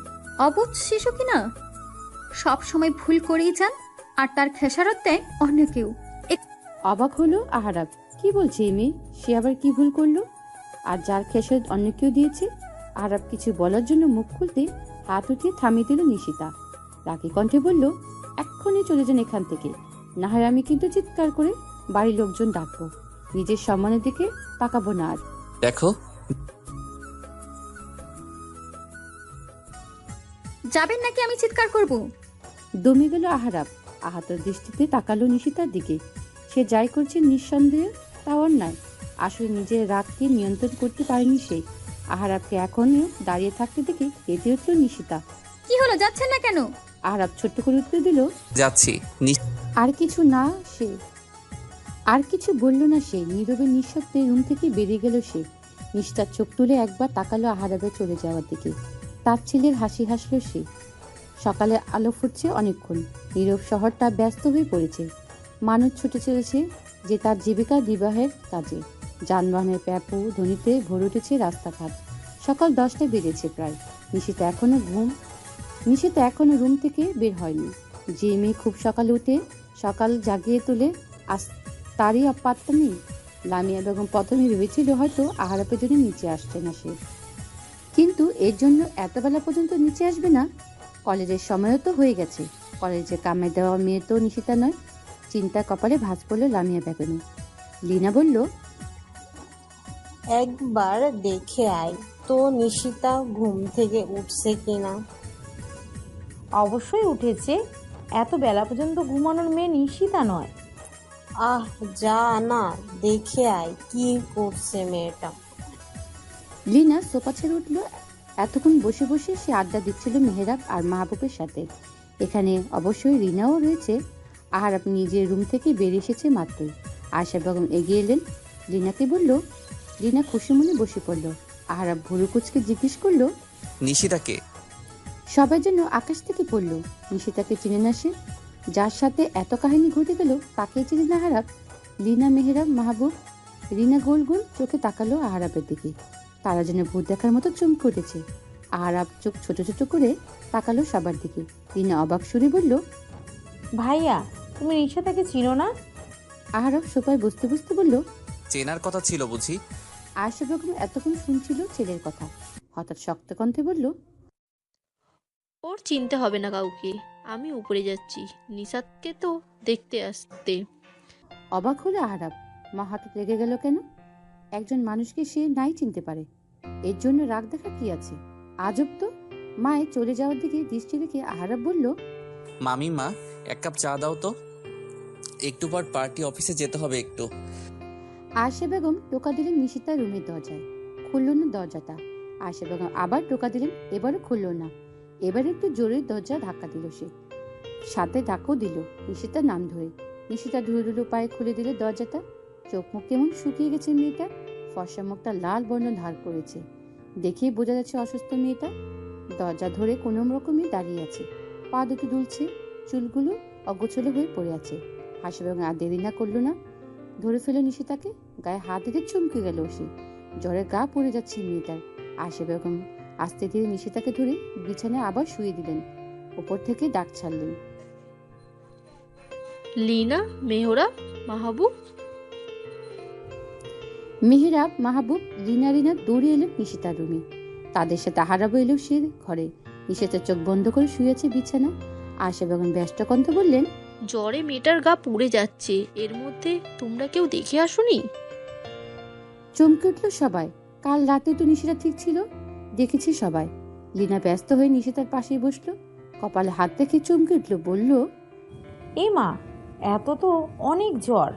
অবুঝ শিশু কিনা। সব সময় ভুল করেই যান, আর তার খেসারত দেয় অন্য কেউ। অবাক হলো আহরাব। কি বলছে এই মেয়ে? সে আবার কি ভুল করলো? আর যার খেসারত অন্য কেউ দিয়েছে? আহরাব কিছু বলার জন্য মুখ খুলতে হাত উঠিয়ে থামিয়ে দিল নিশিতা। রাগী কণ্ঠে বলল, এক্ষুনি চলে যান এখান থেকে, না হয় আমি কিন্তু চিৎকার করে বাড়ির লোকজন ডাকবো। নিজের সম্মানের দিকে তাকাবো না আর। দেখো, যাবেন নাকি আমি চিৎকার করব? দমে গেল আহরাব। আহত দৃষ্টিতে তাকালো নিশিতার দিকে। সে যাই করছে নিঃসন্দেহে তা অন্যায়। আসলে নিজের রাগকে নিয়ন্ত্রণ করতে পারেনি সে। আহারাবকে এখনই দাঁড়িয়ে থাকতে দেখে কেঁদে উঠল নিশিতা। কি হলো, যাচ্ছেন না কেন? আহারাব ছোট্ট করে উত্তর দিল, যাচ্ছি। আর কিছু বলল না সে। নীরবে নিঃশব্দে রুম থেকে বেরিয়ে গেল সে। নিশিতার চোখ তুলে একবার তাকালো আহারাবে চলে যাওয়ার দিকে। তার ছেলের হাসি হাসলো সে। সকালে আলো ফুটছে অনেকক্ষণ। নীরব শহরটা ব্যস্ত হয়ে পড়েছে। মানুষ ছুটে চলেছে যে তার জীবিকা নির্বাহের কাজে। যানবাহনের প্যাপু ধ্বনিতে ভরে উঠেছে রাস্তাঘাট। সকাল 10টা বেজেছে প্রায়। নিশিতা এখনো রুম থেকে বের হয়নি। যে মেয়ে খুব সকালে উঠে সকাল জাগিয়ে তোলে, আজ তারই পাত্তা নেই। লামিয়া বেগম প্রথমে ভেবেছিল হয়তো আহারাপের জন্য নিচে আসছে না সে, কিন্তু এর জন্য এত বেলা পর্যন্ত নিচে আসবে না। কলেজের সময়ও তো হয়ে গেছে। কলেজে কামে দেওয়া মেয়ে তো নিশিতা নয়। চিন্তা কপালে ভাঁজ পড়ল লামিয়া বেগমে। লীনা বলল, একবার দেখে আয় তো নিশিতা ঘুম থেকে উঠছে কিনা। অবশ্যই উঠেছে, এত বেলা পর্যন্ত ঘুমানোর মেয়ে নিশিতা নয়। আহ যা না, দেখে আয় কি করছে মেয়েটা। লীনা সোফা ছেড়ে উঠল। এতক্ষণ বসে বসে সে আড্ডা দিচ্ছিল মেহেরাব আর মাহবুবের সাথে। এখানে অবশ্যই রিনাও রয়েছে। আহারাব নিজের রুম থেকে বেরিয়ে এসেছে মাত্রই। আয়শা বেগম এগিয়ে এলেন, লীনাকে বলল। লীনা খুশি মনে বসে পড়ল। আহারাব ভুরু কুচকে জিজ্ঞেস করলো, নিশিতাকে? সবার জন্য আকাশ থেকে পড়ল। নিশিতাকে চিনে না সে? যার সাথে এত কাহিনী ঘটে গেল তাকে চিনে না আহারাব? লীনা, মেহেরাব, মাহবুব। রিনা গোল গোল চোখে তাকালো আহারাবের দিকে। তারা যেন ভূত দেখার মতো চমকে উঠেছে। আহারাব চোখ ছোট ছোট করে তাকালো সবার দিকে। রিনা অবাক সুরে বলল, ভাইয়া, তুমি নিশিতাকে চিনো না? আহারাব সোফায় বসতে বসতে বলল, চেনার কথা ছিল বুঝি? আয়েশা বেগম এতক্ষণ শুনছিল ছেলের কথা। হঠাৎ শক্ত কণ্ঠে বলল, ওর চিনতে হবে না কাউকে। আমি উপরে যাচ্ছি নিশাতকে তো দেখতে আসতে। অবাক হলো আহারাব। মা হঠাৎ রেগে গেল কেন? একজন মানুষকে সে নাই চিনতে পারে, এর জন্য রাগ দেখা কি আছে? আজব তো। মায়ে চলে যাওয়ার দিকে দৃষ্টি রেখে আহারাব বলল, মামিমা, এক কাপ চা দাও তো, একটু পর পার্টি অফিসে যেতে হবে একটু। আয়েশা বেগম টোকা দিলেন নিশিতার রুমের দরজায়। খুলল না দরজাটা। আয়েশা বেগম আবার টোকা দিলেন, এবারও খুলল না। এবার একটু জোরে দরজা ধাক্কা দিল সে, সাথে ধাক্কাও দিল নিশিতার নাম ধরে। নিশিতা ধুলো ধুলো পায়ে খুলে দিল দরজাটা। চোখ মুখ কেমন শুকিয়ে গেছে মেয়েটার। ফর্সা মুখটা লাল বর্ণ ধার করেছে, দেখেই বোঝা যাচ্ছে অসুস্থ মেয়েটা। দরজা ধরে কোনো রকমে দাঁড়িয়ে আছে, পা দুটো দুলছে, চুলগুলো অগোছলো হয়ে পড়ে আছে। আয়েশা বেগম আর দেরি না করলো না, ধরে ফেলো নিশিতাকে। গায়ে হাত দিতে চমকে গেল সে। জ্বরে গা পড়ে যাচ্ছে মেয়েটার। আয়েশা বেগম আস্তে ধীরে নিশিতাকে ধরে বিছানায় আবার শুয়ে দিলেন। উপর থেকে ডাক ছাড়লেন, লীনা, মেহরাব, মাহবুব। মেহেরাব, মাহবুব, রিনা দৌড়ে এলেন নিশিতার রুমে। তাদের সাথে আহারাবও এলো সে ঘরে। নিশিতার চোখ বন্ধ করে শুয়ে আছে বিছানা। আয়েশা বেগম ব্যস্ত কণ্ঠে বললেন, জ্বরে মেয়েটার গা পুড়ে যাচ্ছে, এর মধ্যে তোমরা কেউ দেখে আসোনি? চমকে উঠল সবাই। কাল রাতে তো নিশিতা ঠিক ছিল, দেখেছি সবাই। লীনা ব্যস্ত হয়ে নিশিতার পাশেই বসলো, কপালে হাত রেখে চমকে উঠল, বলল, এ মা, এত তো অনেক জ্বর,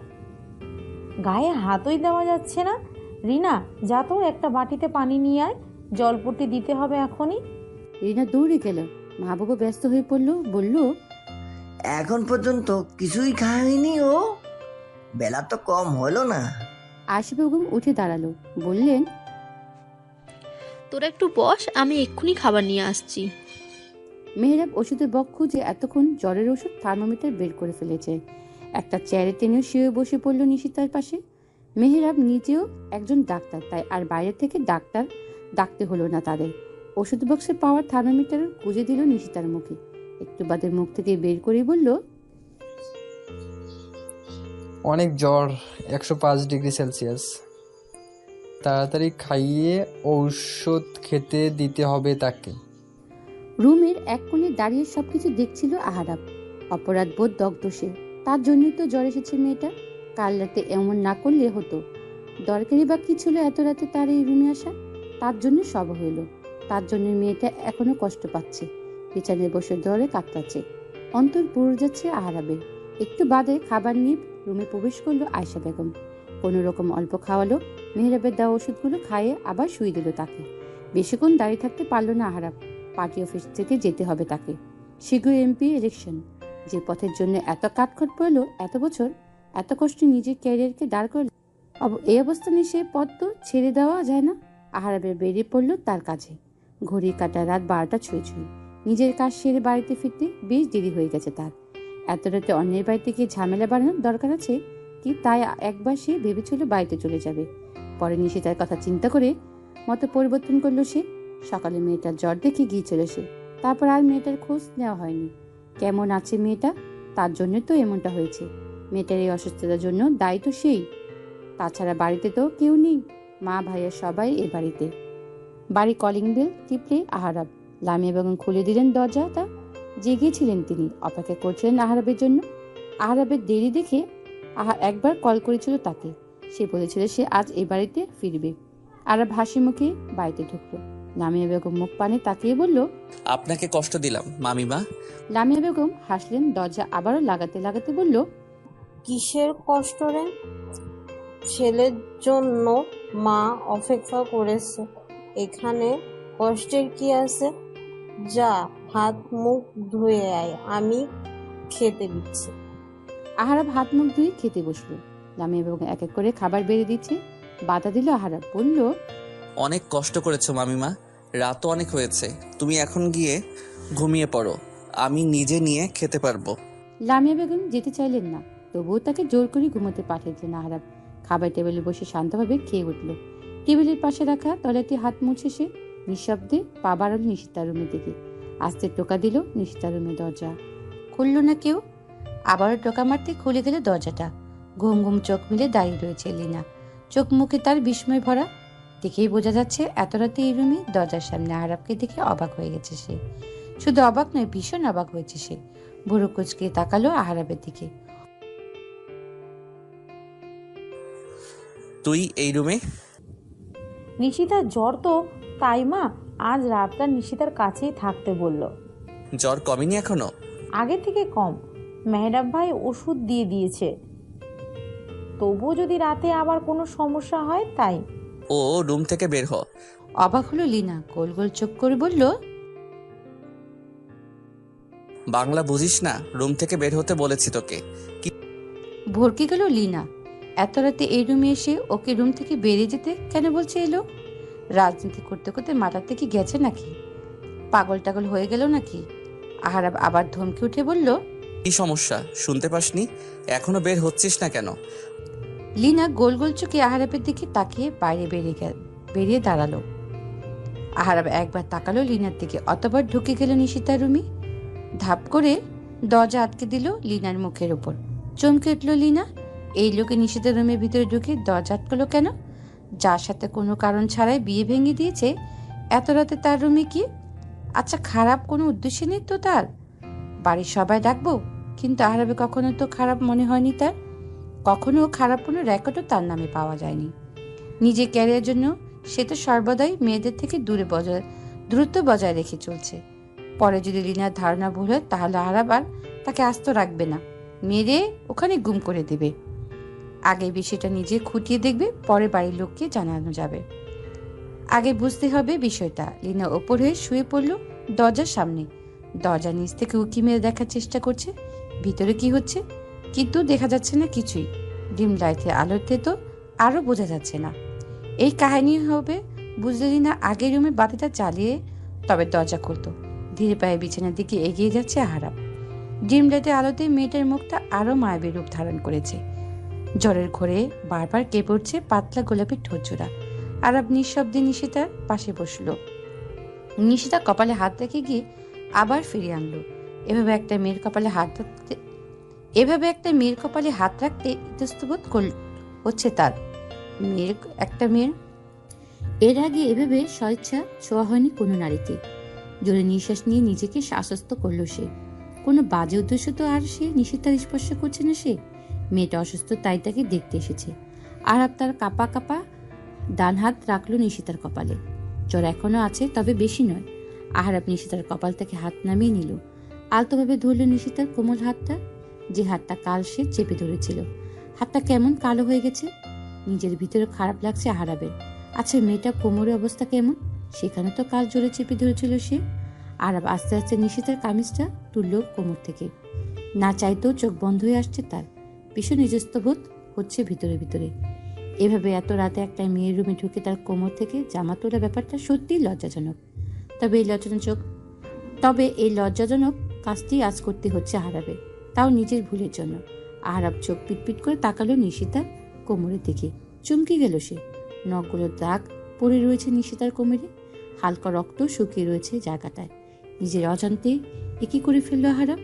গায়ে হাতই দেওয়া যাচ্ছে না। রিনা, যা তো একটা বাটিতে পানি নিয়ে আয়, জলপট্টি দিতে হবে এখনই। রিনা দৌড়ে গেল। মাহবুবও ব্যস্ত হয়ে পড়লো, বলল, এখন পর্যন্ত কিছুই খায়নি ও? বেলা তো কম হলো না। আয়েশা বেগম উঠে দাঁড়ালো, বললেন, তোরা একটু বস, আমি এক্ষুনি খাবার নিয়ে আসছি। মেহেরাব ওষুধের বক্স খুঁজে এতক্ষণ জ্বরের ওষুধ থার্মোমিটার বের করে ফেলেছে। একটা চেয়ারে টেনে শুয়ে বসে পড়ল নিশিতার পাশে। মেহেরাব নিজেও একজন ডাক্তার, তাই আর বাইরে থেকে ডাক্তার ডাকতে হলো না তাদের। ওষুধ বক্সে পাওয়া থার্মোমিটার গুঁজে দিল নিশিতার মুখে। একটু বাদে মুখ থেকে বের করে বলল, অনেক জ্বর, 105 ডিগ্রি সেলসিয়াস। তাড়াতাড়ি খাইয়ে ঔষধ খেতে দিতে হবে তাকে। রুমের এক কোণে দাঁড়িয়ে সবকিছু দেখছিল আহারাব। অপরাধ বোধ দগ্ধ সে। তার জন্যই তো জ্বর এসেছে মেয়েটা। কাল রাতে এমন না করলে হতো। দরকারি বা কি ছিল এত রাতে তার এই রুমে আসা? তার জন্য সব হইল। তার জন্য মেয়েটা এখনো কষ্ট পাচ্ছে, বিছানায় বসে জ্বরে কাতরাচ্ছে। অন্তর পুড়ে যাচ্ছে আহারাবের। একটু বাদে খাবার নিয়ে রুমে প্রবেশ করলো আয়েশা বেগম। কোনো রকম অল্প খাওয়ালো, মেহেরাবের দেওয়া ওষুধগুলো খাইয়ে আবার শুয়ে দিল তাকে। বেশিক্ষণ দাঁড়িয়ে থাকতে পারল না আহারাব। পার্টি অফিস থেকে যেতে হবে তাকে। শীঘ্রই এমপি ইলেকশন। যে পথের জন্য এত কাঠখড় পড়ল, এত বছর এত কষ্ট নিজের ক্যারিয়ারকে দাঁড় করল, এই অবস্থানে সে পথ তো ছেড়ে দেওয়া যায় না। আহারাবের বেরিয়ে পড়ল তার কাছে। ঘড়ি কাটা রাত 12টা ছুঁই। নিজের কাজ সেরে বাড়িতে ফিরতে বেশ দেরি হয়ে গেছে তার। এত রাতে অন্যের বাড়িতে গিয়ে ঝামেলা বাড়ানোর দরকার আছে কি? তাই একবার সে ভেবেছিল বাড়িতে চলে যাবে। পরে নিশিতার কথা চিন্তা করে মতো পরিবর্তন করলো সে। সকালে মেয়েটার জ্বর দেখে গিয়েছিল সে। তারপর আর মেয়েটার খোঁজ নেওয়া হয়নি। কেমন আছে মেয়েটা, তার জন্য তো এমনটা হয়েছে। মেয়েটার এই অসুস্থতার জন্য দায়ী তো সেই। তাছাড়া বাড়িতে তো কেউ নেই, মা ভাইয়া সবাই এ বাড়িতে। বাড়ি কলিং বেল টিপলে আহারাব। লামিয়া বেগম খুলে দিলেন দরজাটা। জেগেছিলেন তিনি, অপেক্ষা করছিলেন আহারাবের জন্য। আহারাবের দেরি দেখে একবার কল করেছিল তাকে। সে বলেছিল সে আজ এই বাড়িতে ফিরবে। আহারাব হাসি মুখে বাড়িতে ঢুকলো। লামিয়া বেগম মুখ পানে তাকিয়ে বলল, আপনাকে কষ্ট দিলাম মামিমা। লামিয়া বেগম হাসলেন। দরজা আবারও লাগাতে লাগাতে বলল, কিসের কষ্ট রে? ছেলের জন্য মা অপেক্ষা করেছে, এখানে কষ্টের কি আছে? যা হাত মুখ ধুয়ে আয়, আমি খেতে দিচ্ছি। আহারাব হাত মুখ ধুয়ে খেতে বসলো। লামিয়া বেগম এক এক করে খাবার বেড়ে দিচ্ছে। বাধা দিল আহারাব। বলল, অনেক কষ্ট করেছো মামিমা, রাতও অনেক হয়েছে, তুমি এখন গিয়ে ঘুমিয়ে পড়ো, আমি নিজে নিয়ে খেতে পারবো। লামিয়া বেগম যেতে চাইলেন না, তবুও তাকে জোর করে ঘুমোতে পাঠিয়েছিলেন আহারাব। খাবার টেবিলে বসে শান্তভাবে খেয়ে উঠল। টেবিলের পাশে রাখা তলাটি হাত মুছে সে নিঃশব্দে পা বাড়াল নিশিতার রুমের দিকে। আস্তে টোকা দিল নিশিতার রুমের দরজা। খুলল না কেউ। আবারও টোকা মারতে খুলে গেল দরজাটা। ঘুম ঘুম চোখ মিলে দাঁড়িয়ে রয়েছে লিনা। চোখ মুখে তার বিস্ময় ভরা। দেখেই বোঝা যাচ্ছে এত রাতে এই রুমে দরজার সামনে আহারাবকে দেখে অবাক হয়ে গেছে সে। শুধু অবাক নয়, ভীষণ অবাক হয়েছে সে। ভুরু কুচকে তাকালো আহারাবের দিকে। তুই এই রুমে? নিশিতার জ্বর তো, তাই মা আজ রাতটা নিশিতার কাছেই থাকতে বলল। জ্বর কমেনি এখনো? আগে থেকে কম, মেহরাব ভাই ওষুধ দিয়ে দিয়েছে, তবুও যদি রাতে আবার কোনো সমস্যা হয় তাই। ও রুম থেকে বের হ। অবাক হলো লিনা। গোল গোল চোখ করে বলল, বাংলা বুঝিস না? রুম থেকে বের হতে বলেছি তোকে। ভরকে গেল লিনা। এত রাতে এই রুমে এসে ওকে রুম থেকে বেরিয়ে যেতে কেন বলছে এলো? রাজনীতি করতে করতে মাথার থেকে গেছে নাকি? পাগল টাগল হয়ে গেল নাকি? আহারাব আবার ধমকে উঠে বলল, কি সমস্যা শুনতে পাসনি? এখনো বের হচ্ছিস না কেন? লিনা গোল গোল চোখে আহারাবের দিকে তাকিয়ে বাইরে বেরিয়ে দাঁড়ালো। আহারাব একবার তাকালো লিনার দিকে, অতবার ঢুকে গেল নিশিতার রুমে। ধাপ করে দরজা আটকে দিল লিনার মুখের উপর। চমকে উঠল লিনা। এই লোকে নিশিতার রুমের ভিতরে ঢুকে দরজা আটকালো কেন? যার সাথে কোনো কারণ ছাড়াই বিয়ে ভেঙে দিয়েছে, এত রাতে তার রুমে কি? আচ্ছা, খারাপ কোনো উদ্দেশ্য নেই তো তার? বাড়ির সবাই ডাকবো, কিন্তু আহারাবে কখনো তো খারাপ মনে হয়নি তার। কখনো খারাপ কোনো রেকর্ডও তার নামে পাওয়া যায়নি। নিজের ক্যারিয়ার জন্য সে তো সর্বদাই মেয়েদের থেকে দূরত্ব বজায় রেখে চলছে। পরে যদি লিনার ধারণা ভুল হয় তাহলে আহারাব আর তাকে আস্ত রাখবে না, মেরে ওখানে গুম করে দেবে। আগে বিষয়টা নিজে খুঁটিয়ে দেখবে, পরে বাড়ির লোককে জানানো যাবে। আগে বুঝতে হবে বিষয়টা। লিনা ওপর হয়ে শুয়ে পড়ল দরজার সামনে। দরজা নিচ থেকে উকি মেরে দেখার চেষ্টা করছে ভিতরে কি হচ্ছে, কিন্তু দেখা যাচ্ছে না কিছুই। ডিম লাইটের আলোতে তো আরো বোঝা যাচ্ছে না। এই কাহিনী হবে বুঝলে লিনা আগের রুমে বাতিটা জ্বালিয়ে তবে দরজা খুলতো। ধীরে পায়ে বিছানার দিকে এগিয়ে যাচ্ছে আহারাব। ডিম লাইটের আলোতে মেয়েটার মুখটা আরো মায়াবী রূপ ধারণ করেছে। জ্বরের ঘোরে বারবার কেঁপে উঠছে পাতলা গোলাপি ঠোঁটজোড়া। আহারাব নিঃশব্দে নিশিতার পাশে বসলো। নিশিতা কপালে হাত রেখে গিয়ে আবার ফিরিয়ে আনলো। এভাবে একটা মেয়ের কপালে হাত রাখতে ইতস্তবোধ হচ্ছে তার। এর আগে এভাবে স্বেচ্ছা ছোঁয়া হয়নি কোনো নারীকে। জোরে নিঃশ্বাস নিয়ে নিজেকে আশ্বস্ত করলো সে। কোনো বাজে উদ্দেশ্য তো আর সে নিশিতার স্পর্শ করছে না সে। মেয়েটা অসুস্থ, তাই তাকে দেখতে এসেছে। আহারাব তার কাপা কাপা ডান হাত রাখলো নিশিতার কপালে। জ্বর এখনো আছে, তবে বেশি নয়। আহারাব নিশিতার কপাল থেকে হাত নামিয়ে নিল। আলতোভাবে ধরল নিশিতার কোমল হাতটা, যে হাতটা কাল সে চেপে ধরেছিল। হাতটা কেমন কালো হয়ে গেছে। নিজের ভিতরে খারাপ লাগছে আহারাবের। আচ্ছা, মেয়েটা কোমরের অবস্থা কেমন? সেখানে তো কাল জোরে চেপে ধরেছিল সে। আরব আস্তে আস্তে নিশিতার কামিজটা তুলল কোমর থেকে। না চাইতেও চোখ বন্ধ হয়ে আসছে তার। ভীষণ নিজস্ব বোধ হচ্ছে ভিতরে ভিতরে। এভাবে এত রাতে একটা মেয়ের রুমে ঢুকে তার কোমর থেকে জামা তোলা ব্যাপারটা সত্যিই লজ্জাজনক। তবে এই লজ্জাজনক কাজটি আজ করতে হচ্ছে আহরাবের, তাও নিজের ভুলের জন্য। আহরাব চোখ পিটপিট করে তাকালো নিশিতার কোমরের দিকে। চমকে গেল সে। নখগুলোর দাগ পড়ে রয়েছে নিশিতার কোমরে, হালকা রক্ত শুকিয়ে রয়েছে জায়গাটায়। নিজের অজান্তে একই করে ফেললো আহরাব।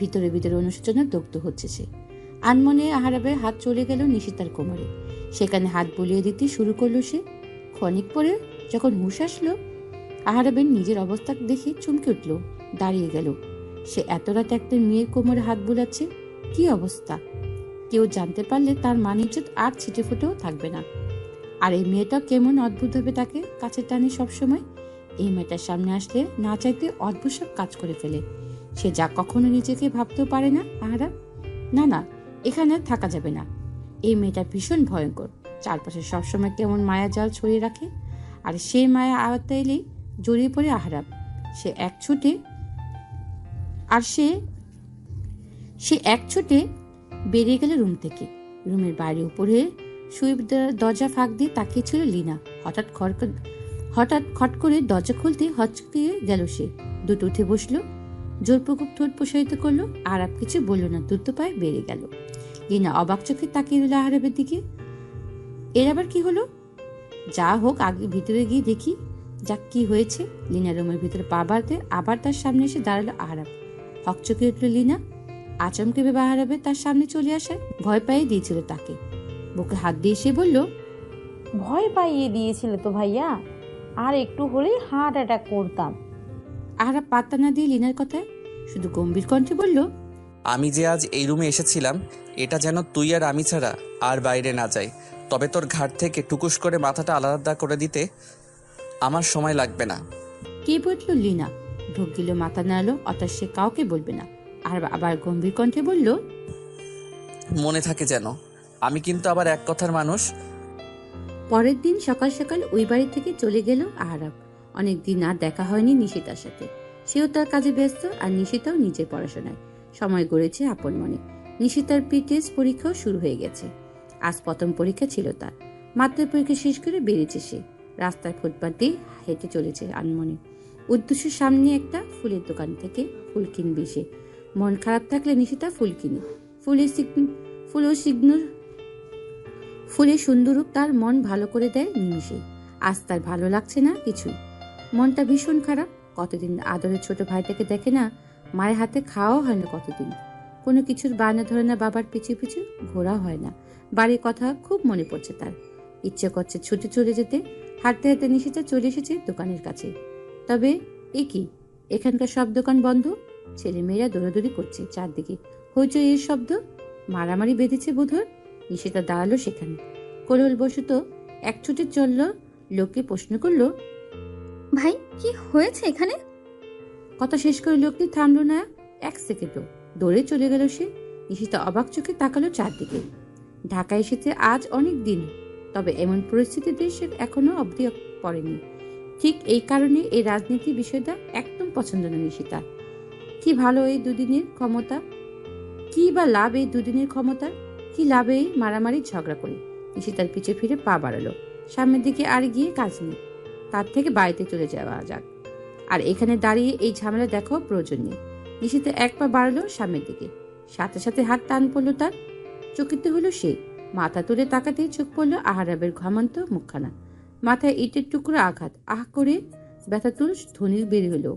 ভিতরে ভিতরে অনুশোচনা দগ্ধ হচ্ছে সে। আনমনে আহরাবের হাত চলে গেল নিশিতার কোমরে, সেখানে হাত বুলিয়ে দিতে শুরু করলো সে। ক্ষণিক পরে যখন হুঁশ আসলো, আহরাবের নিজের অবস্থা দেখে চমকে উঠল, দাঁড়িয়ে গেল। সে এত রাতে একটা মেয়ের কোমরে হাত বুলাচ্ছে, কি অবস্থা! কেউ জানতে পারলে তার মান ইজ্জত আর ছিটে ফুটেও থাকবে না। আর এই মেয়েটা কেমন অদ্ভুত ভাবে তাকে কাছে টানে সবসময়। এই মেয়েটার সামনে আসলে না চাইতে অদ্ভুত সব কাজ করে ফেলে। সে যা কখনো নিজেকে ভাবতেও পারে না আহরাব। না না, এখানে থাকা যাবে না। এই মেয়েটা ভীষণ ভয়ঙ্কর, চারপাশে সবসময় কেমন মায়া জাল ছড়িয়ে রাখে। আর সেই মায়া আওয়াজটা এলেই জড়িয়ে পড়ে আহরাব। সে এক ছুটে বেরিয়ে গেল রুম থেকে। রুমের বাইরে উপরে শুয়ে দরজা ফাঁক দিয়ে তাকিয়েছিল লিনা। হঠাৎ খট করে দরজা খুলতে হচকে গেল সে। দুটো উঠে বসলো, জোরপূর্বক ঠোঁট প্রসারিত করলো। আহরাব কিছু বলল না, দ্রুত পায়ে বেরিয়ে গেল। লিনা অবাক চোখে তাকিয়ে রইল আহরাবের দিকে। এর আবার কি হলো? যা হোক, আগে ভিতরে গিয়ে দেখি যাক কি হয়েছে। লিনা রুমের ভিতরে পা বাড়তে আবার তার সামনে এসে দাঁড়ালো আহরাব। হকচকে উঠল লিনা। আচমকে ভেবে আহরাবে তার সামনে চলে আসায় ভয় পাইয়ে দিয়েছিল তাকে। বুকে হাত দিয়ে সে বলল, ভয় পাইয়ে দিয়েছিলে তো ভাইয়া, আর একটু হলেই হার্ট অ্যাটাক করতাম। আহরাব পাত্তা না দিয়ে লিনার কথায় শুধু গম্ভীর কণ্ঠে বলল, আমি যে আজ এই রুমে এসেছিলাম, এটা যেন তুই আর আমি ছাড়া আর বাইরে না যাই। তবে তোর ঘাট থেকে টুকুস করে মাথাটা আলাদা করে দিতে আমার সময় লাগবে না। কে বলল লিনা? ঢোক গিল, মাথা নাড়লো, অর্থাৎ সে কাউকে বলবে না। আর আবার গম্ভীর কণ্ঠে বলল, মনে থাকে যেন, আমি কিন্তু আবার এক কথার মানুষ। পরের দিন সকাল সকাল ওই বাড়ি থেকে চলে গেল আহরাব। অনেকদিন আর দেখা হয়নি নিশিতার সাথে। সেও তার কাজে ব্যস্ত, আর নিশিতাও নিজের পড়াশোনায় সময় গড়েছে আপন মনে। নিশিতার টেস্ট পরীক্ষাও শুরু হয়ে গেছে। আজ প্রথম পরীক্ষা ছিল তার। মাত্র পরীক্ষা শেষ করে বেরিয়েছে সে। রাস্তার ফুটপাত দিয়ে হেঁটে চলেছে আনমনে। উদ্দেশ্য সামনে একটা ফুলের দোকান থেকে ফুল কিনবে সে। মন খারাপ থাকলে নিশিতা ফুল কিনে। ফুলের সুন্দর রূপ তার মন ভালো করে দেয় নিমিষে। আজ তার ভালো লাগছে না কিছুই। মনটা ভীষণ খারাপ। কতদিন আদরের ছোট ভাইটাকে দেখে না, মায়ের হাতে খাওয়াও হয় না কতদিন। কোনো কিছুর বায়না ধরে না, বাবার পিছু পিছু ঘোরা হয় না। বাড়ির কথা খুব মনে পড়ছে তার। ইচ্ছে করছে ছুটে চলে যেতে। হাঁটতে হাঁটতে নিশিতা চলে এসেছে দোকানের কাছে। তবে এ কি, এখানকার সব দোকান বন্ধ। ছেলেমেয়েরা দৌড়াদৌড়ি করছে চারদিকে, হইচই এর শব্দ। মারামারি বেঁধেছে বোধহয়। নিশিতা দাঁড়ালো সেখানে। কোলাহল বসত এক ছুটে চলল। লোককে প্রশ্ন করলো, ভাই কি হয়েছে এখানে? কথা শেষ করে লোকটি থামলো না এক সেকেন্ডও, দৌড়ে চলে গেল সে। নিশিতা অবাক চোখে তাকালো চারদিকে। ঢাকায় এসেছে আজ অনেক দিন, তবে এমন পরিস্থিতিতে সে এখনো অবধি পড়েনি। ঠিক এই কারণে এই রাজনীতি বিষয়টা একদম পছন্দ না নিশিতা। কি ভালো এই দুদিনের ক্ষমতা, কি বা লাভ এই দুদিনের ক্ষমতা, কি লাভ এই মারামারি ঝগড়া করে। নিশিতার পিছে ফিরে পা বাড়ালো। সামনের দিকে আর গিয়ে কাজ নেই, তার থেকে বাড়িতে চলে যাওয়া যাক। আর এখানে দাঁড়িয়ে এই ঝামেলা দেখাও প্রয়োজন নেই। নিশিতা এক পা বাড়ালো সামনের দিকে। সাথে সাথে হাত টান পড়লো তার। চকিত হলো সে। মাথা তুলে তাকাতেই চোখ পড়লো আহরাবের ঘামন্ত মুখখানা। মাথায় ইটের টুকরো আঘাত। আহ করে ব্যথাতুল ধ্বনি বের হলো।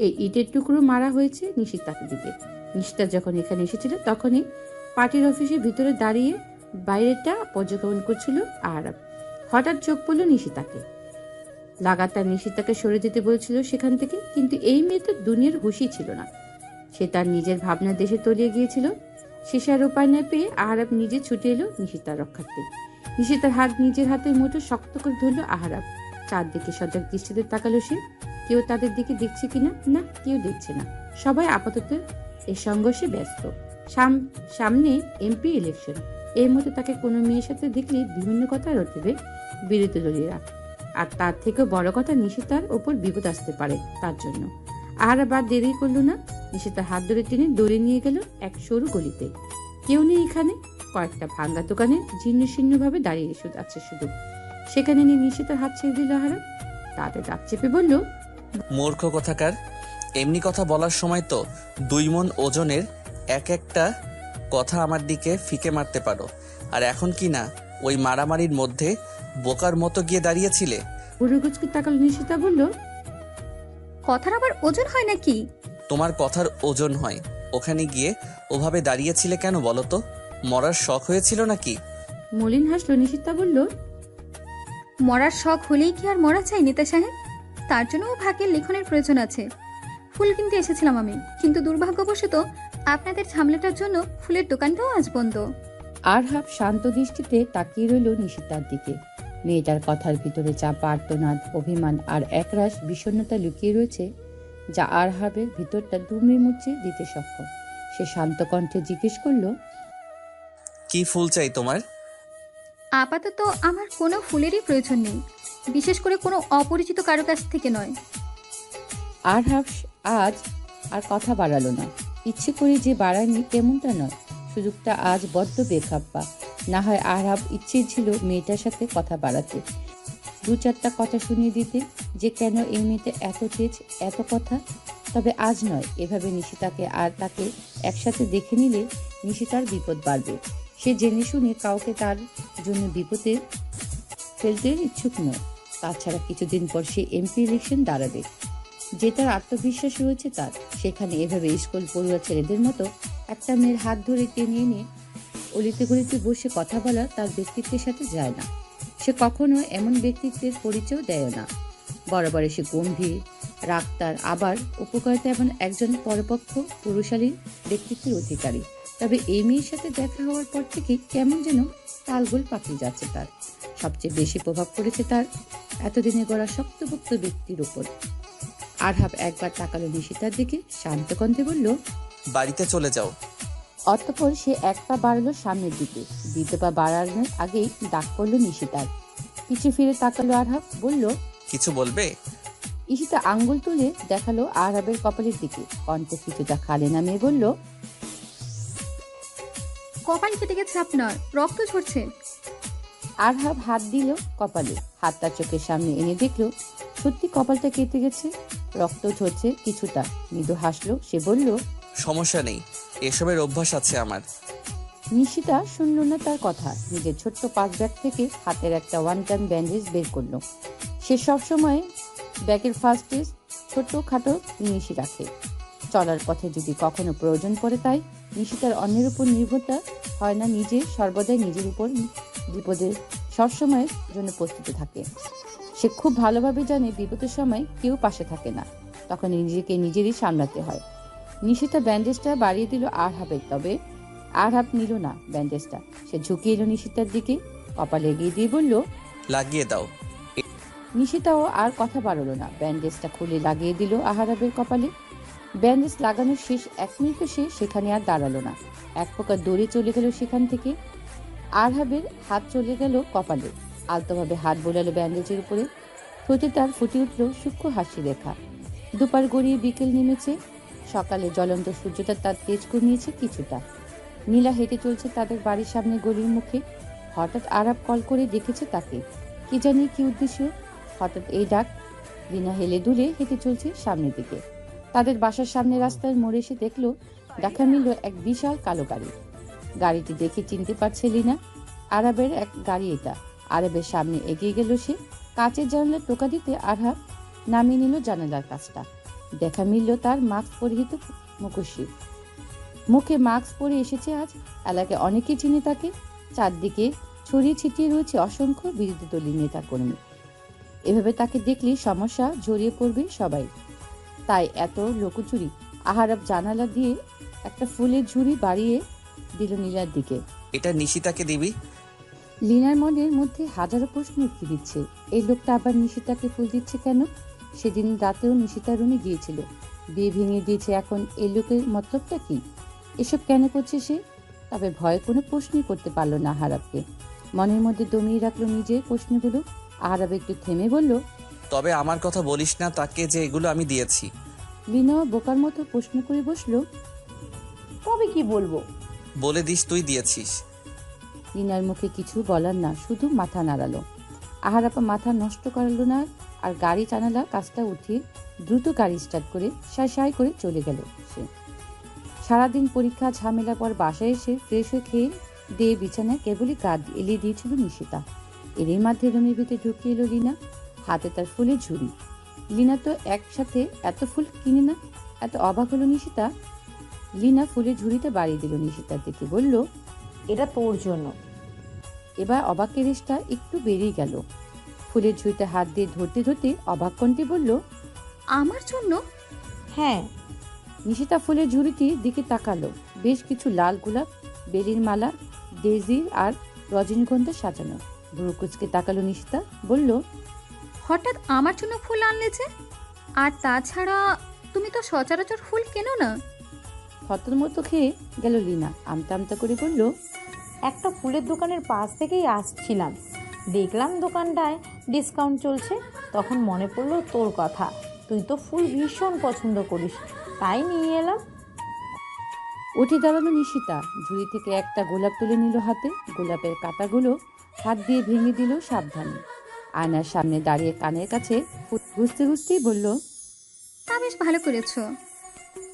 এই ইটের টুকরো মারা হয়েছে নিশিতাকে দিতে। নিশিতা যখন এখানে এসেছিল তখনই পার্টির অফিসের ভিতরে দাঁড়িয়ে বাইরেটা পর্যবেক্ষণ করছিল আহরাব। হঠাৎ চোখ পড়লো নিশিতাকে। লাগাতার নিশিতাকে সরে যেতে বলছিল সেখান থেকে, কিন্তু এই মেয়ে তো দুনিয়ার হুঁশই ছিল না। সে তার নিজের ভাবনার দেশে তলিয়ে গিয়েছিল। শেষার উপায় না পেয়ে আহরাব নিজে ছুটে এলো নিশিতার রক্ষার্থে। নিশিতার হাত নিজের হাতের মুঠো শক্ত করে ধরল আহরাব। চারদিকে সজাগ দৃষ্টিতে তাকালো সে। কেউ তাদের দিকে দেখছে কিনা? না, কেউ দেখছে না। সবাই আপাতত এই সংঘর্ষে ব্যস্ত। সামনে এমপি ইলেকশন। এই মতো তাকে কোনো মেয়ের সাথে দেখলে বিভিন্ন কথা রটবে বিরোধী দলীয়রা। আর তার থেকেও বড় কথা নিশিতার ওপর বিপদ আসতে পারে তার জন্য। আর আবার দেরি করলো না, নিশিতার হাত ধরে টেনে দৌড়ে নিয়ে গেল এক সরু গলিতে। কেউ নেই এখানে, কয়েকটা ভাঙ্গা দোকানে জীর্ণ শীর্ণ ভাবে দাঁড়িয়ে আছে শুধু। সেখানে নিয়ে নিশিতার হাত ছেড়ে দিল আহারাব। তাতে দাঁত চেপে বলল, মূর্খ কোথাকার, এমনি কথা বলার সময় তো 2 মণ ওজনের এক একটা কথা আমার দিকে ফিকে মারতে পারো, আর এখন কি না ওই মারামারির মধ্যে বোকার মতো গিয়ে দাঁড়িয়েছিলে? বুড়োগুচকে তাকালো নিশিতা, বলল, কথার আবার ওজন হয় নাকি? তোমার কথার ওজন হয়। ওখানে গিয়ে ওভাবে দাঁড়িয়েছিলে কেন বলো তো? মরার শখ হয়েছিল নাকি? মলিন হাসলো নিশিতা, বলল, মরার শখ হলেই কি আর মরা চাই নেতা সাহেব? তার জন্যও ভাগ্যের লিখনের প্রয়োজন আছে। ফুল কিনতে এসেছিলাম আমি, কিন্তু দুর্ভাগ্যবশত আপনাদের ঝামেলাটার জন্য ফুলের দোকানটাও আজ বন্ধ। আরহাব শান্ত দৃষ্টিতে তাকিয়ে রইল নিশিতার দিকে। মেয়েটার কথার ভিতরে চাপা আর্তনাদ, অভিমান আর একরাশ বিষণ্ণতা লুকিয়ে রয়েছে, যা আরহাবের ভিতরটা দুমড়ে মুচড়ে দিতে সক্ষম। সে শান্ত কণ্ঠে জিজ্ঞেস করল, কি ফুল চাই তোমার? আপাতত আমার কোনো ফুলেরই প্রয়োজন নেই, বিশেষ করে কোনো অপরিচিত কারো কাছ থেকে নয়। আরহাব আজ আর কথা বাড়ালো না। ইচ্ছে করে যে বাড়ায়নি তেমনটা নয়, সুযোগটা আজ বড্ড বেখাপ্পা। না হয় আরহাব ইচ্ছে ছিল মেয়েটার সাথে কথা বাড়াতে, 2-4টা কথা শুনিয়ে দিতে, যে কেন এই মেয়েতে এত তেজ, এত কথা। তবে আজ নয়। এভাবে নিশিতাকে আর তাকে একসাথে দেখে নিলে নিশিতার বিপদ বাড়বে। সে জেনে শুনে কাউকে তার জন্য বিপদে ফেলতে ইচ্ছুক নয়। তাছাড়া কিছুদিন পর সে এমপি ইলেকশন দাঁড়াবে, যেটার আত্মবিশ্বাস রয়েছে তার। সেখানে এভাবে স্কুল পড়ুয়া ছেলেদের মতো একটা মেয়ের হাত ধরে টেনে এনে অলিতে গলিতে বসে কথা বলা তার ব্যক্তিত্বের সাথে যায় না। সে কখনো এমন ব্যক্তিত্বের পরিচয় দেয় না। বরাবর সে গম্ভীর, রাগতার, আবার উপকারিতা এমন একজন পরপক্ষ পুরুষালী ব্যক্তিত্বের অধিকারী। তবে এই মেয়ের সাথে দেখা হওয়ার পর থেকে কেমন যেন তালগোল পাকিয়ে যাচ্ছে তার। সবচেয়ে বেশি প্রভাব পড়েছে তার এতদিনে গড়া শক্তপোক্ত ব্যক্তির উপর। আরহাব একবার তাকালো নিশিতার দিকে, শান্ত কণ্ঠে বলল, বাড়িতে চলে যাও। অতঃপর সে এক পা বাড়ালো সামনের দিকে। 2 পা বাড়ানোর আগেই ডাক পড়লো নিশিতার। পিছু ফিরে তাকালো আরহাব, বলল, কিছু বলবে? ঈশিতা আঙ্গুল তুলে দেখালো আরহাবের কপালের দিকে। কণ্ঠ কিছুটা খালে নামিয়ে বলল, কপাল কেটে গেছে আপনার, রক্ত ঝরছে। আরহাব হাত দিল কপালে, হাতটা চোখের সামনে এনে দেখলো সত্যি কপালটা কেটে গেছে, রক্ত ঝরছে কিছুটা। মৃদু হাসলো সে, বলল, সমস্যা নেই, এসবের অভ্যাস আছে আমার। নিশিতা শুনল না তার কথা। নিজের ছোট্ট পাস ব্যাগ থেকে হাতের একটা 1 টাইম ব্যান্ডেজ বের করলো। সে সবসময় ব্যাগের ফার্স্টে ছোট খাটো জিনিসই রাখে, চলার পথে যদি কখনো প্রয়োজন পড়ে। তাই নিশিতার অন্যের উপর নির্ভরতা হয় না, নিজে সর্বদাই নিজের উপর বিপদের সবসময়ের জন্য প্রস্তুত থাকে। সে খুব ভালোভাবে জানে বিপদের সময় কেউ পাশে থাকে না, তখন নিজেকে নিজেরই সামলাতে হয়। নিশিতা ব্যান্ডেজটা বাড়িয়ে দিল আরহাবের, তবে আরহাব নিল না ব্যান্ডেজটা। সে ঝুঁকিয়ে এলো নিশিতার দিকে, কপালে এগিয়ে দিয়ে বলল, লাগিয়ে দাও। নিশিতাও আর কথা বাড়লো না, ব্যান্ডেজটা খুলে লাগিয়ে দিল আরহাবের কপালে। ব্যান্ডেজ লাগানোর শেষ 1 মিনিটও সে সেখানে আর দাঁড়ালো না। এক প্রকার দৌড়ে চলে গেল সেখান থেকে। আরহাবের হাত চলে গেল কপালে, আলতোভাবে হাত বোলালো ব্যান্ডেজের উপরে। ঠোঁটে তার ফুটে উঠল সূক্ষ্ম হাসি রেখা। দুপার গড়িয়ে বিকেল নেমেছে, সকালে জ্বলন্ত সূর্যটা তার তেজ কমিয়েছে কিছুটা। নীলা হেঁটে চলছে তাদের বাড়ির সামনে গলির মুখে। হঠাৎ আরহাব কল করে দেখেছে তাকে, কি জানি কি উদ্দেশ্য। হঠাৎ এই ডাক। লীনা হেলে দুলে হেঁটে চলছে সামনের দিকে। তাদের বাসার সামনে রাস্তার মোড়ে এসে দেখলো দেখা মিলল এক বিশাল কালো গাড়ি। গাড়িটি দেখে চিনতে পারছে লীনা, আরহাবের এক গাড়ি এটা। আরহাবের সামনে এগিয়ে গেল সে। কাঁচের জানালার টোকা দিতে আরহাব নামিয়ে নিল জানালার কাজটা। দেখা মিলল তার মাস্ক পরিহিত মুখোশী। মুখে মাস্ক পরে এসেছে আজ। এলাকায় অনেকেই চিনে তাকে। চারদিকে ছড়িয়ে ছিটিয়ে রয়েছে অসংখ্য বিরোধী দলীয় নেতা কর্মী। এভাবে তাকে দেখলে সমস্যা জড়িয়ে পড়বে সবাই, তাই এত লোকচুরি। আরহাব জানালা দিয়ে একটা ফুলের ঝুড়ি বাড়িয়ে দিল নীলার দিকে। এটা নিশিতাকে দিবি? লীনার মনের মধ্যে হাজারো প্রশ্ন উঠে দিচ্ছে, এই লোকটা আবার নিশিতাকে ফুল দিচ্ছে কেন? সেদিন রাতেও নিশিতার রুমে গিয়েছিল, বিয়ে ভেঙে দিয়েছে, এখন এই লোকের মতলবটা কি? এসব কেন করছে সে? তবে ভয়ে কোনো প্রশ্নই করতে পারল না আরহাবকে। মনের মধ্যে দমিয়ে রাখলো নিজের প্রশ্নগুলো। আহারাব একটু থেমে বলল, তবে আমার কথা বলিস না তাকে যে এগুলো আমি দিয়েছি। লিনা বোকার মতো প্রশ্ন করে বসলো। তবে কি বলবো? বলে দিস তুই দিয়েছিস। লিনার মুখে কিছু বলার না, শুধু মাথা নাড়ালো। আহারাপা মাথা নষ্ট করালো না আর গাড়ি জানালা কাজটা উঠিয়ে দ্রুত গাড়ি স্টার্ট করে সাই করে চলে গেল সে। সারাদিন পরীক্ষা ঝামেলা পর বাসায় এসে ফ্রেশ হয়ে খেয়ে দিয়ে বিছানায় কেবলই গা এলিয়ে দিয়েছিল নিশিতা। এরই মধ্যে রুমের ভিতরে ঢুকিয়ে এলো লিনা, হাতে তার ফুলের ঝুড়ি। লিনা তো একসাথে এত ফুল কিনে না। এত অবাক হলো নিশিতা। লিনা ফুলের ঝুড়িতে বাড়ি দিল নিশিতার দিকে, বলল, এটা তোর জন্য। এবার অবাকের রেশটা একটু বেড়ে গেল। ফুলের ঝুড়িতে হাত দিয়ে ধরতে ধরতে অবাক কণ্ঠে বলল, আমার জন্য? হ্যাঁ। নিশিতা ফুলের ঝুড়িটির দিকে তাকালো। বেশ কিছু লাল গোলাপ, বেলির মালা, ডেজির আর রজনীগন্ধা সাজানো। ভ্রুকুচকে তাকালো নিশিতা, বলল, হঠাৎ আমার জন্য ফুল আনলে যে? আর তাছাড়া তুমি তো সচরাচর ফুল কেনো না। থতর মতো খেয়ে গেল লিনা। আমতা আমতা করে বলল, একটা ফুলের দোকানের পাশ থেকেই আসছিলাম, দেখলাম দোকানটায় ডিসকাউন্ট চলছে, তখন মনে পড়লো তোর কথা। তুই তো ফুল ভীষণ পছন্দ করিস, তাই নিয়ে এলাম। উঠে দাঁড়ালো নিশিতা। ঝুড়ি থেকে একটা গোলাপ তুলে নিল হাতে। গোলাপের কাঁটাগুলো হাত দিয়ে ভেঙে দিল সাবধানে। আয়নার সামনে দাঁড়িয়ে কানের কাছে ঘুষতে ঘুষতেই বলল, তা বেশ ভালো করেছো।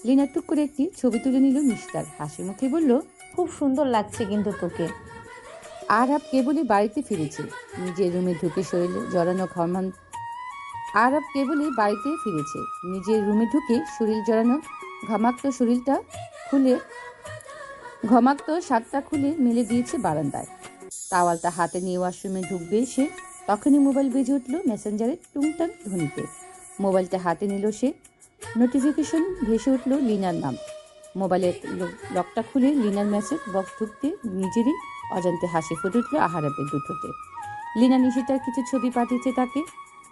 লিনা টুক করে একটি ছবি তুলে নিল নিশিতার। হাসি মুখে বলল, খুব সুন্দর লাগছে কিন্তু তোকে। আরব কেবলই বাড়িতে ফিরেছে। নিজের রুমে ঢুকে শরীরে জড়ানো আরব কেবলই বাড়িতে ফিরেছে। নিজের রুমে ঢুকে শরীর জড়ানো ঘমাক্ত শার্টটা খুলে মেলে দিয়েছে বারান্দায়। তাওয়ালটা হাতে নিয়ে ওয়াশরুমে ঢুকবে সে, তখনই মোবাইল বেজে উঠল মেসেঞ্জারের টুংটাং ধ্বনিতে। মোবাইলটা হাতে নিল সে। নোটিফিকেশন ভেসে উঠল লিনার নাম। মোবাইলের লকটা খুলে লিনার মেসেজ বক্স ঢুকতে নিজেরই অজান্তে হাসি ফুটে উঠল আহারাবের দুটোতে। লিনা নিশিতার কিছু ছবি পাঠিয়েছে তাকে।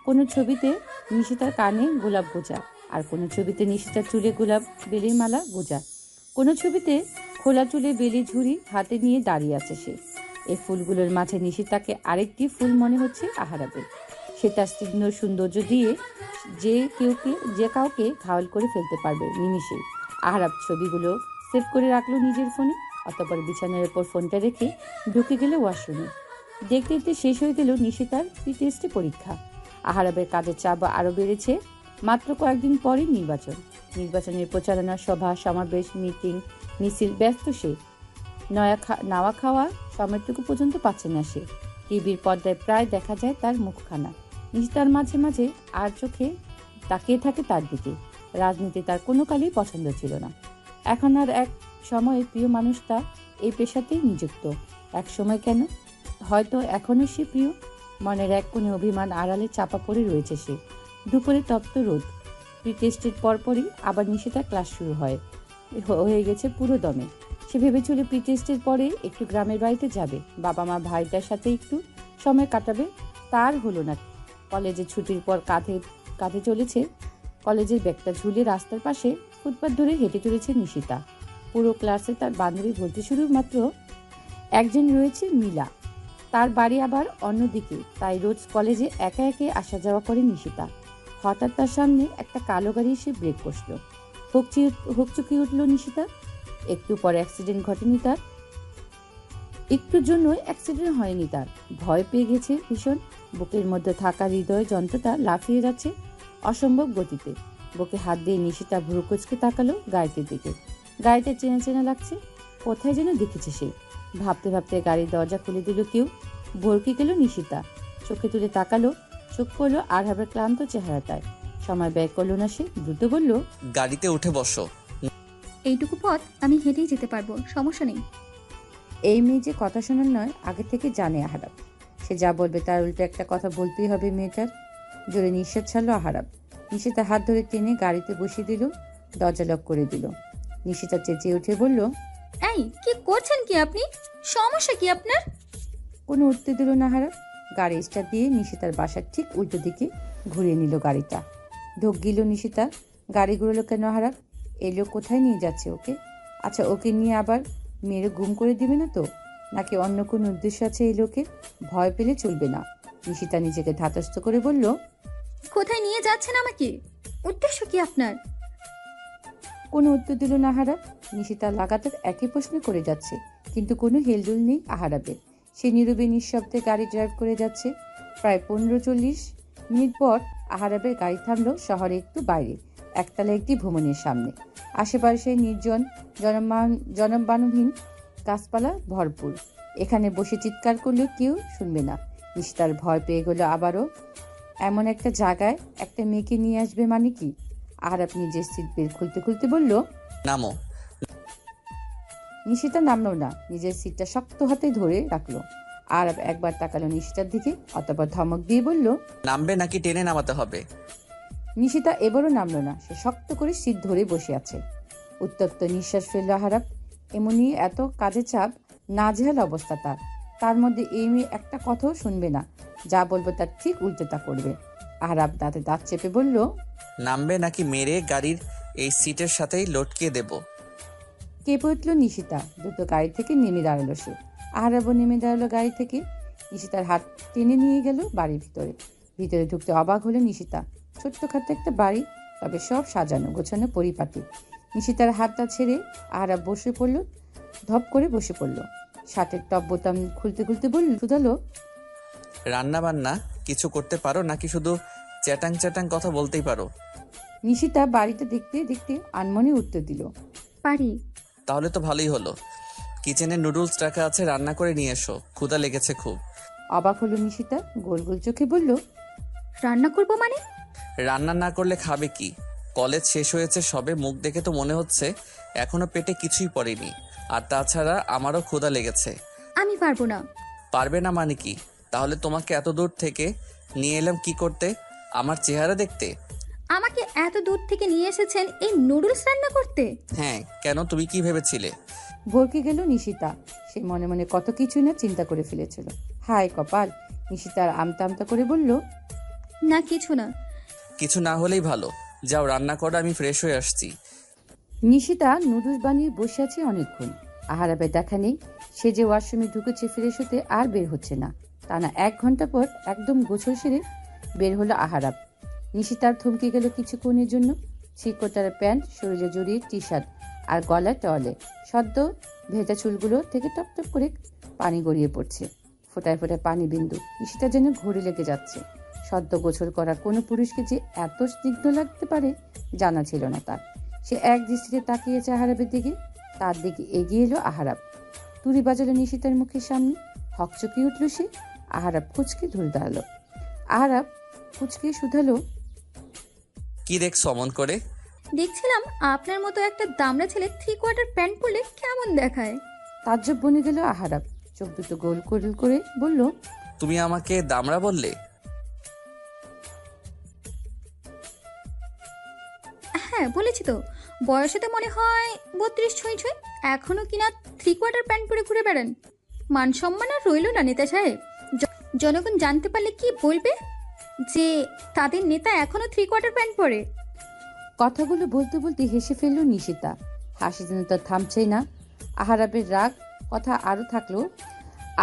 কোনো ছবিতে নিশিতার কানে গোলাপ গোজা, আর কোনো ছবিতে নিশিতার চুলে গোলাপ বেলির মালা গোজা, কোনো ছবিতে খোলা চুলে বেলি ঝুড়ি হাতে নিয়ে দাঁড়িয়ে আছে সে। এই ফুলগুলোর মাঝে নিশিতাকে আরেকটি ফুল মনে হচ্ছে আহারাবের। সে তার স্নিগ্ধ সৌন্দর্য দিয়ে যে কাউকে ঘাওয়াল করে ফেলতে পারবে নিমিষেই। আহারাব ছবিগুলো সেভ করে রাখলো নিজের ফোনে। অতঃপর বিছানার উপর ফোনটা রেখে ঢুকে গেল ওয়াশরুমে। দেখতে দেখতে শেষ হয়ে গেল নিশিতার প্রি-টেস্টে পরীক্ষা। আহারাবের কাজের চাপ আরও বেড়েছে। মাত্র কয়েকদিন পরই নির্বাচনের প্রচারণা, সভা সমাবেশ, মিটিং মিছিল, ব্যস্ত সে। নাওয়া খাওয়া সময়টুকু পর্যন্ত পাচ্ছে না সে। টিভির পর্দায় প্রায় দেখা যায় তার মুখখানা। নিশিতার মাঝে মাঝে আর চোখে তাকিয়ে থাকে তার দিকে। রাজনীতি তার কোনো কালেই পছন্দ ছিল না। এখন আর এক সময় প্রিয় মানুষটা এই পেশাতেই নিযুক্ত। এক সময় কেন, হয়তো এখনও সে প্রিয়। মনের এক কোণে অভিমান আড়ালে চাপা পড়ে রয়েছে সে। দুপুরে তপ্ত রোদ। প্রি-টেস্টের পরপরই আবার নিশিতার ক্লাস শুরু হয়ে গেছে পুরো দমে। সে ভেবেছিল প্রি-টেস্টের পরে একটু গ্রামের বাড়িতে যাবে, বাবা মা ভাইটার সাথে একটু সময় কাটাবে। তার হলো না। কলেজে ছুটির পর কাঁধে চলেছে কলেজের ব্যাগটা ঝুলে রাস্তার পাশে ফুটপাত ধরে হেঁটে চলেছে নিশিতা। পুরো ক্লাসে তার বান্ধবী বলতে শুরু মাত্র একজন রয়েছে মিলা। তার বাড়ি আবার অন্যদিকে, তাই রোজ কলেজে একা একে আসা যাওয়া করে নিশিতা। হঠাৎ তার সামনে একটা কালো গাড়ি এসে ব্রেক কষল। হকচকিয়ে উঠল নিশিতা। একটু পরে অ্যাক্সিডেন্ট ঘটেনি তার। একটুর জন্য অ্যাক্সিডেন্ট হয়নি তার। ভয় পেয়ে গেছে ভীষণ। বুকের মধ্যে থাকা হৃদয় যন্ত্রটা লাফিয়ে যাচ্ছে অসম্ভব গতিতে। বুকে হাত দিয়ে নিশিতা ভ্রুকুচকে তাকালো গাড়িটির দিকে। গাড়িটা চেনা চেনা লাগছে, কোথায় যেন দেখেছে সে। ভাবতে ভাবতে গাড়ির দরজা খুলে দিল কেউ। ভরকে গেল নিশিতা। চোখে তুলে তাকালো, চোখ পড়লো আরহাবের ক্লান্ত চেহারাটায়। সময় ব্যয় করলো না সে। দ্রুত বলল, গাড়িতে উঠে বসো। এইটুকু পথ আমি হেঁটেই যেতে পারবো, সমস্যা নেই। এই মেয়ে যে কথা শোনার নয়, আগে থেকে জানে আহারাব। সে যা বলবে তার উল্টো একটা কথা বলতেই হবে মেয়েটার। জোরে নিঃশ্বাস ছাড়লো আহারাব। নিশিতা হাত ধরে টেনে গাড়িতে বসিয়ে দিল, দরজা লক করে দিল। নিশিতা চেঁচিয়ে উঠে বলল, এই কি করছেন কি আপনি? সমস্যা কি আপনার? কোনো উত্তর দিল না আহারাব। গাড়ি স্টার্ট দিয়ে নিশিতার বাসার ঠিক উল্টো দিকে ঘুরিয়ে নিল গাড়িটা। ঢোক গিল নিশিতা। গাড়ি ঘুরলো কেন আহারাব? এই লোক কোথায় নিয়ে যাচ্ছে ওকে? আচ্ছা, ওকে নিয়ে আবার মেরে গুম করে দিবে না তো? নাকি অন্য কোনো উদ্দেশ্য আছে এই লোকের? ভয় পেলে চলবে না। নিশিতা নিজেকে ধাতস্থ করে বলল, কোথায় নিয়ে যাচ্ছেন আমাকে? উদ্দেশ্য কি আপনার? কোনো উত্তর দিল না আহারাব। নিশিতা লাগাতার একই প্রশ্ন করে যাচ্ছে, কিন্তু কোনো হেলদোল নেই আহারাবের। সে নীরবে নিঃশব্দে গাড়ি ড্রাইভ করে যাচ্ছে। প্রায় 15-40 মিনিট পর আহারাবের গাড়ি থামলো শহরে একটু বাইরে, একতলা একটি ভ্রমণের সামনে। আশেপাশে নির্জন, জনমানবহীন, গাছপালা ভরপুর। এখানে বসে চিৎকার করলেও কেউ শুনবে না। নিশিতার ভয় পেয়ে গেল আবারও। এমন একটা জায়গায় একটা মেয়েকে নিয়ে আসবে মানে কি? আহারাব নিজের সিট বেল্ট খুলতে খুলতে বলল, নামো। নিশিতা নামলো না, নিজের সিটটা শক্ত হাতে ধরে রাখলো। আহারাব একবার তাকালো নিশিতার দিকে, অতঃপর ধমক দিয়ে বলল, নামবে নাকি টেনে নামাতে হবে? নিশিতা এবারও নামলো না, সে শক্ত করে সিট ধরে বসে আছে। উত্তপ্ত নিঃশ্বাস ফেলল আহারাব। এমনই এত কাজে চাপ, নাজেহাল অবস্থা তার। তার মধ্যে এই মেয়ে একটা কথাও শুনবে না, যা বলবো তার ঠিক উল্টোটা করবে। আহারাব দাঁতে দাঁত চেপে বলল, নামবে নাকি মেরে গাড়ির এই সিটের সাথেই লটকিয়ে দেব? কেঁপে উঠল নিশিতা। দ্রুত গাড়ি থেকে নেমে দাঁড়ালো সে। আহারাবও নেমে দাঁড়ালো গাড়ি থেকে। নিশিতার হাত টেনে নিয়ে গেল বাড়ির ভিতরে। ভিতরে ঢুকতে অবাক হলো নিশিতা। ছোট্টখাটো একটা বাড়ি, তবে সব সাজানো গোছানো পরিপাটি। নিশিতার হাতটা ছেড়ে আহারাব বসে পড়ল, ধপ করে বসে পড়ল। শার্টের টপ বোতাম খুলতে খুলতে বলল, শুধালো, রান্না বান্না কিছু করতে পারো নাকি শুধু চ্যাটাং চ্যাটাং কথা বলতেই পারো? নিশিতা বাড়িটা দেখতে দেখতে আনমনে উত্তর দিল, পারি। তাহলে তো ভালোই হলো। কিচেনে নুডলস রাখা আছে, রান্না করে নিয়ে এসো, ক্ষুধা লেগেছে খুব। অবাক হলো নিশিতা, গোল গোল চোখে বলল, রান্না করব মানে? রান্না না করলে খাবে কি? কলেজ শেষ হয়েছে সবে, মুখ দেখে তো মনে হচ্ছে এখনো পেটে কিছুই পড়েনি। আর তাছাড়া আমারও ক্ষুধা লেগেছে। আমি পারবো না। পারবে না মানে কি? তাহলে তোমাকে এত দূর থেকে নিয়ে এলাম কি করতে? আমার চেহারা দেখতে? আমাকে এত দূর থেকে নিয়ে এসেছেন এই নুডলস রান্না করতে? হ্যাঁ, কেন তুমি কি ভেবেছিলে? ভরকে গেল নিশিতা। সে মনে মনে কত কিছুই না চিন্তা করে ফেলেছিল। হায় কপাল। নিশিতার আমতা আমতা করে বলল, না কিছু না। কিছু না হলেই ভালো। যাও রান্না করো, আমি ফ্রেশ হয়ে আসছি। নিশিতা নুডলস বানিয়ে বসে আছে অনেকক্ষণ। আহারাবের দেখা নেই। সে যে ওয়াশরুমে ঢুকেছে ফ্রেশ হতে, আর বের হচ্ছে না। টানা 1 ঘন্টা পর একদম গোছল সেরে বের হলো আহারাব। নিশিতার থমকে গেল কিছুক্ষণের জন্য। চিকোটার প্যান্ট, শরীরে জড়িয়ে টি শার্ট আর গলায় টলে সদ্য ভেজা চুলগুলো থেকে টপ টপ করে পানি গড়িয়ে পড়ছে। ফোটায় ফোটায় পানি বিন্দু। নিশিতা যেন ঘড়ি লেগে যাচ্ছে। সদ্য গোছল করা কোনো পুরুষকে যে এত স্নিগ্ধ লাগতে পারে জানা ছিল না তার। সে এক দৃষ্টিতে তাকিয়েছে আহারাবের দিকে। তার দিকে এগিয়ে এলো আহারাব। তুড়ি বাজালো নিশিতার মুখের সামনে। হকচকিয়ে উঠল সে। আহারাব কুচকে ধরে দাঁড়ালো। আহারাব কুচকে শুধালো, কি দেখছো অমন করে? দেখছিলাম আপনার মতো একটা দামড়া ছেলে 3/4 প্যান্ট পরলে কেমন দেখায়। তাজ্জব বনে গেল আহারাব। চোখ দুটো গোল গোল করে বলল, তুমি আমাকে দামড়া বললে? হ্যাঁ বলেছি তো, বয়সে তো মনে হয় 32 ছুঁই ছুঁই, এখনো কিনা 3/4 প্যান্ট পরে ঘুরে বেড়ান। মান সম্মান আর রইল না নেতা সাহেব। জনগণ জানতে পারলে কি বলবে যে তাদের নেতা এখনো 3/4 প্যান্ট পরে। কথাগুলো বলতে বলতে হেসে ফেলল নিশিতা। হাসি যেন তার থামছেই না। আহারাবের রাগ কথা আরও থাকলো,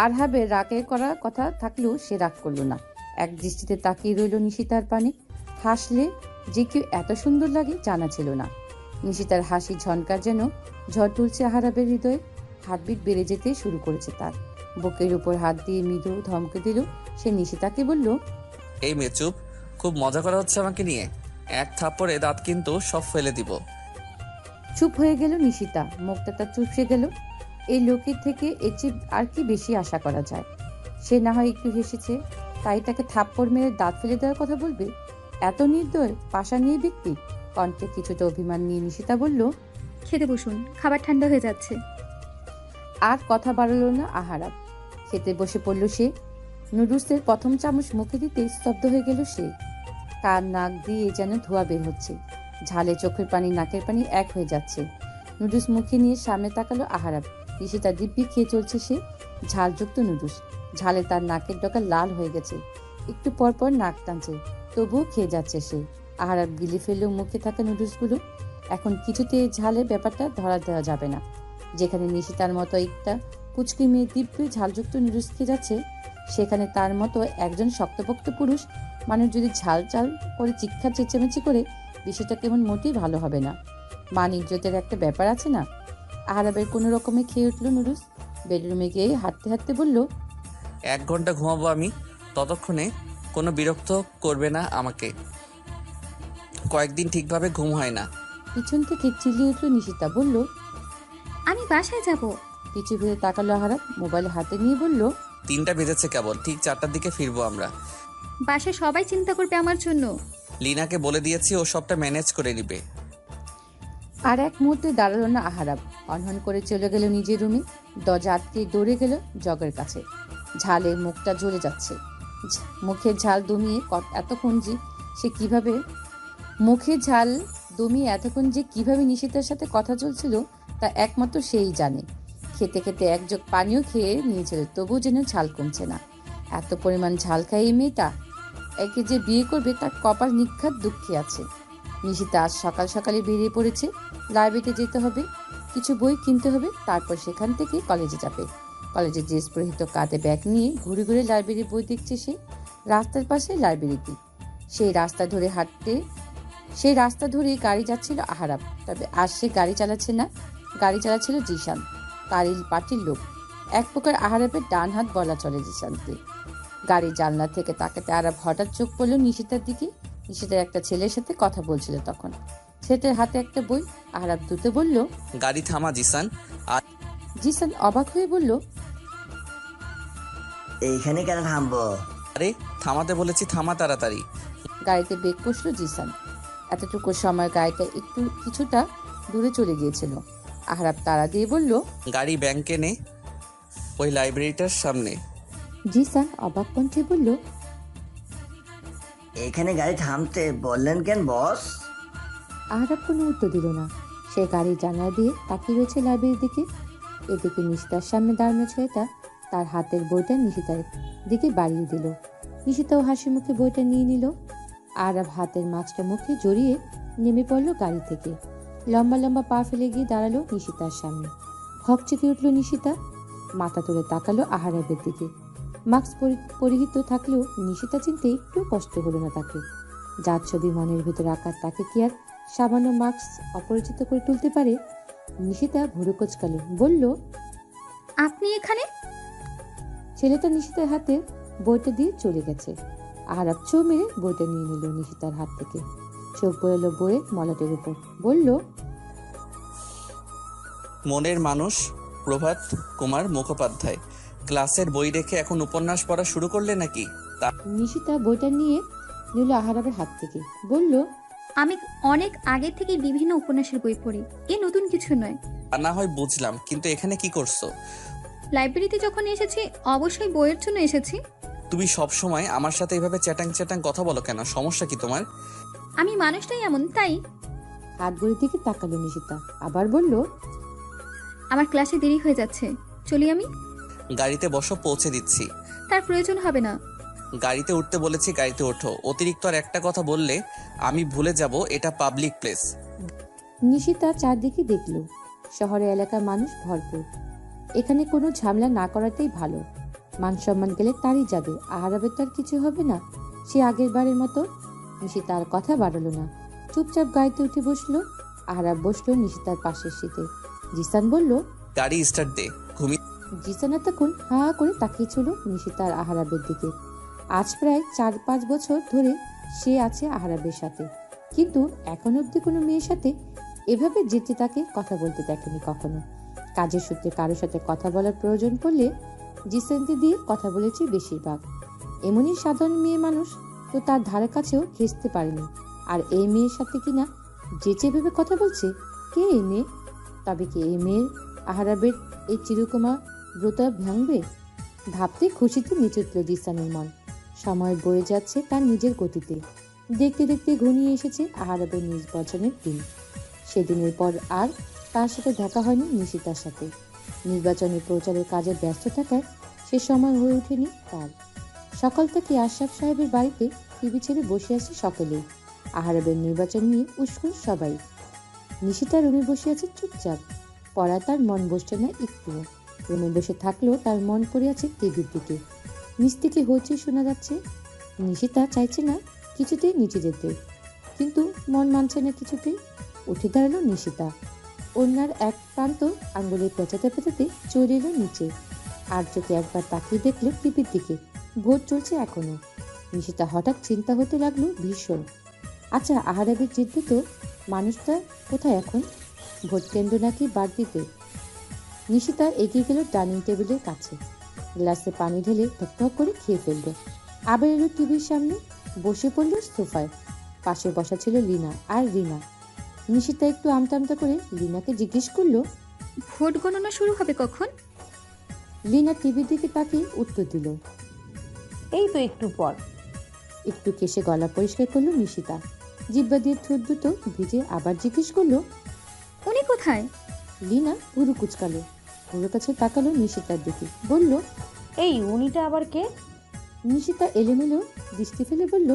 আরহাবের রাগের করা কথা থাকলেও সে রাগ করলো না। এক দৃষ্টিতে তাকিয়ে রইল নিশিতার পানে। হাসলে যে কেউ এত সুন্দর লাগে জানা ছিল না। নিশিতার হাসি ঝনকার যেন ঝড় তুলছে আহারাবের হৃদয়ে। হার্টবিট বেড়ে যেতে শুরু করেছে তার। বুকের উপর হাত দিয়ে মৃদু ধমকে দিল সে নিশিতাকে, বলল, এই মেয়ে চুপ, খুব মজা করা হচ্ছে আমাকে নিয়ে। এক থাপ্পড়ে দাঁত কিন্তু সব ফেলে দিব। চুপ হয়ে গেল নিশিতা। মুখটা তার চুপসে গেল। এই লোকের থেকে এর চেয়ে আর কি বেশি আশা করা যায়? সে না হয় একটু হেসেছে, তাই তাকে থাপ্পড় মেরে দাঁত ফেলে দেওয়ার কথা বলবে? এত নির্দয় পাশা নিয়ে ব্যক্তি। কণ্ঠে কিছুটা অভিমান নিয়ে নিশিতা বলল, খেতে বসুন, খাবার ঠান্ডা হয়ে যাচ্ছে। আর কথা বাড়ালো না আহারাব। খেতে বসে পড়ল সে। নুডলসের প্রথম চামচ মুখে দিতে স্তব্ধ হয়ে গেল সে। কান নাক দিয়ে যেন ধোয়া বের হচ্ছে। ঝালে চোখের পানি নাকের পানি এক হয়ে যাচ্ছে। নুডলস মুখে নিয়ে সামনে তাকালো আহারাব। নিশিতা দিব্যি খেয়ে চলছে সে ঝালযুক্ত নুডলস। ঝালে তার নাকের ডগা লাল হয়ে গেছে। একটু পর পর নাক টানছে, তবুও খেয়ে যাচ্ছে সে। আহারাব গিলে ফেললেও মুখে থাকা নুডলসগুলো। এখন কিছুতে ঝালের ব্যাপারটা ধরা দেওয়া যাবে না। যেখানে নিশিতার মতো একটা পুচকি মেয়ে দিব্যি ঝালযুক্ত নুডলস খেয়ে যাচ্ছে, সেখানে তার মতো একজন শক্তপোক্ত পুরুষ মানুষ যদি ঝাল চাল করে চিৎকার চেঁচামেচি করে, বিষয়টা কেমন মোটেই ভালো হবে না। মান ইজ্জতের একটা ব্যাপার আছে না। আহারাবের কোনো রকমে খেয়ে উঠল নুরুস। বেডরুমে গিয়ে হাঁটতে হাঁটতে বলল, 1 ঘন্টা ঘুমাবো আমি, ততক্ষণে কোনো বিরক্ত করবে না আমাকে। কয়েকদিন ঠিকভাবে ঘুম হয় না। পিছন থেকে চিল্লিয়ে উঠল নিশিতা। বলল, আমি বাসায় যাব। পিছু ফিরে তাকালো আহারাব, মোবাইল হাতে নিয়ে বলল, 3টা বেজেছে কেবল, ঠিক 4টার দিকে ফিরবো আমরা। বাসায় সবাই চিন্তা করবে আমার জন্য। লিনাকে বলে দিয়েছি, ও সবটা ম্যানেজ করে নিবে। আর এক মুহূর্তে দাঁড়ালো না আহারাব। অনহন করে চলে গেল নিজের রুমে। দরজা আটকে দৌড়ে গেল জগের কাছে। ঝালে মুখটা জ্বলে যাচ্ছে। মুখের ঝাল দমিয়ে এতক্ষণ যে কিভাবে নিশিতার সাথে কথা চলছিল তা একমাত্র সেই জানে। খেতে খেতে এক জগ পানিও খেয়ে নিয়েছিল, তবুও যেন ঝাল কমছে না। এত পরিমাণ ঝাল খায় এই মেয়েটা। একে যে বিয়ে করবে তার কপাল নিখাত দুঃখে আছে। নিশিতা আজ সকাল সকালে বেরিয়ে পড়েছে। লাইব্রেরিতে যেতে হবে, কিছু বই কিনতে হবে, তারপর সেখান থেকে কলেজে যাবে। কলেজের ড্রেস পরিহিত কাঁধে ব্যাগ নিয়ে ঘুরে ঘুরে লাইব্রেরির বই দেখছে সে। রাস্তার পাশে লাইব্রেরিটি। সেই রাস্তা ধরে গাড়ি যাচ্ছিল আহারাব। তবে আজ সে গাড়ি চালাচ্ছে না, গাড়ি চালাচ্ছিল জিশান, তারই পার্টির লোক। এক প্রকার আহারাবের ডান হাত বলা চলে জিশানকে। গাড়ির জানলা থেকে তাকাতে আহারাব হঠাৎ চোখ পড়ল নিশিতার দিকে। নিশিতার একটা ছেলের সাথে কথা বলছিল তখন। ছেলেটার হাতে একটা বই। আহারাব দ্রুত বলল, গাড়ি থামা জিসান। আর জিসান অবাক হয়ে বলল, এইখানে কেন থামবো? আরে থামাতে বলেছি, থামা তাড়াতাড়ি। গাড়িতে বেগ কষল জিসান। এতটুকু সময় গাড়িটা কিছুটা দূরে চলে গিয়েছিল। আহারাব তাড়া দিয়ে বলল, গাড়ি ব্যাংকে নে, ওই লাইব্রেরিটার সামনে। জিসান অবাক কণ্ঠে বলল, এখানে গাড়ি থামতে বললেন কেন বস? আহারাব কোনো উত্তর দিল না। সে গাড়ির জানলা দিয়ে তাকিয়ে রয়েছে লাইব্রেরির দিকে। এদিকে নিশিতার সামনে দাঁড়ানো ছেলেটা তার হাতের বইটা নিশিতার দিকে বাড়িয়ে দিল। নিশিতাও হাসি মুখে বইটা নিয়ে নিল। আহারাব হাতের মাছটা মুখে জড়িয়ে নেমে পড়ল গাড়ি থেকে। লম্বা লম্বা পা ফেলে গিয়ে দাঁড়ালো নিশিতার সামনে। হকচকে উঠল নিশিতা। মাথা তুলে তাকালো আহারাবের দিকে। মাস্ক পরিহিত থাকলেও নিশিতা চিনতে একটু কষ্ট হলো না তাকে। যার ছবি মনের ভিতর আঁকা তাকে কি আর সামান্য মাস্ক অপরিচিত করে তুলতে পারে? নিশিতা ভুরু কোচকালো, বলল, আপনি এখানে? ছেলেটা নিশিতার হাতে বইটা দিয়ে চলে গেছে। আহারাব ছো মেরে বইটা নিয়ে নিল নিশিতার হাত থেকে। চোখ বোলালো বইয়ের মলাটের উপর। বলল, মনের মানুষ, প্রভাত কুমার মুখোপাধ্যায়। ক্লাসের বই রেখে এখন উপন্যাস পড়া শুরু করলে নাকি? নিশিতা বইটা নিয়ে নিল আহারাবের হাত থেকে। বলল, আমি অনেক আগে থেকে বিভিন্ন উপন্যাসের বই পড়ি, এ নতুন কিছু নয়। তা না হয় বুঝলাম, কিন্তু এখানে কি করছো? লাইব্রেরিতে যখন এসেছি অবশ্যই বইয়ের জন্য এসেছি। তুমি সব সময় আমার সাথে এইভাবে চ্যাটাং চ্যাটাং কথা বলো কেন? সমস্যা কি তোমার? আমি মানুষটাই এমন, তাই। হাত ঘড়ির দিকে তাকালো নিশিতা। আবার বলল, আমার ক্লাসে দেরি হয়ে যাচ্ছে, চলি আমি। গাড়িতে বসো, পৌঁছে দিচ্ছি। তার প্রয়োজন হবে না। গাড়িতে উঠতে বলেছি, গাড়িতে ওঠো। অতিরিক্ত আর একটা কথা বললে আমি ভুলে যাব এটা পাবলিক প্লেস। নিশিতা চারদিকে দেখল। শহরে এলাকার মানুষ ভরপুর। এখানে কোনো ঝামেলা না করাতেই ভালো। মান সম্মান গেলে তারই যাবে। আহারাবের তার কিছু হবে না। সে আগের বারের মতো। নিশিতা আর কথা বাড়ালো না, চুপচাপ গাড়িতে উঠে বসলো। আহারাব বসলো নিশিতার পাশের সিটে। জিসান বলল, গাড়ি স্টার্ট দে। জিসান এতক্ষণ হা করে তাকিয়েছিল নিশিতার আহারাবের দিকে। আজ প্রায় 4-5 বছর ধরে সে আছে আহারাবের সাথে, কিন্তু এখন অব্দি কোনো মেয়ের সাথে এভাবে যেতে তাকে কথা বলতে দেখেনি কখনো। কাজের সূত্রে কারোর সাথে কথা বলার প্রয়োজন পড়লে জিসানকে দিয়ে কথা বলেছে বেশিরভাগ। এমনই সাধারণ মেয়ে মানুষ তো তার ধারে কাছেও ঘেঁচতে পারেনি। আর এই মেয়ের সাথে কিনা যেচে ভেবে কথা বলছে। কে এই মেয়ে? তবে কি এই মেয়ের আহারাবের এই চিরকুমা ব্রত ভাঙবে? ভাবতে খুশিতে নেচে উঠল জিসানের মন। সময় বয়ে যাচ্ছে তার নিজের গতিতে। দেখতে দেখতে ঘনিয়ে এসেছে আহারাবের নির্বাচনের দিন। সেদিনের পর আর তার সাথে দেখা হয়নি নিশিতার সাথে। নির্বাচনের প্রচারের কাজে ব্যস্ত থাকায় সে সময় হয়ে ওঠেনি তার। সকাল থেকে আশরাফ সাহেবের বাড়িতে টিভি ছেড়ে বসে আছে সকলেই। আহারাবের নির্বাচন নিয়ে উস্কুর সবাই। নিশিতা রুমে বসে আছে চুপচাপ। পড়া তার মন বসছে না একটুও। রুমে বসে থাকলেও তার মন পড়ে আছে টিভির দিকে। নিচ থেকে হইচই শোনা যাচ্ছে। নিশিতা চাইছে না কিছুতেই নিচে যেতে, কিন্তু মন মানছে না কিছুতেই। উঠে দাঁড়ালো নিশিতা। অন্যার এক প্রান্ত আঙ্গুলে পেঁচাতে পেঁচাতে চলে এলো নিচে। আর চোখে একবার তাকিয়ে দেখলো টিভির দিকে। ভোট চলছে এখনো। নিশিতা হঠাৎ চিন্তা হতে লাগলো ভীষণ। আচ্ছা, আহারাবে জিতবে তো? মানুষটা কোথায় এখন? ভোট কেন্দ্র নাকি বাদ দিতে? নিশিতা এগিয়ে গেল ডাইনিং টেবিলের কাছে। গ্লাসে পানি ঢেলে ঠকঠক করে খেয়ে ফেললো। আবার এলো টিভির সামনে, বসে পড়লো সোফায়। পাশে বসা ছিল লীনা আর রিনা। নিশিতা একটু আমতা আমতা করে লীনাকে জিজ্ঞেস করলো, ভোট গণনা শুরু হবে কখন? লীনা টিভির দিকে তাকিয়ে উত্তর দিল, এই তো একটু পর। একটু কেশে গলা পরিষ্কার করলো নিশিতা। জিব্বা দিয়ে ঠোঁট দুটো ভিজে আবার জিজ্ঞেস করলো, উনি কোথায়? লীনা ভুরু কুচকালো, ভুরুর কাছে তাকালো নিশিতার দিকে, বলল, এই উনিটা আবার কে? নিশিতা এলোমেলো দৃষ্টি ফেলে বলল,